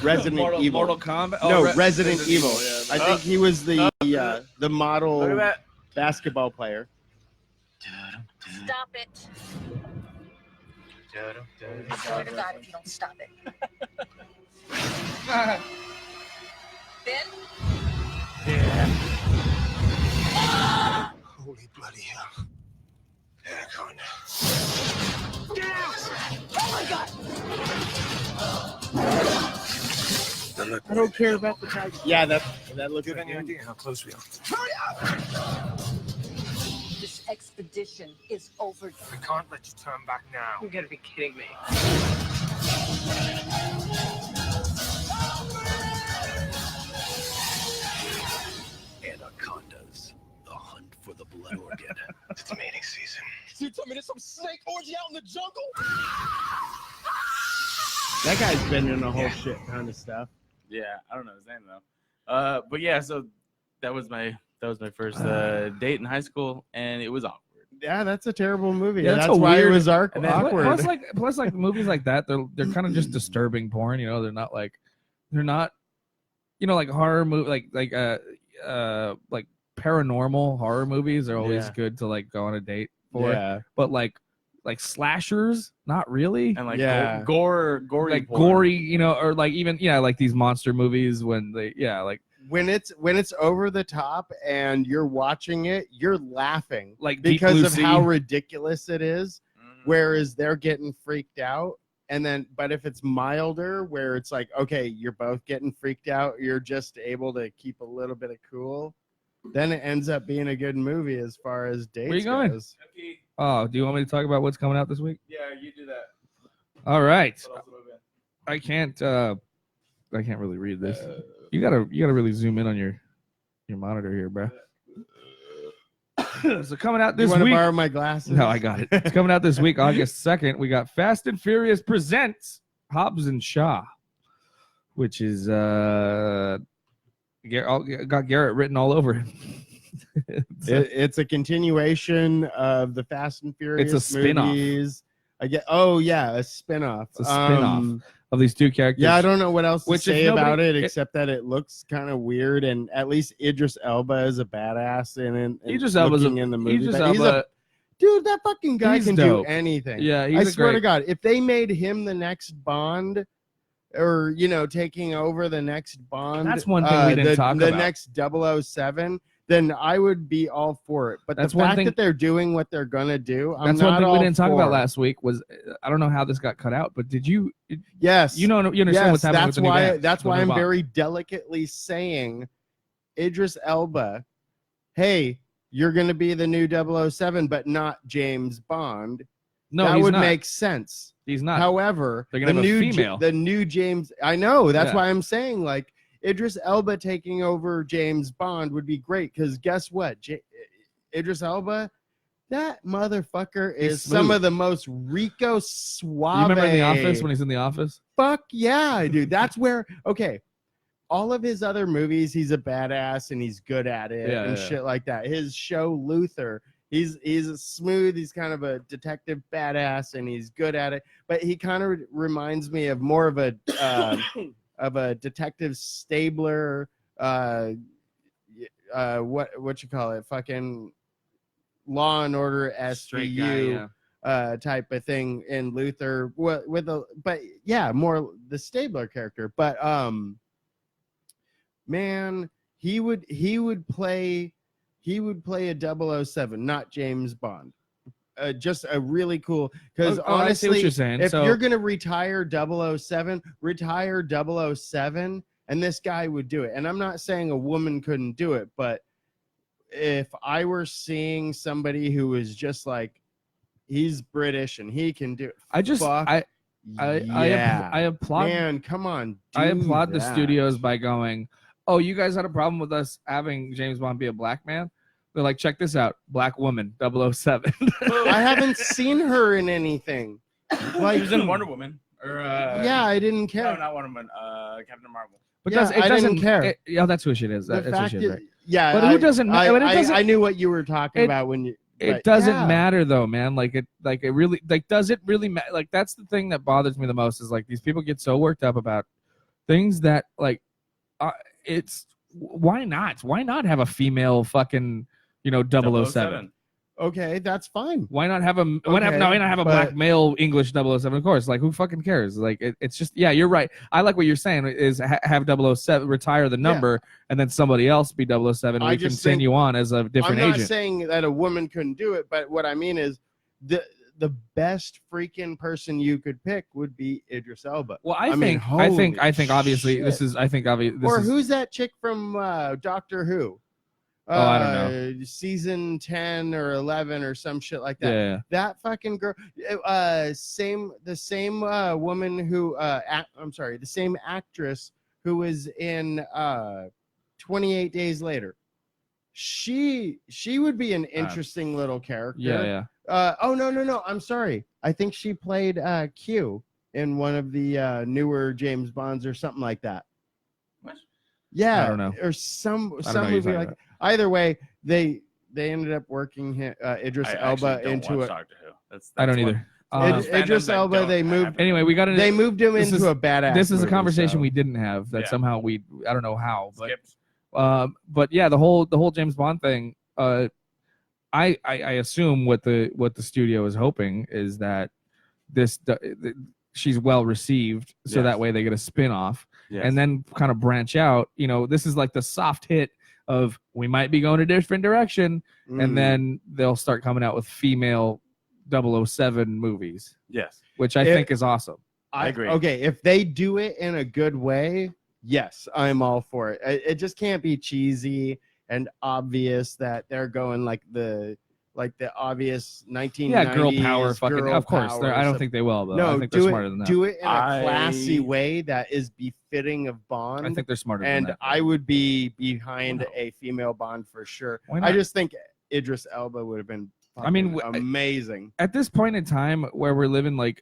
Resident Evil. Mortal Kombat. No, Re- Resident Evil. yeah. I think he was the Look model at that. basketball player. Stop it. I swear to God if you don't stop it. Ben? Holy bloody hell. Anaconda. Oh my God! I don't care about the tiger. Yeah, that looks Do you have like any him. idea how close we are? This expedition is over. We can't let you turn back now. You gotta be kidding me. Anacondas. The hunt for the blood orchid. It's mating season. You tell me there's some snake orgy out in the jungle? That guy's been in a whole shit ton of stuff. Yeah, I don't know his name though. But yeah, so that was my first date in high school, and it was awkward. Yeah, that's a terrible movie. Yeah, that's that's a why weird- it was And then- awkward. plus like movies like that, they're kind of just disturbing porn. You know, they're not, you know, like horror movie, like paranormal horror movies are always Yeah. good to like go on a date for. Yeah. But like slashers, not really. And like Yeah. gory, Like porn. gory, you know, or like even like these monster movies when they like When it's over the top and you're watching it, you're laughing Like Deep because Blue of Sea. how ridiculous it is. Mhm. Whereas they're getting freaked out. And then, but if it's milder, where it's like, okay, you're both getting freaked out, you're just able to keep a little bit of cool, then it ends up being a good movie as far as dates you going? goes. Okay. Oh, do you want me to talk about what's coming out this week? Yeah, you do that. All right. What else have I been? I can't really read this. You gotta really zoom in on your monitor here, bro. So coming out You this want to week. borrow my glasses? No, I got it. It's coming out this week, August 2nd. We got Fast and Furious presents Hobbs and Shaw, which is got Garrett written all over it. It's a continuation of the Fast and Furious spin-off. movies. A spin-off. It's a spin-off of these two characters. Yeah, I don't know what else to Which if say about nobody- it except that it looks kind of weird, and at least Idris Elba is a badass in it. Idris Elba's in the movie. Idris but he's Elba- dude, that fucking guy he's can dope. do anything. Yeah, I he's a swear to great- God, if they made him the next Bond, or taking over the next Bond, That's one thing we didn't talk the about. next 007, then I would be all for it. But That's the one fact thing- that they're doing what they're gonna do, I'm That's not one thing we all didn't talk about for. last week. Was I don't know how this got cut out, but did you? Yes, You understand yes, what's happening that's with the new why. band, That's the why new I'm Bond. very delicately saying, Idris Elba, hey, you're gonna be the new 007, but not James Bond. No, that he's would not. make sense. He's not. However, They're gonna the have a new female. the new James, I know. That's Yeah. why I'm saying like Idris Elba taking over James Bond would be great because guess what? Idris Elba, that motherfucker is smooth. some of the most Rico Suave. You remember in The Office when he's in The Office? Fuck yeah, dude. That's where, okay, all of his other movies, he's a badass and he's good at it and shit like that. His show, Luther, he's smooth. He's kind of a detective badass and he's good at it. But he kind of reminds me of more of a detective Stabler, what you call it? Fucking Law and Order SVU type of thing in Luther but yeah, more the Stabler character. But man, he would play a 007, not James Bond. Just a really cool, because honestly, I see what you're saying. If you're gonna retire 007, retire 007, and this guy would do it. And I'm not saying a woman couldn't do it, but if I were seeing somebody who was just like, he's British and he can do it, I applaud. Man, come on. I applaud the studios by going, oh, you guys had a problem with us having James Bond be a black man? They're like, check this out, black woman, 007. I haven't seen her in anything. Like, she was in Wonder Woman. Or yeah, I didn't care. No, not Wonder Woman. Captain Marvel. But yeah, it doesn't didn't care. That's who she is. That's who she is, right? Yeah, but who doesn't? I knew what you were talking about when you. It doesn't matter though, man. It really does it really matter? Like, that's the thing that bothers me the most is like these people get so worked up about things that it's why not have a female fucking 007? Okay, that's fine. Why not have why not have a black male English 007? Of course, like, who fucking cares? Like, it's just, yeah, you're right. I like what you're saying is have 007 retire the number and then somebody else be 007. We continue on as a different agent. I'm not saying that a woman couldn't do it, but what I mean is the best freaking person you could pick would be Idris Elba. Well, I think obviously this is or who's that chick from Doctor Who? I don't know. Season 10 or 11 or some shit like that. Yeah. That fucking girl. The same woman who. The same actress who was in 28 Days Later. She would be an interesting little character. Yeah. No. I'm sorry. I think she played Q in one of the newer James Bonds or something like that. What? Yeah. I don't know. Or some movie like that. Either way, they ended up working Idris Elba into it. Doctor Who. That's I don't either. Idris Elba, they moved. Anyway, they moved him into a badass. This is a movie, conversation we didn't have that somehow I don't know how, skipped. But yeah, the whole James Bond thing. I assume what the studio is hoping is that she's well received, so that way they get a spin-off and then kind of branch out. This is like the soft hit of, we might be going a different direction, and then they'll start coming out with female 007 movies. Yes, which I think is awesome. I agree. Okay, if they do it in a good way, yes, I'm all for it. It just can't be cheesy and obvious that they're going like the obvious 1990s girl power fucking. Of course, I don't think they will, though. No, I think they're smarter than that. Do it in a classy way that is befitting of Bond. I think they're smarter than that. And I would be behind a female Bond for sure. I just think Idris Elba would have been amazing. At this point in time where we're living, why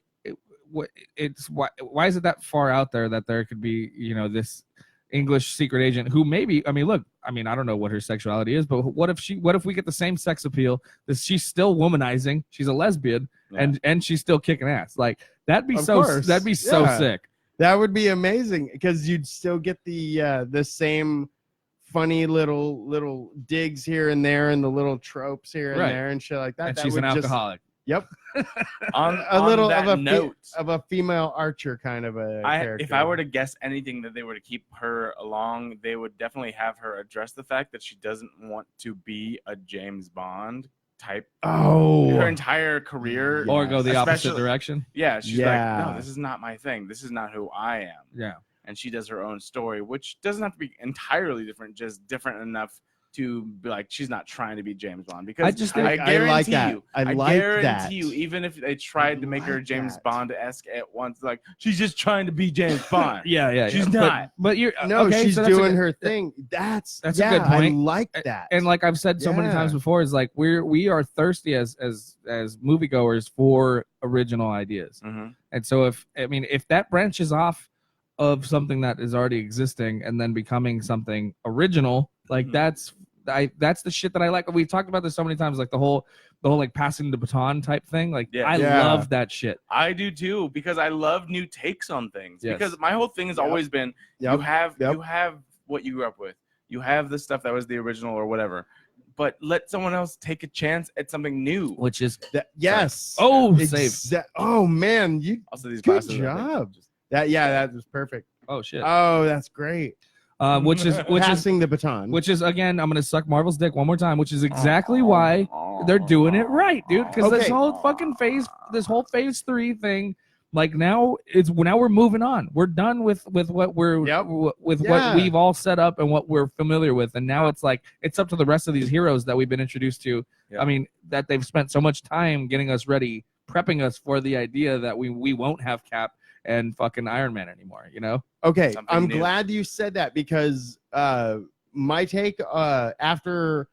is it that far out there that there could be, this English secret agent who maybe, I don't know what her sexuality is, but what if we get the same sex appeal that she's still womanizing, she's a lesbian, and she's still kicking ass? Like, that'd be so sick. That would be amazing, because you'd still get the same funny little digs here and there and the little tropes here and there and shit like that. And she's an alcoholic. Yep. on note of a female archer kind of a character. If I were to guess anything that they were to keep her along, they would definitely have her address the fact that she doesn't want to be a James Bond type. Her entire career, or go the opposite direction. Yeah, she's like, no, this is not my thing. This is not who I am. Yeah. And she does her own story, which doesn't have to be entirely different, just different enough to be like, she's not trying to be James Bond, because I just think- I guarantee like that. you, I like guarantee that. you, even if they tried to make her like James that. Bond-esque at once, like she's just trying to be James Bond. Yeah, She's yeah. not. But you're No, okay, she's so that's a doing good- her thing. That's a yeah, good point. I like that. And like I've said so many Yeah. times before, is like we are thirsty as moviegoers for original ideas. Mhm. And so if that branches off of something that is already existing and then becoming something original, like that's the shit that I like. We've talked about this so many times, like the whole like passing the baton type thing. Like Yeah. I Yeah. love that shit. I do too, because I love new takes on things. Yes. Because my whole thing has always been Yep. you have Yep. what you grew up with. You have the stuff that was the original or whatever. But let someone else take a chance at something new. Which is Yes. oh save. Oh man, you Also, these good glasses, I think, job. just- That was perfect. Oh shit. Oh, that's great. Which is Passing the baton. which is again, I'm gonna suck Marvel's dick one more time, which is exactly why they're doing it right, dude. Because this Okay. whole fucking phase 3 thing, like now we're moving on. We're done with what we're with Yeah. what we've all set up and what we're familiar with, and now it's like it's up to the rest of these heroes that we've been introduced to. Yeah. I mean, that they've spent so much time getting us ready, prepping us for the idea that we won't have Cap and fucking Iron Man anymore. You know? Okay, Something I'm new. glad you said that, because my take after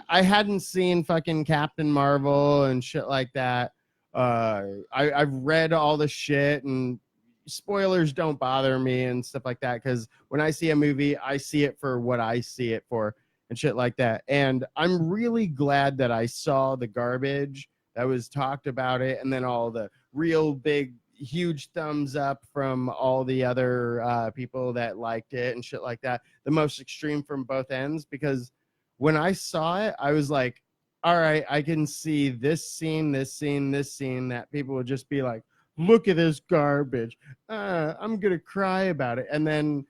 I hadn't seen fucking Captain Marvel and shit like that. I've read all the shit, and spoilers don't bother me and stuff like that, because when I see a movie, I see it for what I see it for and shit like that. And I'm really glad that I saw the garbage that was talked about it, and then all the real big huge thumbs up from all the other people that liked it and shit like that, the most extreme from both ends. Because when I saw it, I was like, all right, I can see this scene that people would just be like, look at this garbage, I'm gonna cry about it. And then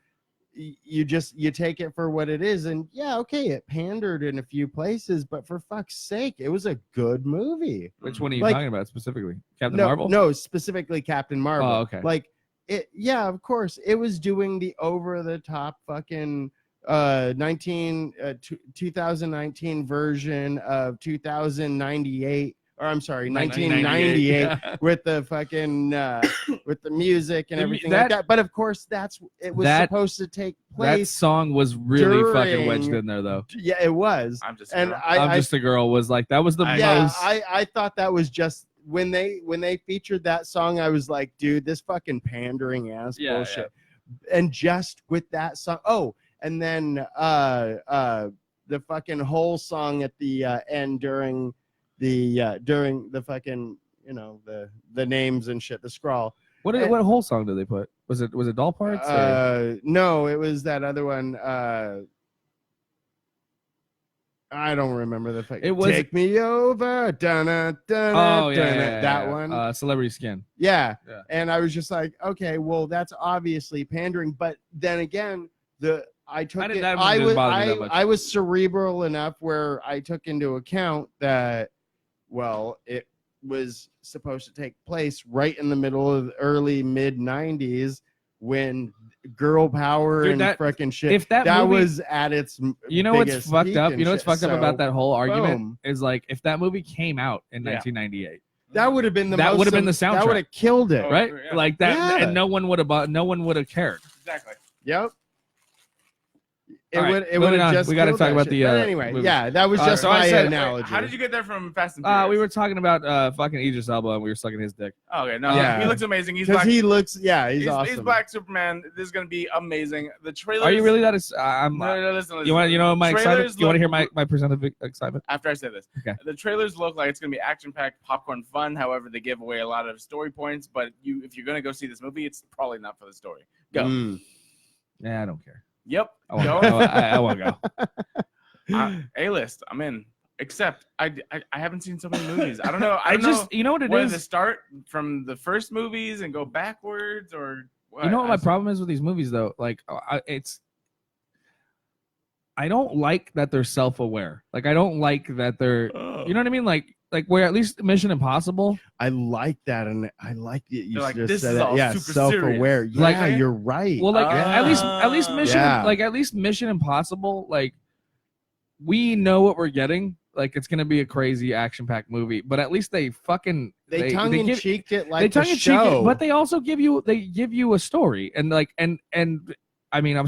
you take it for what it is, and yeah, okay, it pandered in a few places, but for fuck's sake, it was a good movie. Which one are you Like- talking about specifically? Captain no, Marvel? No, specifically Captain Marvel. Oh, okay. Like it, yeah, of course, it was doing the over the top fucking 2019 version of 2098, or I'm sorry, 1998 yeah. with the fucking with the music and everything like That- that. But of course, it was supposed to take That place. song was really fucking during- wedged in there, though. Yeah, it was. I'm just a And girl. I'm just a girl was like that was the most. I thought that was just when they featured that song, I was like, dude, this fucking pandering ass Yeah, bullshit. And just with that song, and then the fucking whole song at the end during the fucking, you know, the names and shit, the scrawl. What whole song did they put? Was it doll parts? Or? No, it was that other one. I don't remember the fucking. It was- Take Me Over. Dun-na, dun-na, Oh yeah, dun-na, yeah, that yeah. one. Celebrity Skin. Yeah. Yeah. And I was just like, okay, well, that's obviously pandering. But then again, I was cerebral enough where I took into account that, well, it was supposed to take place right in the middle of the early mid 90s when girl power Dude, and that- freaking shit. if that movie- was at its You know what's biggest fucked peak up? and You know what's shit. fucked up about So, that whole argument boom. is like if that movie came out in Yeah. 1998, That would have been the that would have been the That soundtrack. would have killed it. right? yeah. Like that, Yeah. and no one would have cared. Exactly. Yep. It All right, would. It moving would have on. just. We gotta killed talk that about shit. the, But anyway, movies. yeah, that was just so I my said- analogy. How did you get there from Fast and Furious? We were talking about fucking Idris Elba, and we were sucking his dick. Okay, no, Yeah. he looks amazing. He's Because black. he looks. Yeah, he's awesome. He's Black Superman. This is gonna be amazing. The trailer. Are you really that? I'm. No, listen. You want? You know my excitement. Trailers You want to hear look- my percent of excitement? After I say this, Okay. the trailers look like it's gonna be action-packed, popcorn fun. However, they give away a lot of story points. But if you're gonna go see this movie, it's probably not for the story. Go. Mm. Yeah, I don't care. Yep. I won't, Go. I won't go. A-list. I'm in. Except I haven't seen so many movies. I don't know. I don't just know you know what it whether is. to start from the first movies and go backwards or what. You know what my problem is with these movies though? Like I don't like that they're self-aware. Like I don't like that they're you know what I mean? Like where at least Mission Impossible. I like that, and I like that you They're like, just this said is that. all Yeah, super self-aware. serious. Yeah, Like- you're right. Well, like at least Mission Yeah. like at least Mission Impossible, like we know what we're getting. Like it's gonna be a crazy action-packed movie, but at least they tongue-in-cheeked it like they the tongue-in-cheek show. it, but they also give you a story and like and I mean I'm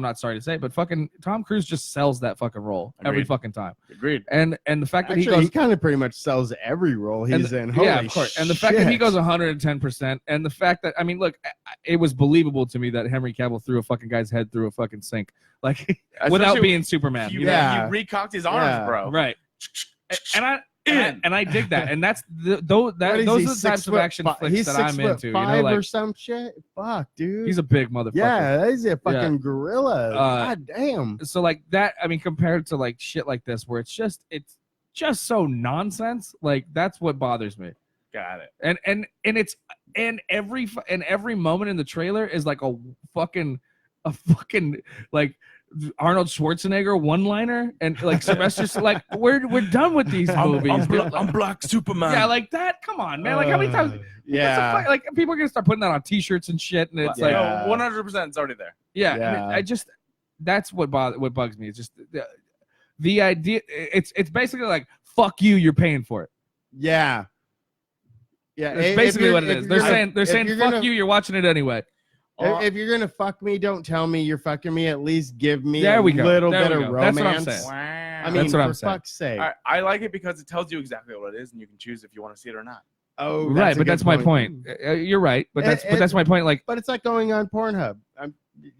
not sorry to say, but fucking Tom Cruise just sells that fucking role every fucking time. Agreed. And the fact that he kind of pretty much sells every role he's in. Holy yeah, of course. And the fact that he goes 110%, and the fact that look, it was believable to me that Henry Cavill threw a fucking guy's head through a fucking sink, like without being Superman. He recocked his arms, bro. Right. And I dig that, and that's those are the types of action flicks that I'm into. 5 or some shit. Fuck, dude. He's a big motherfucker. Yeah, he's a fucking gorilla. God damn. So like that, compared to like shit like this, where it's just so nonsense. Like that's what bothers me. Got it. And every moment in the trailer is like a fucking like Arnold Schwarzenegger one-liner, and like Sylvester, like we're done with these movies. I'm Black Superman. Yeah, like that. Come on, man. Like how many times? Yeah. Like people are gonna start putting that on T-shirts and shit, and it's like 100%. It's already there. Yeah. And I just that's what bugs me. It's just the idea. It's basically like fuck you. You're paying for it. Yeah. Yeah. That's basically what it is. They're saying fuck you. You're watching it anyway. If you're gonna fuck me, don't tell me you're fucking me. At least give me little bit of romance. That's what I'm saying. I mean, for fuck's sake. I like it because it tells you exactly what it is, and you can choose if you want to see it or not. Oh, right, but that's my point. You're right, but that's my point. Like, but it's like going on Pornhub.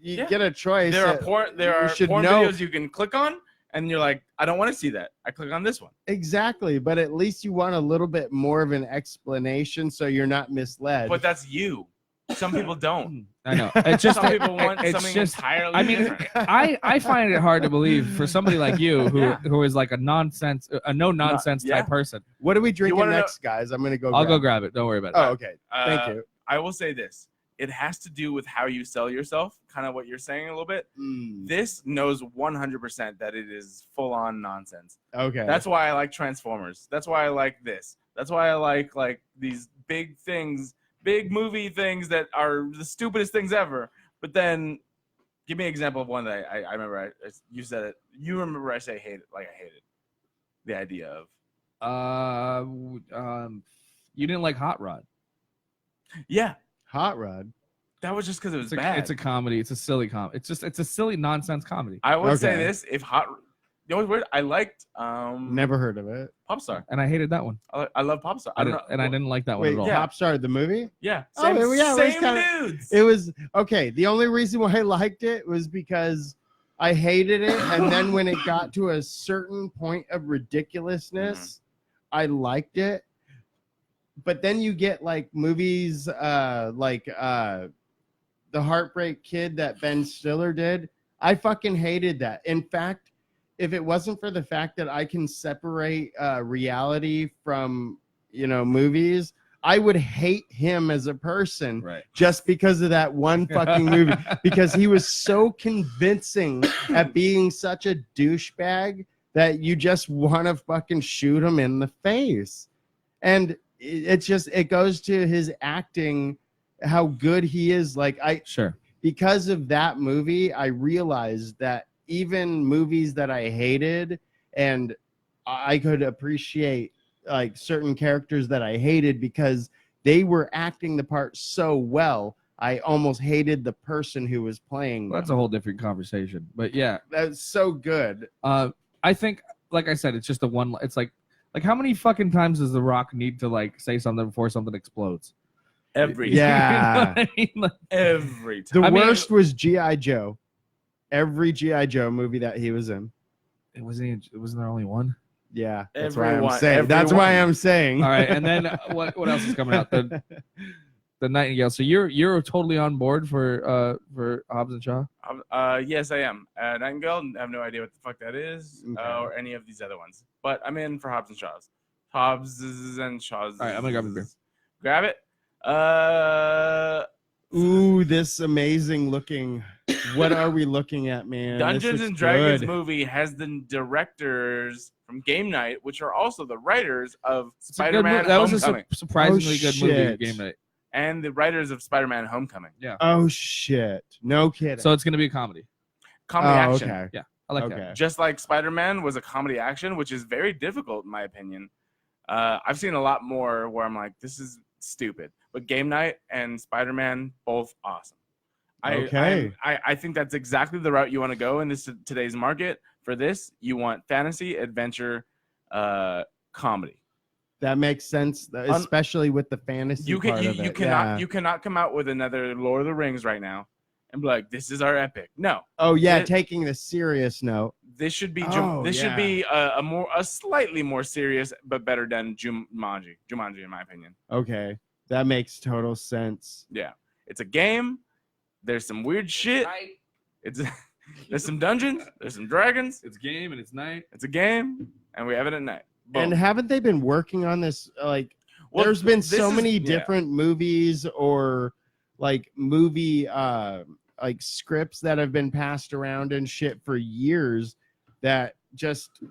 You get a choice. There are porn videos you can click on, and you're like, I don't want to see that. I click on this one. Exactly, but at least you want a little bit more of an explanation, so you're not misled. But that's you. Some people don't. I know. It's just some people want something entirely different. I find it hard to believe for somebody like you who is like a no nonsense type person. What are we drinking next, guys? I'm gonna go. I'll go grab it. Don't worry about it. Oh, okay. Thank you. I will say this. It has to do with how you sell yourself, kind of what you're saying a little bit. This knows 100% that it is full-on nonsense. Okay. That's why I like Transformers. That's why I like this. That's why I like these big things. Big movie things that are the stupidest things ever. But then, give me an example of one that I remember. You said it. You remember I say hate it. Like I hated the idea of. You didn't like Hot Rod. Yeah, Hot Rod. That was just because it was bad. It's a comedy. It's a silly comedy. It's a silly nonsense comedy. I would say this: if you know what's weird? I liked. Never heard of it. Popstar, and I hated that one. I love Popstar. I didn't like that one at all. Yeah. Popstar the movie? Yeah. Same dudes. It was okay. The only reason why I liked it was because I hated it, and then when it got to a certain point of ridiculousness, I liked it. But then you get like movies like The Heartbreak Kid that Ben Stiller did. I fucking hated that. In fact, if it wasn't for the fact that I can separate reality from, movies, I would hate him as a person just because of that one fucking movie. Because he was so convincing at being such a douchebag that you just want to fucking shoot him in the face. And it goes to his acting, how good he is. Because of that movie, I realized that even movies that I hated and I could appreciate like certain characters that I hated because they were acting the part so well. I almost hated the person who was playing. Well, that's a whole different conversation, but yeah, that's so good. I think, like I said, it's just it's like how many fucking times does The Rock need to like say something before something explodes? Every time. Every time. The worst was G.I. Joe. Every G.I. Joe movie that he was in. Wasn't there only one? Yeah, that's why I'm saying. That's why I'm saying. All right, and then what else is coming out? The Nightingale. So you're totally on board for Hobbs and Shaw? Yes, I am. Nightingale, I have no idea what the fuck that is, or any of these other ones. But I'm in for Hobbs and Shaws. Hobbs and Shaws. All right, I'm gonna grab the beer. Grab it. Ooh, this amazing looking. What are we looking at, man? Dungeons and Dragons movie has the directors from Game Night, which are also the writers of Spider-Man Homecoming. That was a surprisingly good movie, Game Night. And the writers of Spider-Man Homecoming. Yeah. Oh, shit. No kidding. So it's going to be a comedy. Comedy action. Okay. Yeah. I like Okay. that. Just like Spider-Man was a comedy action, which is very difficult in my opinion. I've seen a lot more where I'm like, this is stupid. But Game Night and Spider-Man, both awesome. I think that's exactly the route you want to go in this today's market. For this, you want fantasy, adventure, comedy. That makes sense, especially with the fantasy part of it. You cannot come out with another Lord of the Rings right now and be like, this is our epic. No. Oh yeah, taking the serious note. This should be should be a slightly more serious but better done Jumanji. Jumanji, in my opinion. Okay, that makes total sense. Yeah, it's a game. There's some weird shit. There's some dungeons. There's some dragons. It's game and it's night. It's a game, and we have it at night. Boom. And haven't they been working on this? Like, there's been so many different movies or like movie like scripts that have been passed around and shit for years that just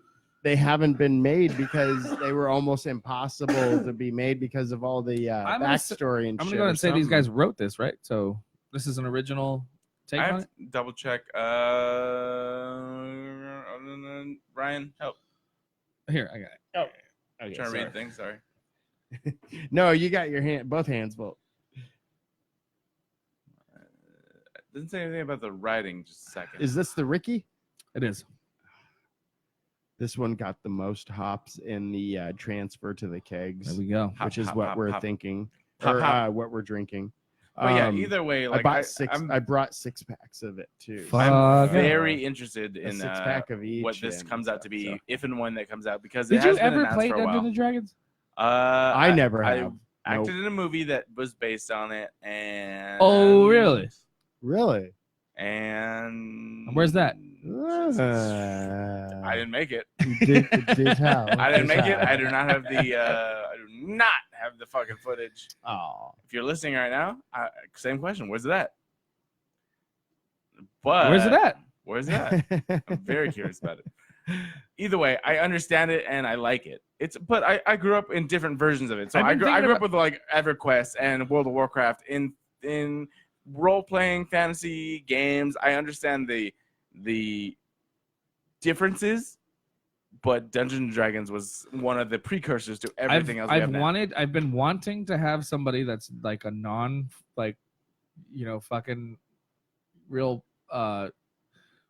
they haven't been made because they were almost impossible to be made because of all the backstory and shit. I'm gonna go and say these guys wrote this, right? So this is an original take on it. Double check. Ryan, help. Here, I got it. Oh, okay, trying to read things. Sorry. No, you got your both hands full. Didn't say anything about the writing. Just a second. Is this the Ricky? It is. This one got the most hops in the transfer to the kegs. There we go. Which is what we're thinking, or what we're drinking. But yeah, either way, like I brought 6 packs of it too. I'm very interested in 6-pack of each what this comes out to be, if and when that comes out, because did it has you ever been play announced for a while. Dungeons and Dragons? I never have. I acted in a movie that was based on it, and really? Really? And where's that? I didn't make it. I I didn't make it. I do not have the. I do not have the fucking footage. Oh. If you're listening right now, same question. Where's it at? But where's it at? Where's it at? I'm very curious about it. Either way, I understand it and I like it. But I grew up in different versions of it. So I grew up with like EverQuest and World of Warcraft in role-playing fantasy games. I understand the differences, but Dungeons and Dragons was one of the precursors to everything else. I've been wanting to have somebody that's like a fucking real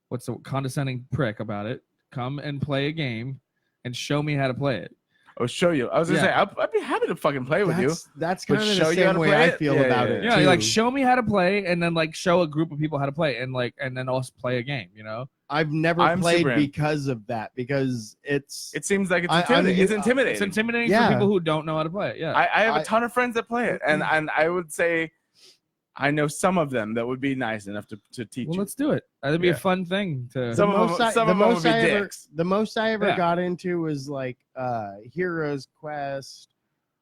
what's the condescending prick about it, come and play a game and show me how to play it. I'll show you. I was gonna say I'd be happy to fucking play with you. That's kind of the same way I feel about it. Yeah, like show me how to play, and then like show a group of people how to play, and then also play a game. You know, I've never played because of that, because it seems like it's intimidating. It's intimidating. It's intimidating for people who don't know how to play it. Yeah, I have a ton of friends that play it, and I would say I know some of them that would be nice enough to teach you. Well, let's do it. That'd be a fun thing to. Some of them would be dicks. The most I ever got into was like Heroes Quest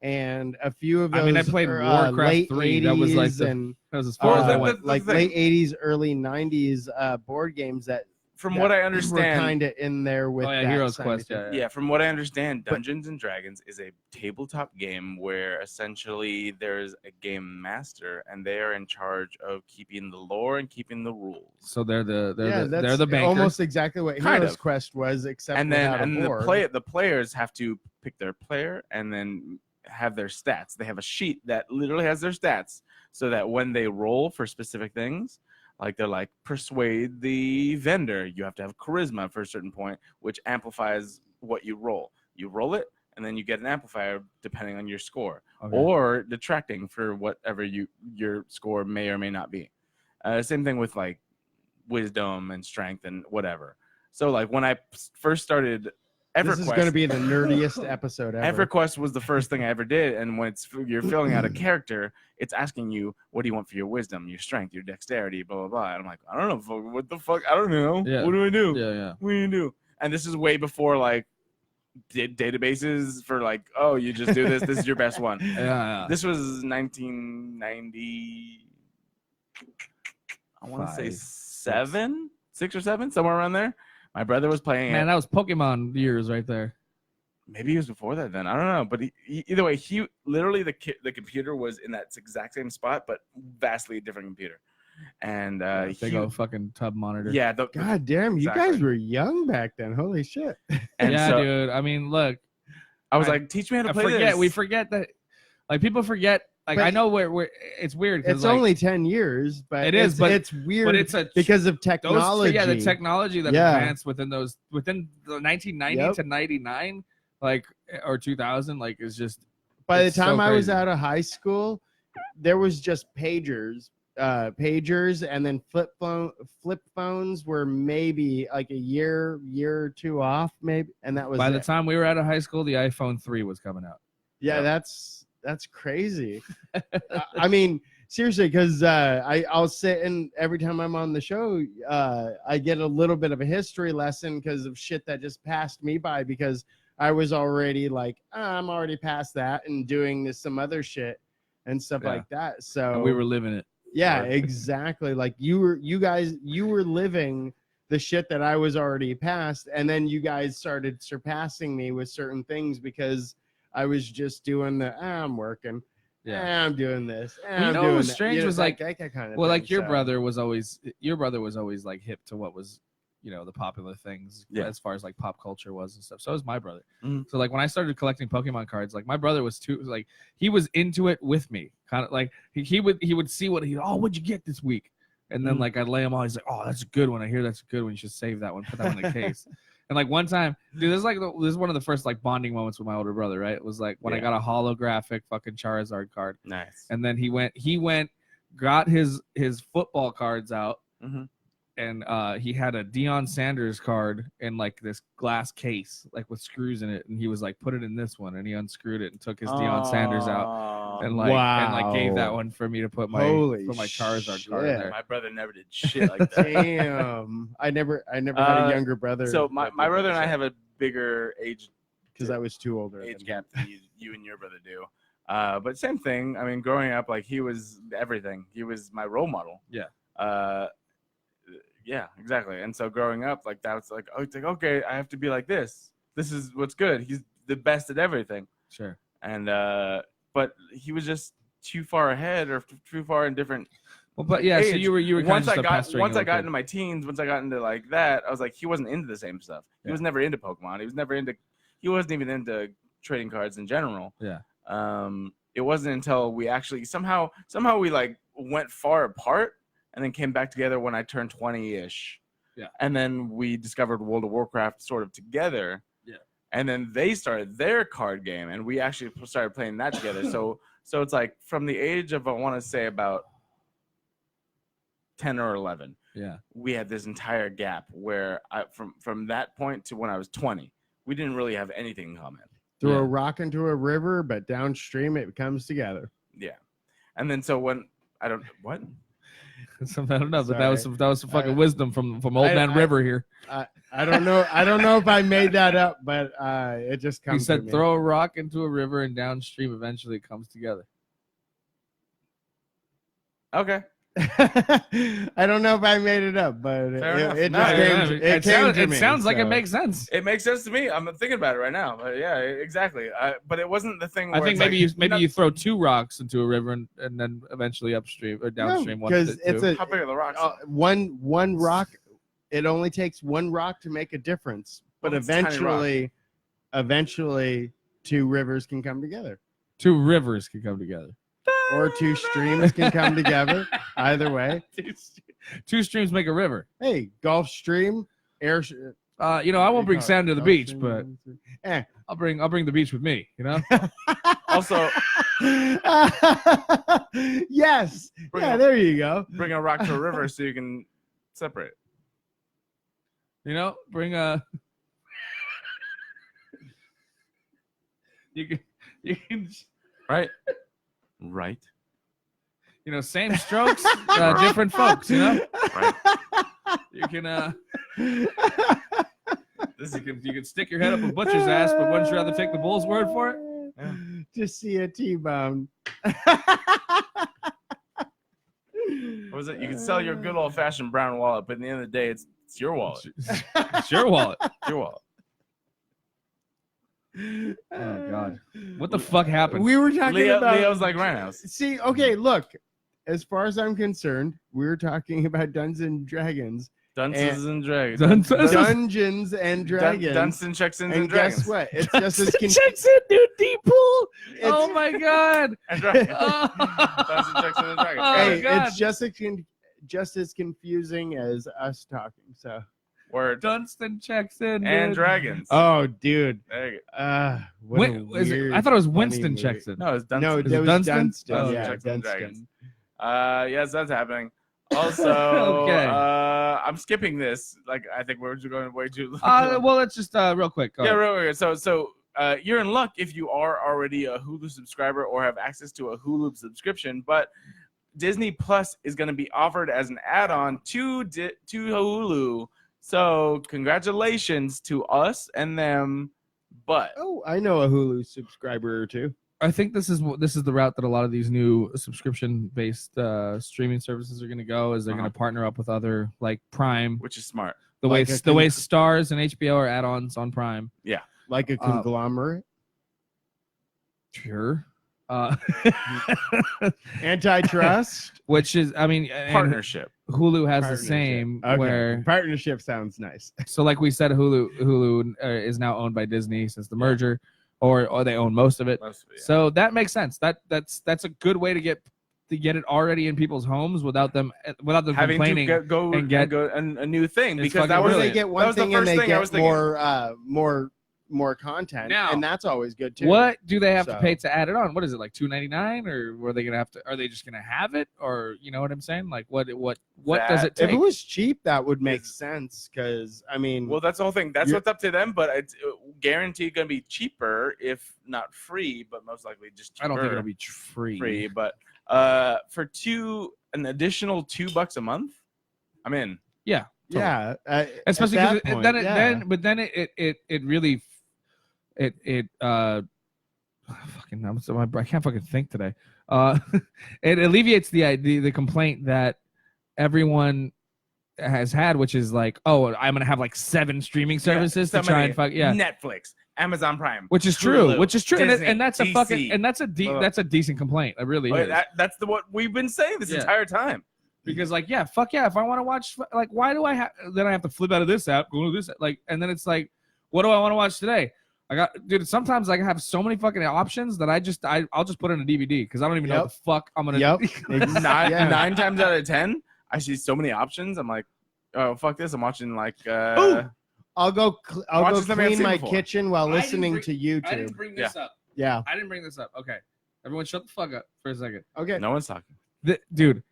and a few of those. I mean, I played Warcraft 3. That was like that was as far as I went. Like late 80s, early 90s board games that. From what I understand, kind of in there with Heroes Quest. Yeah, from what I understand, Dungeons and Dragons is a tabletop game where essentially there's a game master and they are in charge of keeping the lore and keeping the rules. So they're the banker. Almost exactly what Heroes Quest was, except the players have to pick their player and then have their stats. They have a sheet that literally has their stats, so that when they roll for specific things. Like they're like, persuade the vendor. You have to have charisma for a certain point, which amplifies what you roll. You roll it, and then you get an amplifier depending on your score, or detracting for whatever your score may or may not be. Same thing with like wisdom and strength and whatever. So like when I first started EverQuest, this is going to be the nerdiest episode ever. EverQuest was the first thing I ever did, and when you're filling out a character, it's asking you, what do you want for your wisdom, your strength, your dexterity, blah, blah, blah. And I'm like, I don't know. What the fuck? I don't know. Yeah. What do I do? Yeah. What do you do? And this is way before, like, databases for, like, oh, you just do this. This is your best one. Yeah. This was 1990. I want to say 6 or 7, somewhere around there. My brother was playing Man, that was Pokemon years right there. Maybe he was before that then. I don't know. But either way, the computer was in that exact same spot, but vastly different computer. and big old fucking tub monitor. yeah, God damn, you guys were young back then. Holy shit. And yeah, so, dude. I mean, look, I was like, teach me how to play this. We forget that. Like people forget. Like But I know we're it's weird. It's like, only 10 years, but it is, but it's weird. But it's because of technology. The technology that advanced within the 1990 to 99, like or 2000, like is just. By the time I was out of high school, there was just pagers, and then flip phones were maybe like a year or two off, maybe, and that was. By the time we were out of high school, the iPhone 3 was coming out. Yeah, that's crazy. I mean, seriously, because I'll sit and every time I'm on the show, I get a little bit of a history lesson because of shit that just passed me by because I was already like, I'm already past that and doing some other shit and stuff like that. So and we were living it. Yeah, exactly. Like you were living the shit that I was already past, and then you guys started surpassing me with certain things because I was just doing I'm working. Yeah, I'm doing this. You know what was strange was like that kind of well, thing, like your brother was always like hip to what was, the popular things as far as like pop culture was and stuff. So was my brother. So like when I started collecting Pokemon cards, like my brother was he was into it with me. Kind of like he would see what'd you get this week? And then like I'd lay him on. He's like, oh, that's a good one. I hear that's a good one. You should save that one. Put that one in the case. And like one time, dude, this is one of the first like bonding moments with my older brother, right? It was like when I got a holographic fucking Charizard card. Nice. And then he went, got his football cards out, and he had a Deion Sanders card in like this glass case, like with screws in it, and he was like, put it in this one, and he unscrewed it and took his Deion Sanders out, and like gave that one for me to put my Charizard card in there. My brother never did shit like that. Damn, I never had a younger brother. So my brother and I have a bigger age because I was too older age gap than you and your brother do. But same thing. I mean, growing up, like he was everything. He was my role model. Yeah. Yeah, exactly. And so growing up, like that was like, oh, it's like okay, I have to be like this. This is what's good. He's the best at everything. Sure. And but he was just too far ahead or too far in different. Well, but yeah, age. so you were kind of once I got into my teens, once I got into like that, I was like, he wasn't into the same stuff. He was never into Pokemon. He wasn't even into trading cards in general. Yeah. It wasn't until we actually somehow we like went far apart and then came back together when I turned 20-ish. Yeah. And then we discovered World of Warcraft sort of together. Yeah. And then they started their card game and we actually started playing that together. So it's like from the age of I want to say about 10 or 11. Yeah. We had this entire gap where from that point to when I was 20, we didn't really have anything in common. Throw a rock into a river, but downstream it comes together. Yeah. And then so when I don't what? I don't know, but that was some fucking wisdom from old man River here. I don't know. I don't know if I made that up, but it just comes. He said, to me. "Throw a rock into a river, and downstream eventually it comes together." Okay. I don't know if I made it up, but it sounds like it makes sense. It makes sense to me. I'm thinking about it right now. But yeah, exactly. But it wasn't the thing. I Where think maybe you throw two rocks into a river and then eventually upstream or downstream. Because it's how big are the rocks? One rock. It only takes one rock to make a difference, but eventually, two rivers can come together. Two rivers can come together. Or two streams can come together. Either way, two streams make a river. Hey, Gulf Stream, air. I won't bring sand to the beach, but I'll bring the beach with me. Also, yes, there you go. Bring a rock to a river so you can separate. Bring a. You can. Right. Same strokes, different folks. Right. You can. You can stick your head up a butcher's ass, but wouldn't you rather take the bull's word for it? Yeah. Just see a T-bone. What was it? You can sell your good old-fashioned brown wallet, but at the end of the day, it's your wallet. It's your wallet. Your wallet. Oh God! What the fuck happened? We were talking about Leo's like Rhinos. See, okay, look, as far as I'm concerned, we're talking about Dungeons and Dragons. Dungeons and Dragons. Dungeons and Dragons. Dunstan checks in and Dragons. guess what? It's just as checks in, dude. Deep pool. Oh my god. And Dragons. Dunstan checks in Dragons. Oh, hey, God. it's just as confusing as us talking. So Word. Dunstan checks in. And dude. Dragons. oh, dude. There you go. What a Is it, weird, I thought it was funny Winston movie. checks in. No, it's Dunstan. No, Is it it was Dunstan? Dunstan. Dunstan Yeah, checks in Dunstan. Dragons. Yes, that's happening. Also, Okay. I'm skipping this. Like, I think we're just going way too. Well, let's just real quick. Yeah, real quick. So you're in luck if you are already a Hulu subscriber or have access to a Hulu subscription. But Disney Plus is going to be offered as an add-on to Hulu. So congratulations to us and them. But Oh, I know a Hulu subscriber or two. I think this is the route that a lot of these new subscription-based streaming services are going to go. Is they're going to partner up with other like Prime, which is smart. the Like way Stars and HBO are add-ons on Prime. Yeah, Like a conglomerate. Sure. Antitrust. Which is, I mean, and partnership. Hulu has the Partnership. same Okay. where. Partnership sounds nice. So, like we said, Hulu is now owned by Disney since the merger, or they own most of it. Most of it, yeah. So that makes sense. That's a good way to get it already in people's homes without them Having complaining to go and get a new thing It's because that fucking was Or they brilliant. get that one was the thing and first they thing I was get thinking. more content, Now- and that's always good too. What do they have to So- pay to add it on? What is it, like $2.99, or were they gonna have to? Are they just gonna have it, or you know what I'm saying? Like what does it If take? it was cheap, that would make sense. Because I mean, Well, that's the whole thing. That's You're- what's up to them, but it's guaranteed going to be cheaper, if not free, but most likely just cheaper. I don't think it'll be free. free. But for an additional $2 a month, I'm in. Yeah. Totally. yeah, Especially at because that point, then it really fucking I can't fucking think today. It alleviates the complaint that everyone has had, which is like, oh, I'm gonna have like 7 streaming services to try and fuck Netflix, Amazon Prime, which is true, Hulu, Disney, and that's a DC. fucking that's a decent complaint. It really is. That's what we've been saying this Yeah. entire time. Because like, yeah, fuck yeah, if I want to watch, like, why do I have, then I have to flip out of this app, go to this, like, and then it's like, what do I want to watch today? Dude, sometimes I have so many fucking options that I'll just put in a DVD because I don't even know what the fuck I'm gonna. Yep. Nine times out of 10, I see so many options. I'm like, oh fuck this! I'm watching like. I'll go Watch something I've clean seen my before. kitchen while listening to I YouTube. didn't bring this up. Yeah. I didn't bring this up. Okay, everyone, shut the fuck up for a second. Okay. No one's talking. Dude,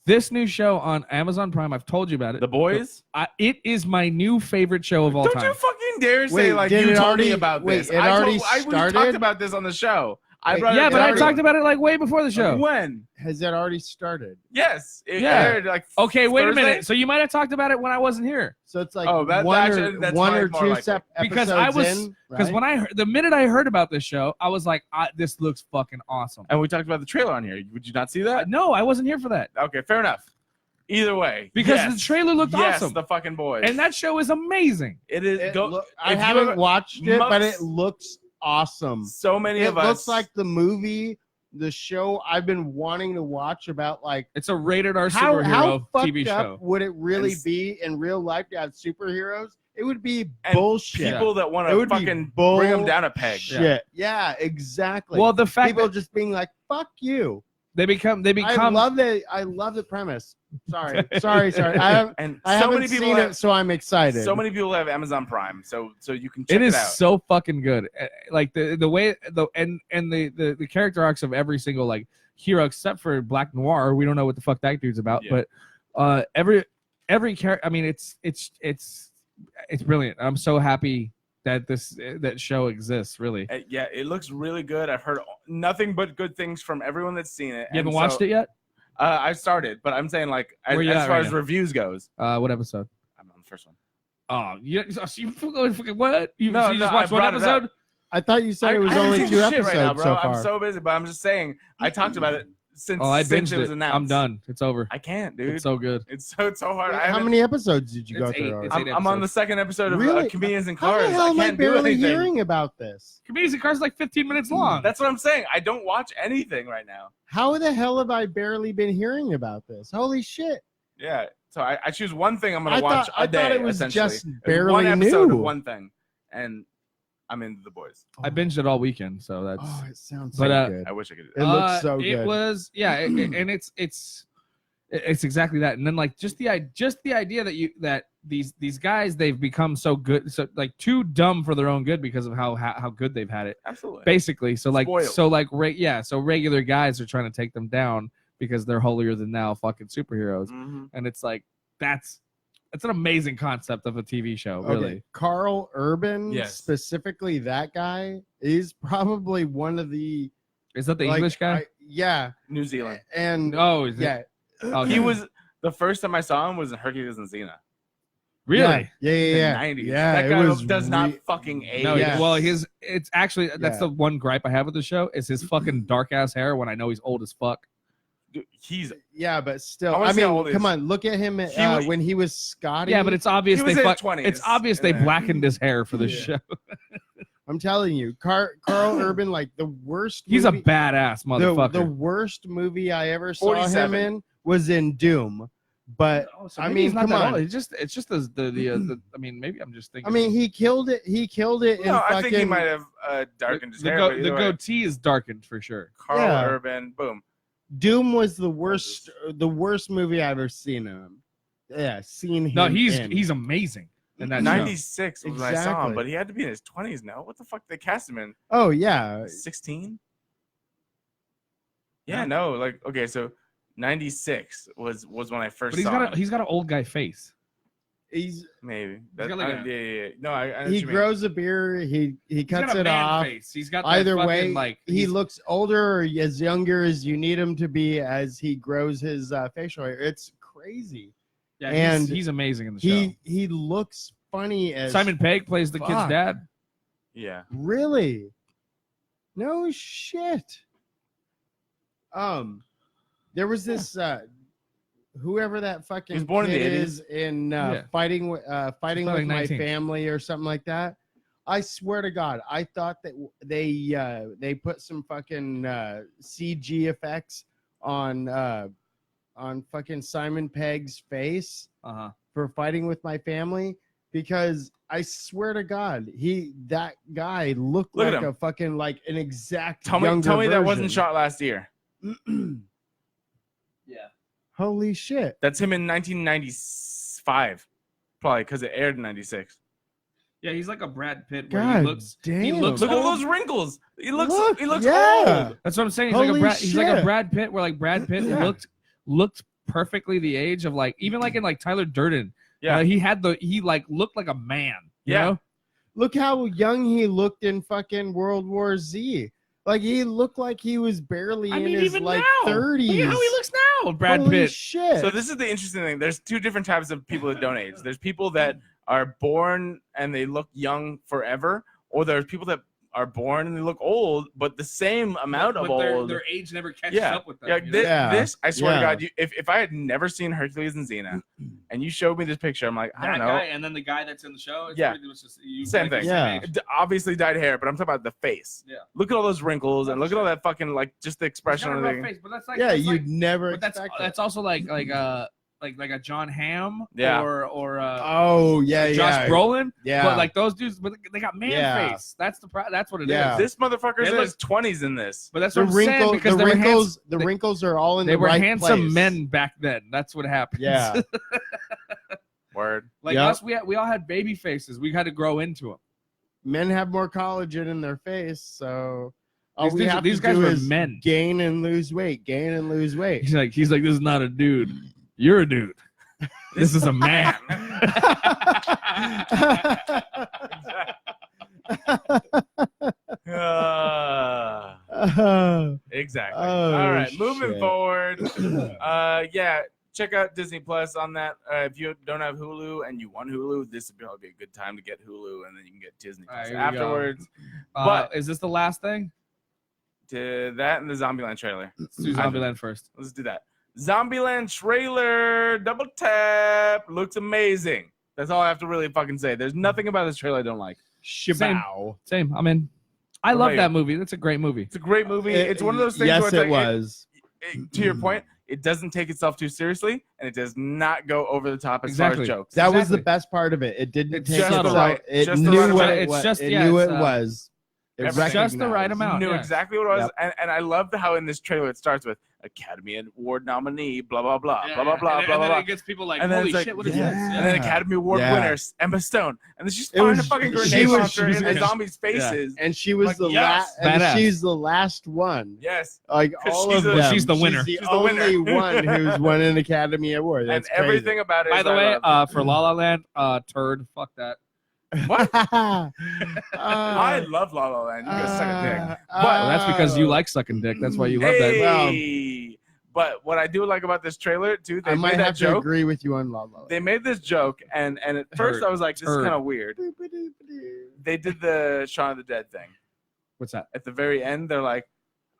this new show on Amazon Prime, I've told you about it. The Boys. It is my new favorite show of all Don't time. you fucking dare say Wait, like did you it told already- me about wait, this. it already we started? talked about this on the show. Yeah, but I talked about it like way before the show. When? Has that already started? Yes. It Yeah. aired like Okay, wait Thursday? a minute. So you might have talked about it when I wasn't here. So it's like Oh, that's one more or two likely. episodes Because I was in, because right? when the minute I heard about this show, I was like, this looks fucking awesome. And we talked about the trailer on here. Would you not see that? No, I wasn't here for that. Okay, fair enough. Either way, Because yes. the trailer looked Yes, awesome. the fucking Boys. And that show is amazing. it is. I if you haven't ever- watched it, but months- it looks awesome. So many It of us looks like the movie, the show I've been wanting to watch about like It's a rated R how superhero fucked TV up show. would it really And- be in real life to have superheroes? It would be and bullshit. people that want It to would be fucking bring them down a peg. Shit. Yeah, exactly. Well, the fact people that just being like, "Fuck you." they become I love the premise. Sorry. I And I so haven't many people seen have, it, so I'm excited. so many people have Amazon Prime, so you can check it is out. so fucking good. Like the way the character arcs of every single like hero except for Black Noir, we don't know what the fuck that dude's about. Yeah. But every character, I mean, it's brilliant. I'm so happy that that show exists. Really, Yeah, it looks really good. I've heard nothing but good things from everyone that's seen it. you haven't watched it yet? I started, but I'm saying like as Where you at far right as now? reviews goes, What episode? I'm on the first one. Oh, you fucking what? You No, just no, watched I one brought it up. episode? I thought you said it was I haven't only seen 2 shit episodes right now, bro. so far. I'm so busy, but I'm just saying I talked about it since Oh, I since binged it was it. announced. I'm done. It's over. I can't, dude. It's so good. It's so hard. How many episodes did you go It's through? eight. already? It's I'm on the second episode of Really? Comedians in How Cars. the hell I am I can't do barely anything. hearing about this? Comedians in Cars is like 15 minutes long. That's what I'm saying. I don't watch anything right now. How the hell have I barely been hearing about this? Holy shit! Yeah. So I choose one thing I'm I gonna watch thought a day. it was essentially. just It's barely one episode new. of one thing, and I'm into The Boys. I binged it all weekend, so that's. Oh, it sounds But, so good. I wish I could do It that. looks so It good. was, yeah, and it's exactly that. And then like just the idea that these guys, they've become so good, so like too dumb for their own good because of how good they've had it. Absolutely. Basically, so Spoiled. regular guys are trying to take them down because they're holier than thou fucking superheroes, and it's like it's an amazing concept of a TV show, really. Okay. Carl Urban, Yes. specifically that guy, is probably one of the. Is that the English guy? Yeah. New Zealand. And is it? yeah. Okay. He was the first time I saw him was in Hercules and Xena. Really? Yeah. In the 90s. That it guy was does not fucking age. No, Yeah. well, it's actually that's Yeah. the one gripe I have with the show is his fucking dark ass hair when I know he's old as fuck. Dude, he's Yeah, but still, I wanna I see how mean, old he come is. on, look at him He was- when he was Scotty. Yeah, but it's obvious He was they in fuck, his 20s it's obvious they in there. blackened his hair for this Yeah. show. I'm telling you, Carl Urban, like the worst. He's a movie, badass motherfucker. the worst movie I ever saw 47. him in was in Doom. But So I maybe mean, he's not come that on. old. It's just the I mean, maybe I'm just thinking. I mean, he killed it. He killed it in no, fucking. I think he might have darkened his the, hair. go- but the either way, goatee is darkened for sure. Carl Yeah. Urban, boom. Doom was the worst movie I've ever seen him. Yeah, seen him. No, in. he's amazing in that show. 96 was when I saw him, Exactly. but he had to be in his 20s now. What the fuck they cast him in? Oh yeah, 16? Yeah. Yeah, no, like okay, so 96 was when I first But saw him. he's got an old guy face. he's Maybe. got like a- No, I know what he you mean. grows a beard. He He's cuts got a it man off. face. He's got that Either fucking, way, like he he's- looks older or as younger as you need him to be as he grows his facial hair. It's crazy. Yeah, and he's amazing in the show. He looks funny as Simon Pegg plays the kid's fuck. dad. Yeah. Really? No shit. There was this whoever that fucking He was born in the kid 80s. is in Yeah. fighting with like my 19. family or something like that. I swear to God, I thought that they put some fucking CG effects on fucking Simon Pegg's face for fighting with my family because I swear to God, that guy looked Look at like him. a fucking like an exact Tell me younger that wasn't version. shot last year. Yeah. Holy shit. That's him in 1995. Probably because it aired in 96. Yeah, he's like a Brad Pitt. Where God he looks. damn. He looks. Look at old. those wrinkles. He looks yeah. old. That's what I'm saying. He's Holy like a Brad. He's like a shit. Brad Pitt. Where like Brad Pitt Yeah. looked perfectly the age of like even like in like Tyler Durden. Yeah. He like looked like a man. You Yeah. know? Look how young he looked in fucking World War Z. Like he looked like he was barely in his even like now. 30s. Look at how he looks now. Brad Holy Pitt. shit. So this is the interesting thing. There's two different types of people that don't age. There's people that are born and they look young forever, or there's people that are born and they look old, but the same amount of But old. their age never catches Yeah, up with them. yeah, you know? this I swear to Yeah. God, if I had never seen Hercules and Xena, and you showed me this picture, I'm like, I That don't know. guy and then the guy that's in the show. Yeah. It was just, you Same like thing. Yeah. Obviously dyed hair, but I'm talking about the face. Yeah. Look at all those wrinkles and look at all that fucking like just the He's expression got a on rough the face, but that's like yeah, that's you'd like, never but that's expect it. that's also like a John Hamm Yeah. or Oh, yeah, Josh yeah. Brolin. Yeah. But like those dudes, but they got man Yeah. face. That's that's what it is. Yeah. This motherfucker's They in look- his 20s in this. But that's The what I'm saying wrinkle, because the they wrinkles, were wrinkles are all in they the were right handsome place. men back then. That's what happened. Yeah. Word. Like Yep. us, we all had baby faces. We had to grow into them. Men have more collagen in their face, so all These we dudes- have these to guys do were is men. gain and lose weight, gain and lose weight. He's like, this is not a dude. You're a dude. This is a man. Exactly. Oh, All right, moving shit. forward. Yeah, check out Disney Plus on that. If you don't have Hulu and you want Hulu, this would probably be a good time to get Hulu, and then you can get Disney All right, Plus here we go. afterwards. But is this the last thing? to that and the Zombieland trailer. Let's do Zombieland first. Let's do that. Zombieland trailer, double tap, looks amazing. That's all I have to really fucking say. There's nothing about this trailer I don't like. Same. I'm in. I What love about that you? movie. That's a great movie. It's a great movie. It's one of those things Yes, where it's it like, was. To your point, it doesn't take itself too seriously, and it does not go over the top as Exactly. far as jokes. That was the best part of it. It didn't It's take just itself. the right- It just the knew right what amount. it It's was. just- It yeah, knew it's, it was. It It's just the right recognized. amount. Knew yeah. exactly what it was, Yep. and I love how in this trailer it starts with Academy Award nominee, blah blah blah, Yeah, blah blah yeah. blah And blah then blah. it gets people like, And then holy it's like, shit, what is yeah. this? And then Academy Award Yeah. winner Emma Stone, and then she's It firing a was- fucking she grenade was- launcher she was in the good. zombies' faces. And she was Like, the yes. last. And Badass. she's the last one. Yes, Like 'Cause all she's of the- them. she's the winner. She's She's the the only winner. one who's won an Academy Award. and That's everything about it. By is the I way, love. for La La Land, turd. Fuck that. What? I I love La La Land. You guys suck a dick. Well, that's because you like sucking dick. That's why you love that. Hey, but what I do like about this trailer too, they I might made that have to joke. agree with you on La La Land. They made this joke, and at first I was like, this is Turd. kind of weird. They did the Shaun of the Dead thing. What's that? At the very end, they're like,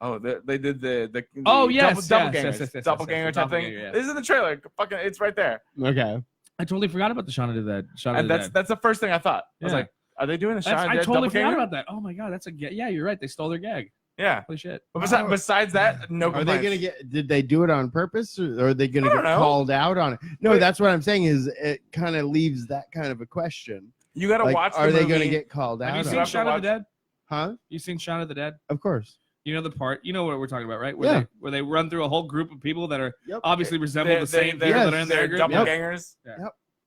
oh, they did the Oh, yes, doppelgangers, yes, doppelganger type thing. doppelganger, yeah. This is in the trailer. Fucking, it's right there. Okay. I totally forgot about the Shaun of the Dead. And that's the first thing I thought. I was Yeah. like, are they doing the Shaun That's, of I the Dead totally forgot doppelganger? about that. Oh my god, that's a yeah. You're right. They stole their gag. Yeah. Holy shit. But besides that, no Are complaints. they gonna get? Did they do it on purpose, or are they gonna I get don't know. called out on it? No, But- that's what I'm saying. Is it kind of leaves that kind of a question? You got to Like, watch. are the they movie. gonna get called out? Have you on seen it? have to Shaun of watch- the Dead? Huh? You seen Shaun of the Dead? Of course. You know the part. You know what we're talking about, right? Yeah. Where they run through a whole group of people that are Yep. obviously resemble the same people that are in they're their group. doppelgangers.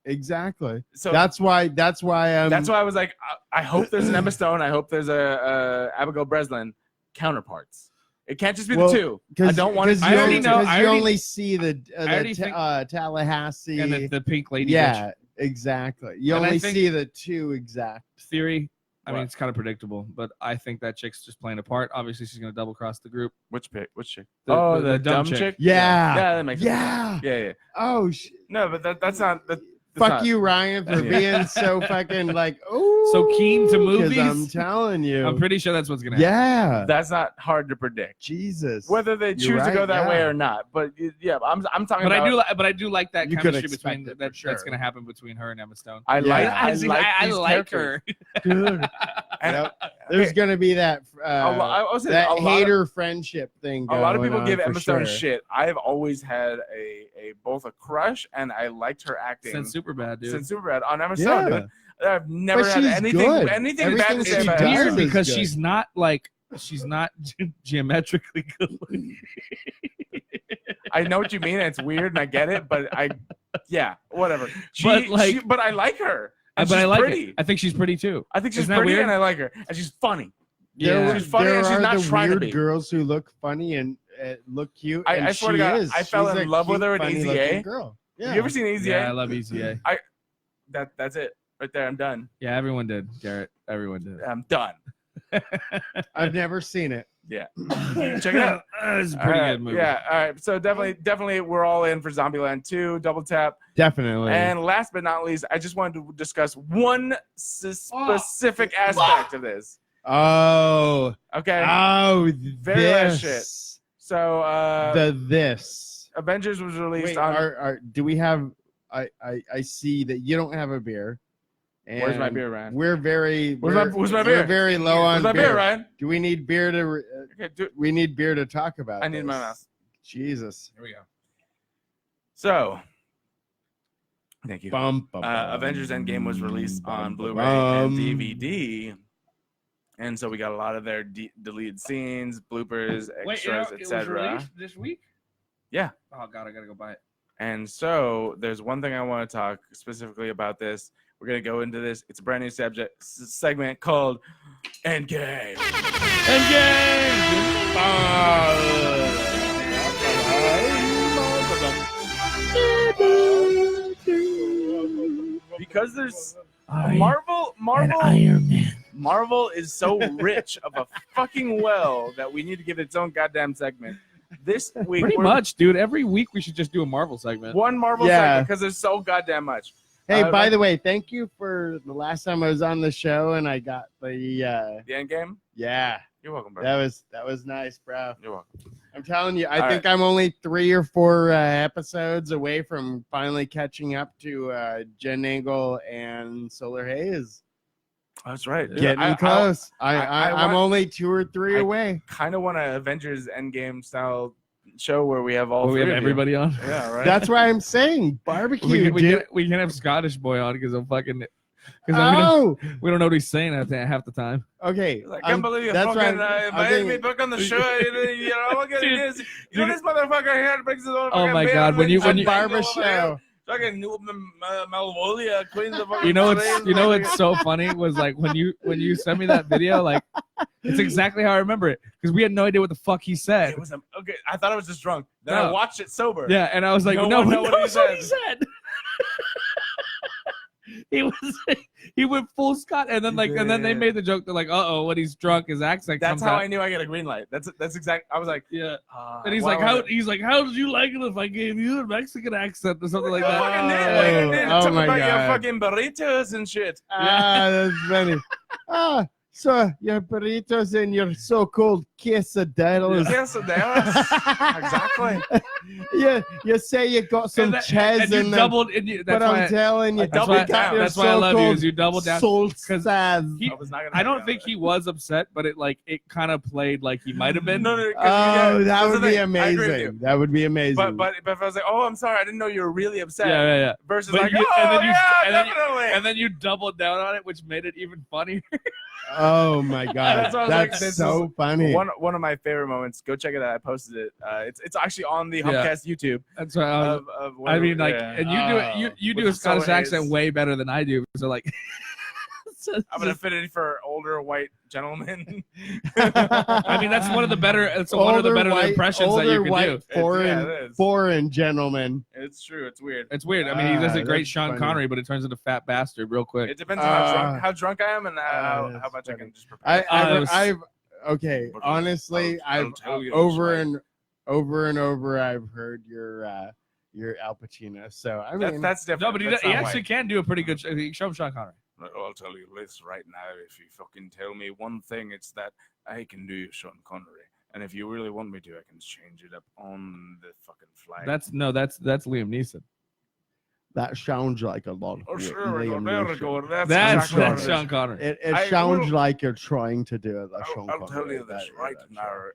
Exactly. So That's why. That's why. that's why I was like, I hope there's an Emma Stone. I hope there's a Abigail Breslin counterparts. It can't just be Well, the two. I don't want to. I already know- Because I you already- only see the already think- Tallahassee And the pink lady. Yeah, exactly. You And I only think- see the two exact. Theory. I mean, What? it's kind of predictable, but I think that chick's just playing a part. Obviously, she's going to double cross the group. Which chick? The the dumb dumb chick. chick. Yeah. Yeah, that makes Yeah. sense. Yeah. Oh, No, but that's not. fuck not- you, Ryan, for Yeah. being so fucking like, oh, So keen to movies? I'm telling you. I'm pretty sure that's what's going to happen. Yeah. That's not hard to predict. Jesus. Whether they You're choose to go right, that way yeah. or not, but yeah, I'm talking But about. I do like that You could chemistry expect between it for that's sure. going to happen between her and Emma Stone. I like. Yeah. I like. I these like characters. her. Dude. And, Yep. There's gonna be that I was saying that a lot of- hater friendship thing. A lot of going people on give for Emma Stone sure. shit. I've always had a both a crush and I liked her acting Since Superbad, dude. since Superbad on Emma Stone. Yeah. Dude. I've never But had she's anything good. anything bad to Everything say she about does Emma Weird is Stone. because good. she's not geometrically good looking. I know what you mean. And it's weird, and I get it, but whatever. But, But I like her. And But I she's like pretty. it. I think she's pretty too. I think she's Isn't that pretty, weird? and I like her, and she's funny. Yeah. She's funny, there and she's are not the trying to weird be. girls who look funny and look cute. I and swear to she God, is. I fell She's in a love with cute, her in funny Easy looking A. Girl. Have you ever seen Easy Yeah, I A? love Easy A. That's it. Right there. I'm done. Yeah, everyone did, Garrett. Everyone did. I'm done. I've never seen it. Yeah. Check it out. It's a pretty good movie. Yeah. All right. So definitely, we're all in for Zombieland 2. Double tap. Definitely. And last but not least, I just wanted to discuss one specific aspect of this. Oh. Okay. Oh. Very last shit. This. So This. Avengers was released Wait, on. do we have? I see that you don't have a beer. And Where's my beer, Ryan? We're very. Where's my we're beer? very low on Where's my beer, Ryan? Do we need beer to? Okay, we need beer to talk about. I need this. my mouse. Jesus. Here we go. So, thank you. Bum, bum, bum. Avengers Endgame was released on Blu-ray bum. and DVD, and so we got a lot of their deleted scenes, bloopers, extras, etc. this week? Yeah. Oh god, I gotta go buy it. And so there's one thing I want to talk specifically about this. We're gonna go into this. It's a brand new segment called Endgame. Because there's Marvel Iron Man. Marvel is so rich of a fucking well that we need to give it its own goddamn segment. This week, Pretty much, dude. Every week we should just do a Marvel segment. One Marvel segment because there's so goddamn much. Hey, by the way, thank you for the last time I was on the show and I got the end game. Yeah. You're welcome, bro. That was nice, bro. You're welcome. I'm telling you, I All think right. I'm only 3 or 4 episodes away from finally catching up to Jen Angle and Solar Haze. That's right. Dude. Getting close. want- I'm only 2 or 3 away. Kind of want an Avengers Endgame style show where we have all we three have of you. everybody on. Yeah, right. That's why I'm saying barbecue. We can have Scottish boy on because I'm fucking. Oh, we don't know what he's saying half the time. okay. I can't believe you fucking invited me back on the show. You know, look at this. You know, this motherfucker here brings his own. Oh my god! When you barber show. Fucking Malvolia, Queen of the you know what's so funny was like when you sent me that video, like it's exactly how I remember it because we had no idea what the fuck he said. It was okay. I thought I was just drunk. Then I watched it sober. Yeah, and I was like, no, what he said. He went full Scott, and then and then they made the joke. They're like, when he's drunk, his accent. That's comes how out. I knew I got a green light. That's exact. I was like, yeah. And he's like, how did you like it if I gave you a Mexican accent or something like that? Fucking did. Talk my about God. your fucking burritos and shit. That's funny. So your burritos and your so-called quesadillas. Quesadillas. Exactly. You say you got some cheese and you in doubled. them, but I'm telling you, that's why I love you. Is you doubled down because I don't think he was upset, but it kind of played like he might have been. No, that would be amazing. That would be amazing. But if I was like, oh, I'm sorry, I didn't know you were really upset. Yeah. Versus but like, definitely. And then you doubled down on it, which made it even funnier. Oh my god, that's like, so funny. One of my favorite moments. Go check it out. I posted it. It's actually on the Humpcast YouTube. That's right. I mean, like, and you do a Scottish accent way better than I do. So like, I'm gonna fit it for older white gentlemen. I mean, that's one of the better. It's one of the better impressions that you can do. Foreign gentlemen. It's true. It's weird. It's weird. I mean, he does a great Sean Connery, but it turns into fat bastard real quick. It depends on how drunk I am and how much I can just prepare. Okay. Honestly, I've over and over. I've heard your Al Pacino. So I mean, that's different. No, but he actually can do a pretty good. Show him Sean Connery. I'll tell you this right now. If you fucking tell me one thing, it's that I can do Sean Connery. And if you really want me to, I can change it up on the fucking fly. That's Liam Neeson. That sounds like a lot. Oh, sure, there we go. That's Sean Connery. It sounds like you're trying to do it. I'll tell you this right now.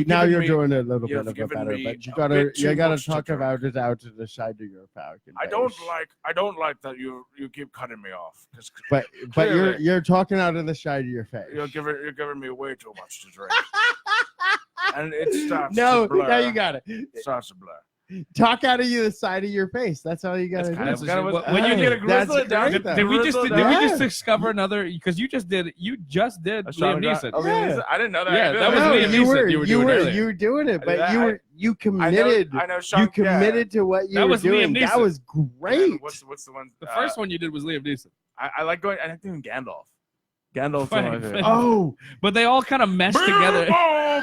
Now you're doing it a little bit of a better, but you gotta talk about it out to the side of your falcon. I don't like that you keep cutting me off. But you're talking out of the side of your face. You're giving me way too much to drink. And it starts no, to blur. now you got it. It starts to blur. Talk out of the side of your face. That's all you gotta do. When you get a grizzle it down, did we just discover another? Because you just did Liam Neeson. I didn't know that. Yeah, that was Liam Neeson. You were doing it, but you committed. I know Sean, you committed to what you were doing. That was great. What's the one? The first one you did was Liam Neeson. I like going. I like doing Gandalf. Gandalf. Oh, but they all kind of mesh together. Oh,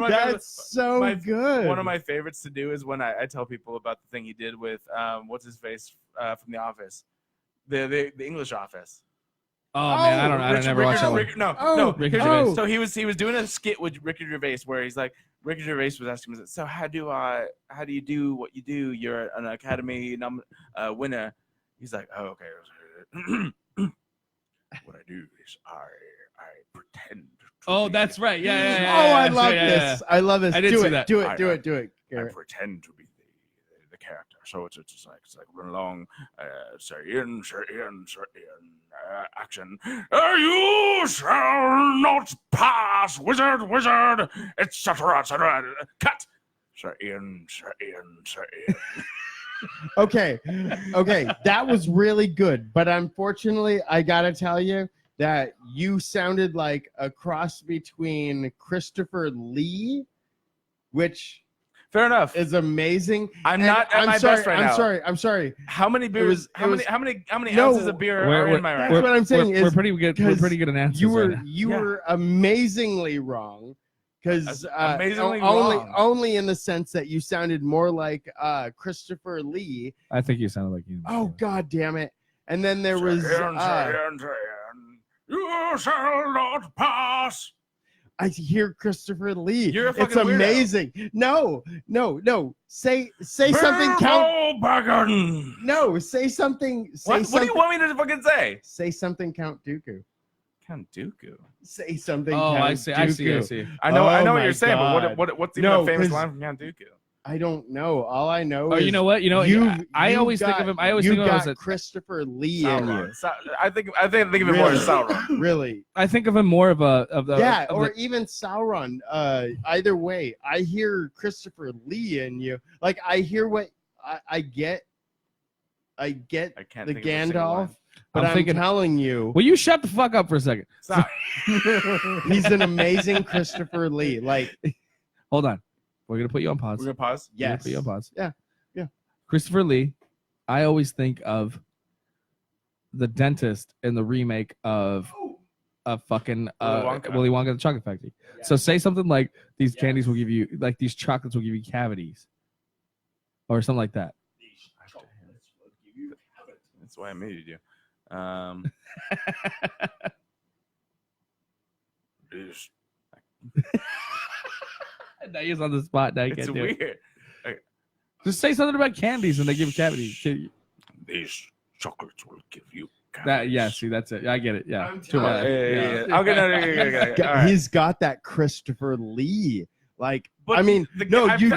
that's so good. One of my favorites to do is when I tell people about the thing he did with what's his face from The Office, the English Office. Oh man, I don't know. I never watched that one. No. Ricky Gervais. So he was doing a skit with Ricky Gervais where he's like, Ricky Gervais was asking him, so how do you do what you do? You're an Academy winner. He's like, oh, okay. What I do is I pretend. Oh, that's right. Yeah. Oh, I love this. I love this. I did see that. Do it. Garrett. I pretend to be the character. So it's like run along, Sir Ian, action. You shall not pass, wizard, etc. Cut. Sir Ian. Okay, that was really good, but unfortunately, I gotta tell you that you sounded like a cross between Christopher Lee, which fair enough is amazing. I'm not at my best right now. I'm sorry. How many beers? How many ounces of beer are in my right? That's what I'm saying. We're pretty good. We're pretty good at answers. You were amazingly wrong. Because amazingly only in the sense that you sounded more like Christopher Lee. I think you sounded like you. Oh God damn it! And then there was You shall not pass. I hear Christopher Lee. You're a it's fucking weirdo. amazing. No. Say something, Count. Baggin. No, say something. What do you want me to fucking say? Say something, Count Dooku. Count Dooku. Say something. Oh, Count I see. I see. I Dooku. see. I know Oh what my you're saying, God. but what's even No, a famous 'cause- line from Count Dooku? I don't know. All I know Oh, is you know what? I always think of him. I always think of him as a. Christopher Lee in you. Sauron. I think of him more as Sauron. Really? I think of him more of the. Yeah, of or the, even Sauron. Either way, I hear Christopher Lee in you. Like I hear what I get. I get I can't the think of a single line. Gandalf, but I'm thinking- telling you, will you shut the fuck up for a second? Stop. he's an amazing Christopher Lee. Like, Hold on. We're gonna put you on pause. We're gonna pause. We're gonna yes, put you on pause. Yeah. Christopher Lee. I always think of the dentist in the remake of fucking Willy Wonka and the Chocolate Factory. So say something like these candies will give you, like these chocolates will give you cavities, or something like that. That's why I muted you. This- Now he's on the spot. Now you It's can't do it. weird. Just say something about candies and they give you cavities. These chocolates will give you. That yeah, see that's it. I get it. Yeah. I'm Too telling much. Yeah. I'll get it. All right. He's got that Christopher Lee. Like, But I mean,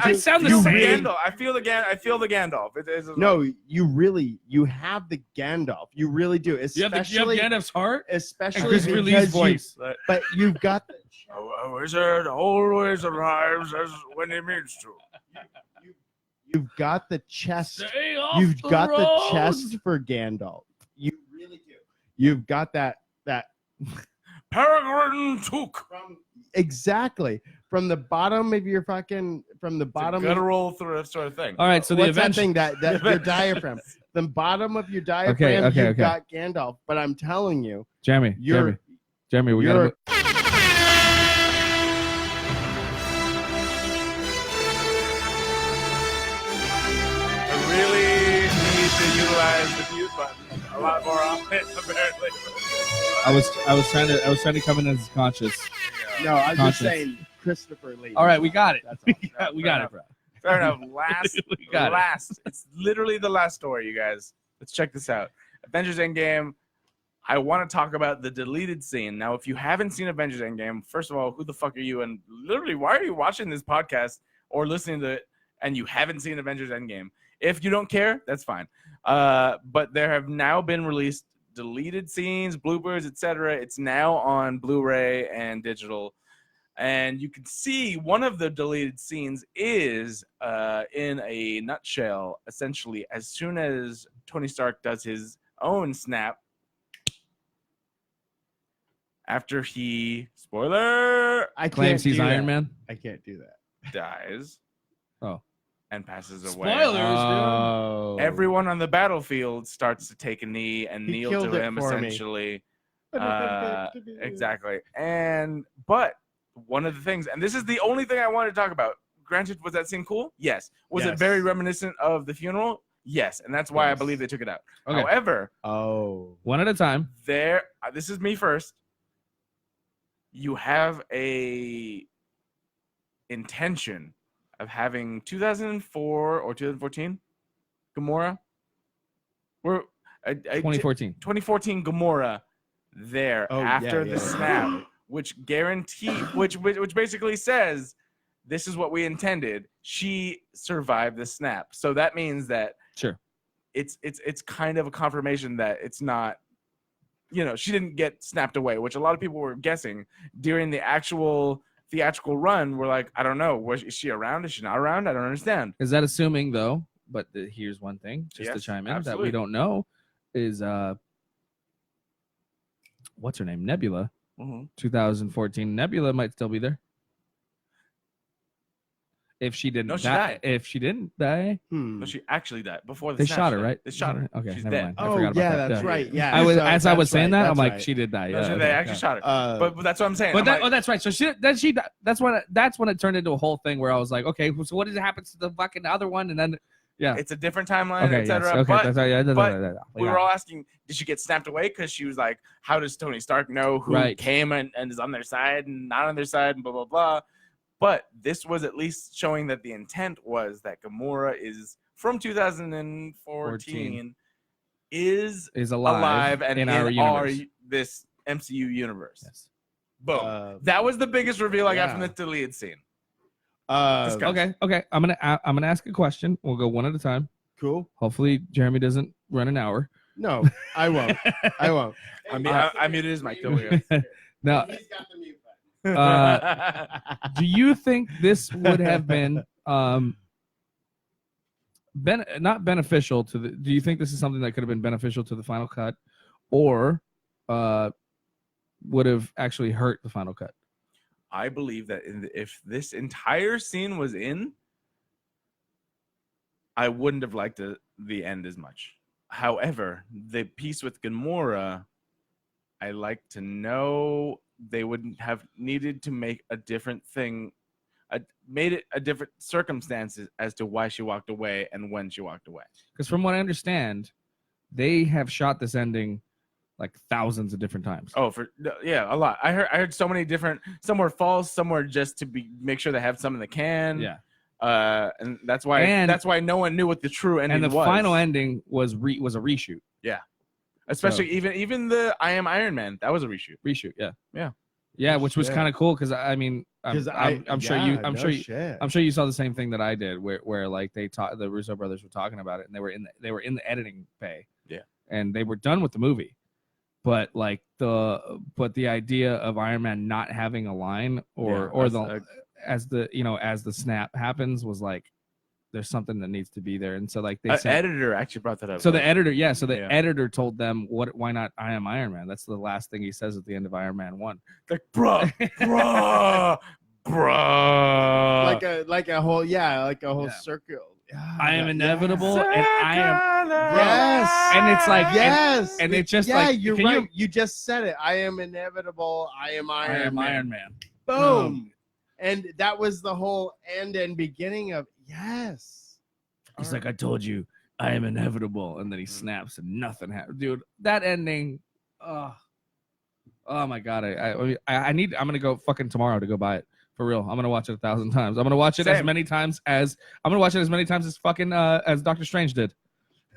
I sound the you same. really- Gandalf. I feel the Gandalf. No, you have the Gandalf. You really do. You have Especially, Gandalf's heart. especially Christopher Lee's because voice. but you've got A wizard always arrives as when he means to. you've got the chest. Stay off You've the got road. the chest for Gandalf. You really do. You've got that Peregrine Took. exactly from the bottom of your fucking bottom. Guttural sort of thing. All right. So the What's that event. thing that your diaphragm? The bottom of your diaphragm. Okay. You've got Gandalf. But I'm telling you, Jeremy. We you're- gotta. I really need to utilize the mute button a lot more often, apparently. I was trying to come in as conscious. no, I'm just Conscience. saying Christopher Lee. All right, we got it. That's all. We got it, bro. Fair enough. We got it. It's literally the last story, you guys. Let's check this out. Avengers Endgame. I want to talk about the deleted scene. Now, if you haven't seen Avengers Endgame, first of all, who the fuck are you? And literally, why are you watching this podcast or listening to it and you haven't seen Avengers Endgame? If you don't care, that's fine. But there have now been released deleted scenes, bloopers, etc. It's now on Blu-ray and digital. And you can see one of the deleted scenes is, in a nutshell, essentially, as soon as Tony Stark does his own snap, after he, spoiler, I Claims can't he's do Iron that. Man. I can't do that. dies. Oh. And passes away. Spoilers, Oh. Everyone on the battlefield starts to take a knee and He kneel killed to it him, for me. essentially. Exactly. But one of the things, and this is the only thing I wanted to talk about. Granted, was that scene cool? Yes. Was it Yes. very reminiscent of the funeral? Yes. And that's why I Yes. believe they took it out. Okay. However, One at a time. this is me first. You have a intention of having 2004 or 2014 Gamora. 2014. 2014 Gamora there Oh, after yeah, the yeah. snap, which which basically says this is what we intended. She survived the snap, so that means that Sure. it's kind of a confirmation that it's not, she didn't get snapped away, which a lot of people were guessing during the actual theatrical run. We're like, I don't know, is she around? Is she not around? I don't understand. Is that assuming though? But here's one thing, just to Yes, chime in, absolutely. that we don't know is what's her name? Nebula. 2014 Nebula might still be there. If she didn't No, she die. died. If she didn't die. No, she actually died before the They snap. shot her, She died. right? They shot her. Okay, She's never dead. mind. I Oh, forgot about yeah, that. that's right. Yeah. I was so as I was that's saying right, that, I'm that's like, right. she did die. No, Yeah, they actually shot her. But that's what I'm saying. But I'm that, like, that's right. So that's when it turned into a whole thing where I was like, okay, so what did it happen to the fucking other one? And then Yeah. It's a different timeline, Okay. etc. Yes. Okay. But That's right. but we were all asking, did she get snapped away? Because she was like, how does Tony Stark know who came and is on their side and not on their side and blah, blah, blah. But this was at least showing that the intent was that Gamora is from 2014 is alive and in our universe. This MCU universe. Yes. Boom. That was the biggest reveal I got from the deleted scene. Okay. I'm gonna ask a question. We'll go one at a time. Cool. Hopefully, Jeremy doesn't run an hour. No, I won't. I won't. I muted his mic. Don't worry. Now, He's got the mute button. do you think this would have been not beneficial to the? Do you think this is something that could have been beneficial to the final cut, or would have actually hurt the final cut? I believe that if this entire scene was in, I wouldn't have liked the end as much. However, the piece with Gamora, I like to know they wouldn't have needed to make a different thing, made it a different circumstances as to why she walked away and when she walked away. Because from what I understand, they have shot this ending like thousands of different times. Oh, a lot. I heard so many different. Some were false, some were just to make sure they have some in the can. Yeah. And that's why no one knew what the true ending was. And the final ending was a reshoot. Yeah. Especially even the I Am Iron Man, that was a reshoot. Yeah, which was kind of cool because I'm sure you saw the same thing that I did, where like the Russo brothers were talking about it, and they were in the editing bay. Yeah. And they were done with the movie. But like the idea of Iron Man not having a line as the snap happens was like there's something that needs to be there, and so like editor actually brought that up. So the editor told them why not I Am Iron Man? That's the last thing he says at the end of Iron Man 1. Like bruh, like a whole circle. I am inevitable, and I am yes, and it's like yes, and it's just you're right. You just said it. I am inevitable. I am Iron Man. Boom. And that was the whole end and beginning of yes. He's like, I told you, I am inevitable, and then he snaps and nothing happens. Dude, that ending. Oh my god. I'm gonna go fucking tomorrow to go buy it. For real, I'm gonna watch it 1,000 times. I'm gonna watch it as many times as fucking as Doctor Strange did.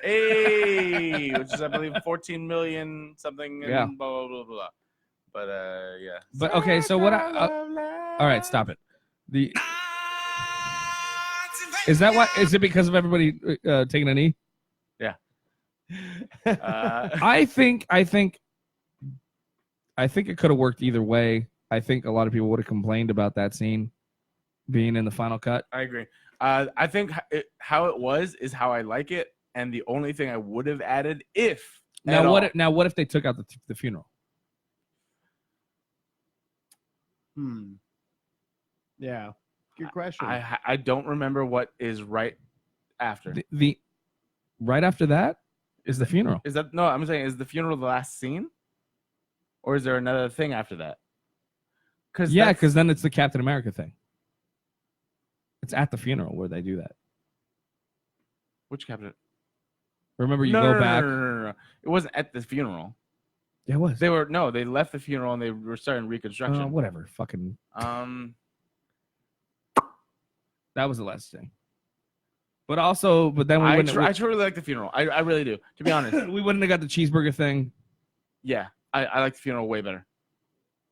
Hey, which is I believe 14 million something. And yeah. Blah blah blah blah. But yeah. But okay, so what? All right, stop it. Is that why? Is it because of everybody taking a knee? Yeah. I think it could have worked either way. I think a lot of people would have complained about that scene being in the final cut. I agree. I think how it was is how I like it, and the only thing I would have added what if they took out the funeral? Yeah, good question. I don't remember what is right after. The right after that is the funeral. Is that no? I'm saying is the funeral the last scene, or is there another thing after that? Because then it's the Captain America thing. It's at the funeral where they do that. Which Captain? Remember, go back. No. It wasn't at the funeral. It was. They left the funeral and they were starting reconstruction. Whatever. Fucking. That was the last thing. But then we wouldn't. I truly like the funeral. I really do. To be honest, we wouldn't have got the cheeseburger thing. Yeah, I like the funeral way better.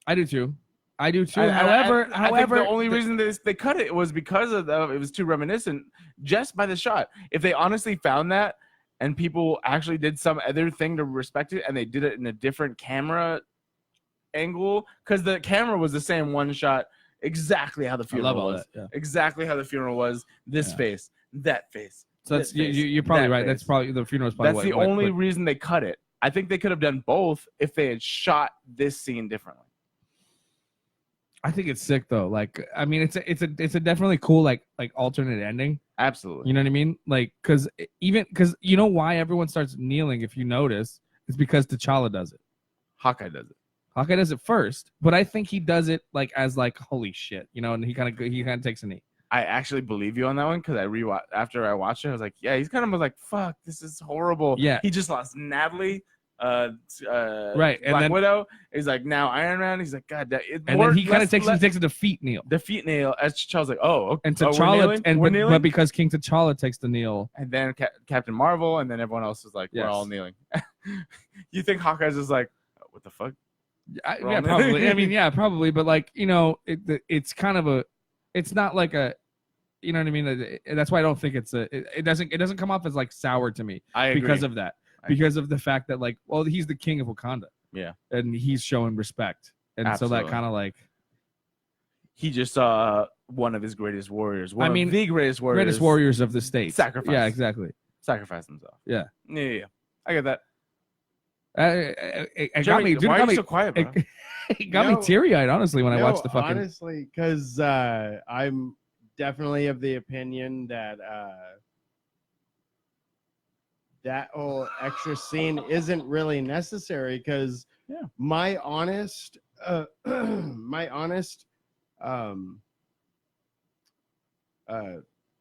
I do too. However, I think the only reason they cut it was because of it was too reminiscent just by the shot. If they honestly found that and people actually did some other thing to respect it and they did it in a different camera angle, because the camera was the same one shot, exactly how the funeral was. Yeah. Exactly how the funeral was. This face, that face. So that's you're probably right. That's probably the funeral is probably that's the only reason they cut it. I think they could have done both if they had shot this scene differently. I think it's sick though. Like, I mean, it's a definitely cool like alternate ending. Absolutely. You know what I mean? Like, because you know why everyone starts kneeling, if you notice, it's because T'Challa does it. Hawkeye does it. Hawkeye does it first, but I think he does it like as like holy shit, you know, and he kind of takes a knee. I actually believe you on that one because after I watched it, I was like, yeah, he's kind of was like, fuck, this is horrible. Yeah. He just lost Natalie, right, Black and then Widow. He's like, now Iron Man. He's like, God, and then he kind of takes a defeat kneel. Defeat kneel. As T'Challa's like, oh, okay. And we're T'Challa, kneeling? but because King T'Challa takes the kneel, And then Captain Marvel, and then everyone else is like, we're all kneeling. You think Hawkeye's is like, what the fuck? Yeah, probably. I mean, yeah, probably. But like, you know, it's kind of it's not like a, you know what I mean? That's why I don't think it doesn't come off as like sour to me. I agree. Because of that. Because of the fact that like, well, he's the king of Wakanda. Yeah. And he's showing respect. And Absolutely. so that kind of like, he just saw one of his greatest warriors. One of the greatest warriors of the state. Sacrifice. Yeah, exactly. Sacrifice himself. Yeah. Yeah. I get that. It got me. Dude, why are you so quiet, bro? It got me teary-eyed, honestly, when I watched the fucking. Honestly, because I'm definitely of the opinion that that whole extra scene isn't really necessary. Because my honest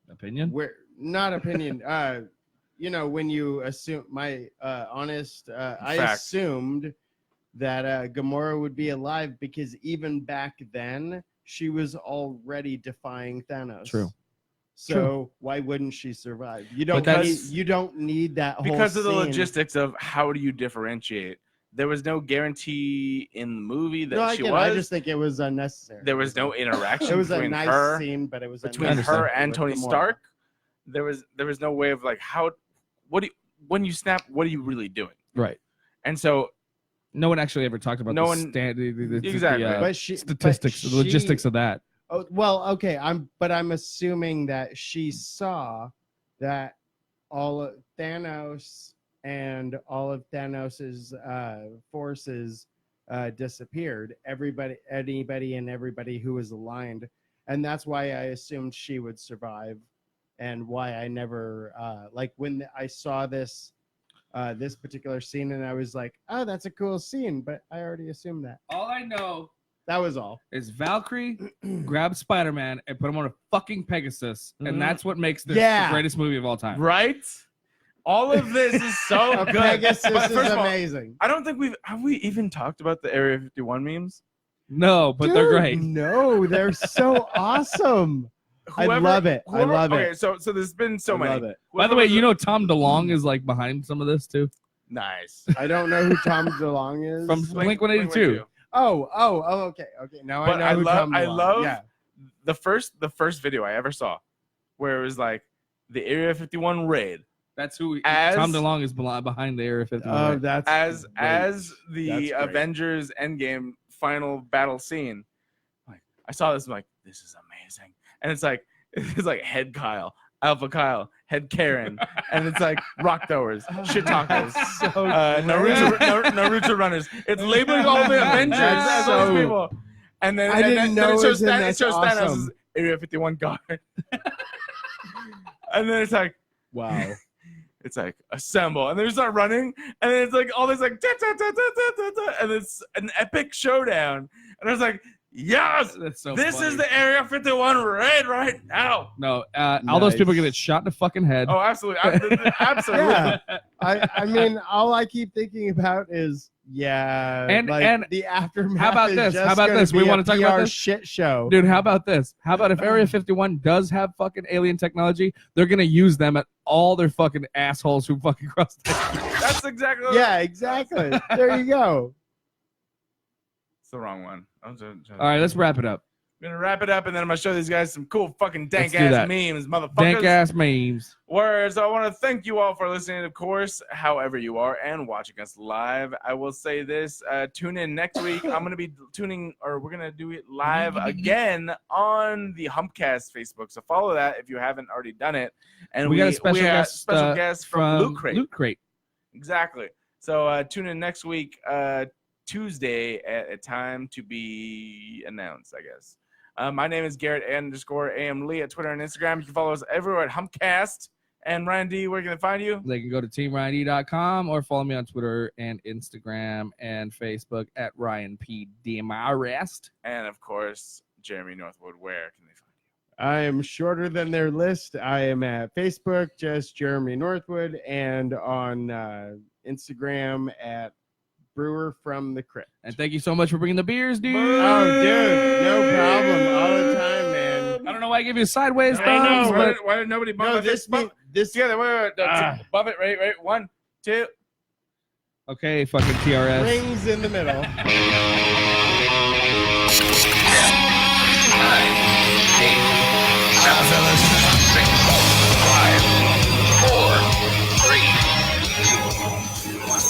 opinion. Not opinion. You know, when you assume I assumed that Gamora would be alive because even back then she was already defying Thanos. True. So why wouldn't she survive? You don't need that whole because of the scene. logistics of how do you differentiate. There was no guarantee in the movie that she was. I just think it was unnecessary. There was no interaction it was between a nice her, scene, but it was between her and Tony Stark. There was no way of like when you snap, what are you really doing? Right. And so no one actually ever talked about exactly the logistics of that. Oh, well, okay. I'm assuming that she saw that all of Thanos and all of Thanos's forces disappeared. Anybody and everybody who was aligned, and that's why I assumed she would survive, and why I never like when I saw this particular scene, and I was like, oh, that's a cool scene, but I already assumed that. All I know. That was all. Is Valkyrie grab Spider-Man and put him on a fucking Pegasus, and that's what makes this the greatest movie of all time. Right? All of this is so good. Pegasus but is amazing. I don't think have we even talked about the Area 51 memes? No, but they're great. No, they're so awesome. I love it. Okay, so there's been so many. Love it. By the way, you know Tom DeLonge is like behind some of this too. Nice. I don't know who Tom DeLonge is. From Blink-182. Oh, okay. Now but I know who Tom DeLonge. I love the first video I ever saw, where it was like the Area 51 raid. That's who Tom DeLonge is behind the Area 51. Oh, that's as the Avengers Endgame final battle scene. Like I saw this, I'm like, this is amazing, and it's like head Kyle, Alpha Kyle, head Karen, and it's like rock throwers, shit talkers, Naruto runners. It's labeling all the Avengers as all these people, and then it shows Thanos' Area 51 guard, and then it's like, wow. It's like assemble, and they start running, and then it's like all this like and it's an epic showdown, and I was like, yes, this is the Area 51 raid right now. No, all those people get shot in the fucking head. Oh, absolutely, absolutely. Yeah. I mean, all I keep thinking about is and the aftermath. How about this? How about this? We want to talk about this shit show, dude. How about this? How about if Area 51 does have fucking alien technology, they're gonna use them at all their fucking assholes who fucking cross the. That's exactly. Exactly. There you go. It's the wrong one. All right, let's wrap it up. I'm gonna wrap it up, and then I'm gonna show these guys some cool fucking dank ass memes, motherfuckers. Dank ass memes. Words. I want to thank you all for listening, of course, however you are, and watching us live. I will say this: tune in next week. I'm gonna be we're gonna do it live again on the Humpcast Facebook. So follow that if you haven't already done it. And we got a special guest from Loot Crate. Loot Crate. Exactly. So tune in next week, Tuesday at a time to be announced, I guess. My name is Garrett _AM Lee at Twitter and Instagram. You can follow us everywhere at Humpcast. And Ryan D, where can they find you? They can go to teamryanD.com or follow me on Twitter and Instagram and Facebook at Ryan P. Demarest. And of course, Jeremy Northwood, where can they find I am shorter than their list. I am at Facebook, just Jeremy Northwood, and on Instagram at Brewer from the Crypt. And thank you so much for bringing the beers, dude. Oh, dude, no problem. All the time, man. I don't know why I gave you sideways I thumbs, know, but Why did nobody bump No, it? this Together. Wait. Bump it. Right. 1, 2. okay, fucking TRS. rings in the middle. 9, 8, 7, 6, 5, 4, 3, 2, 1.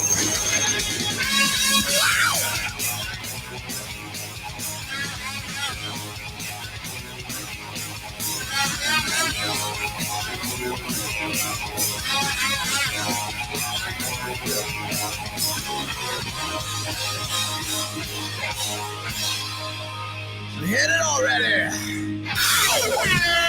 Hit it already!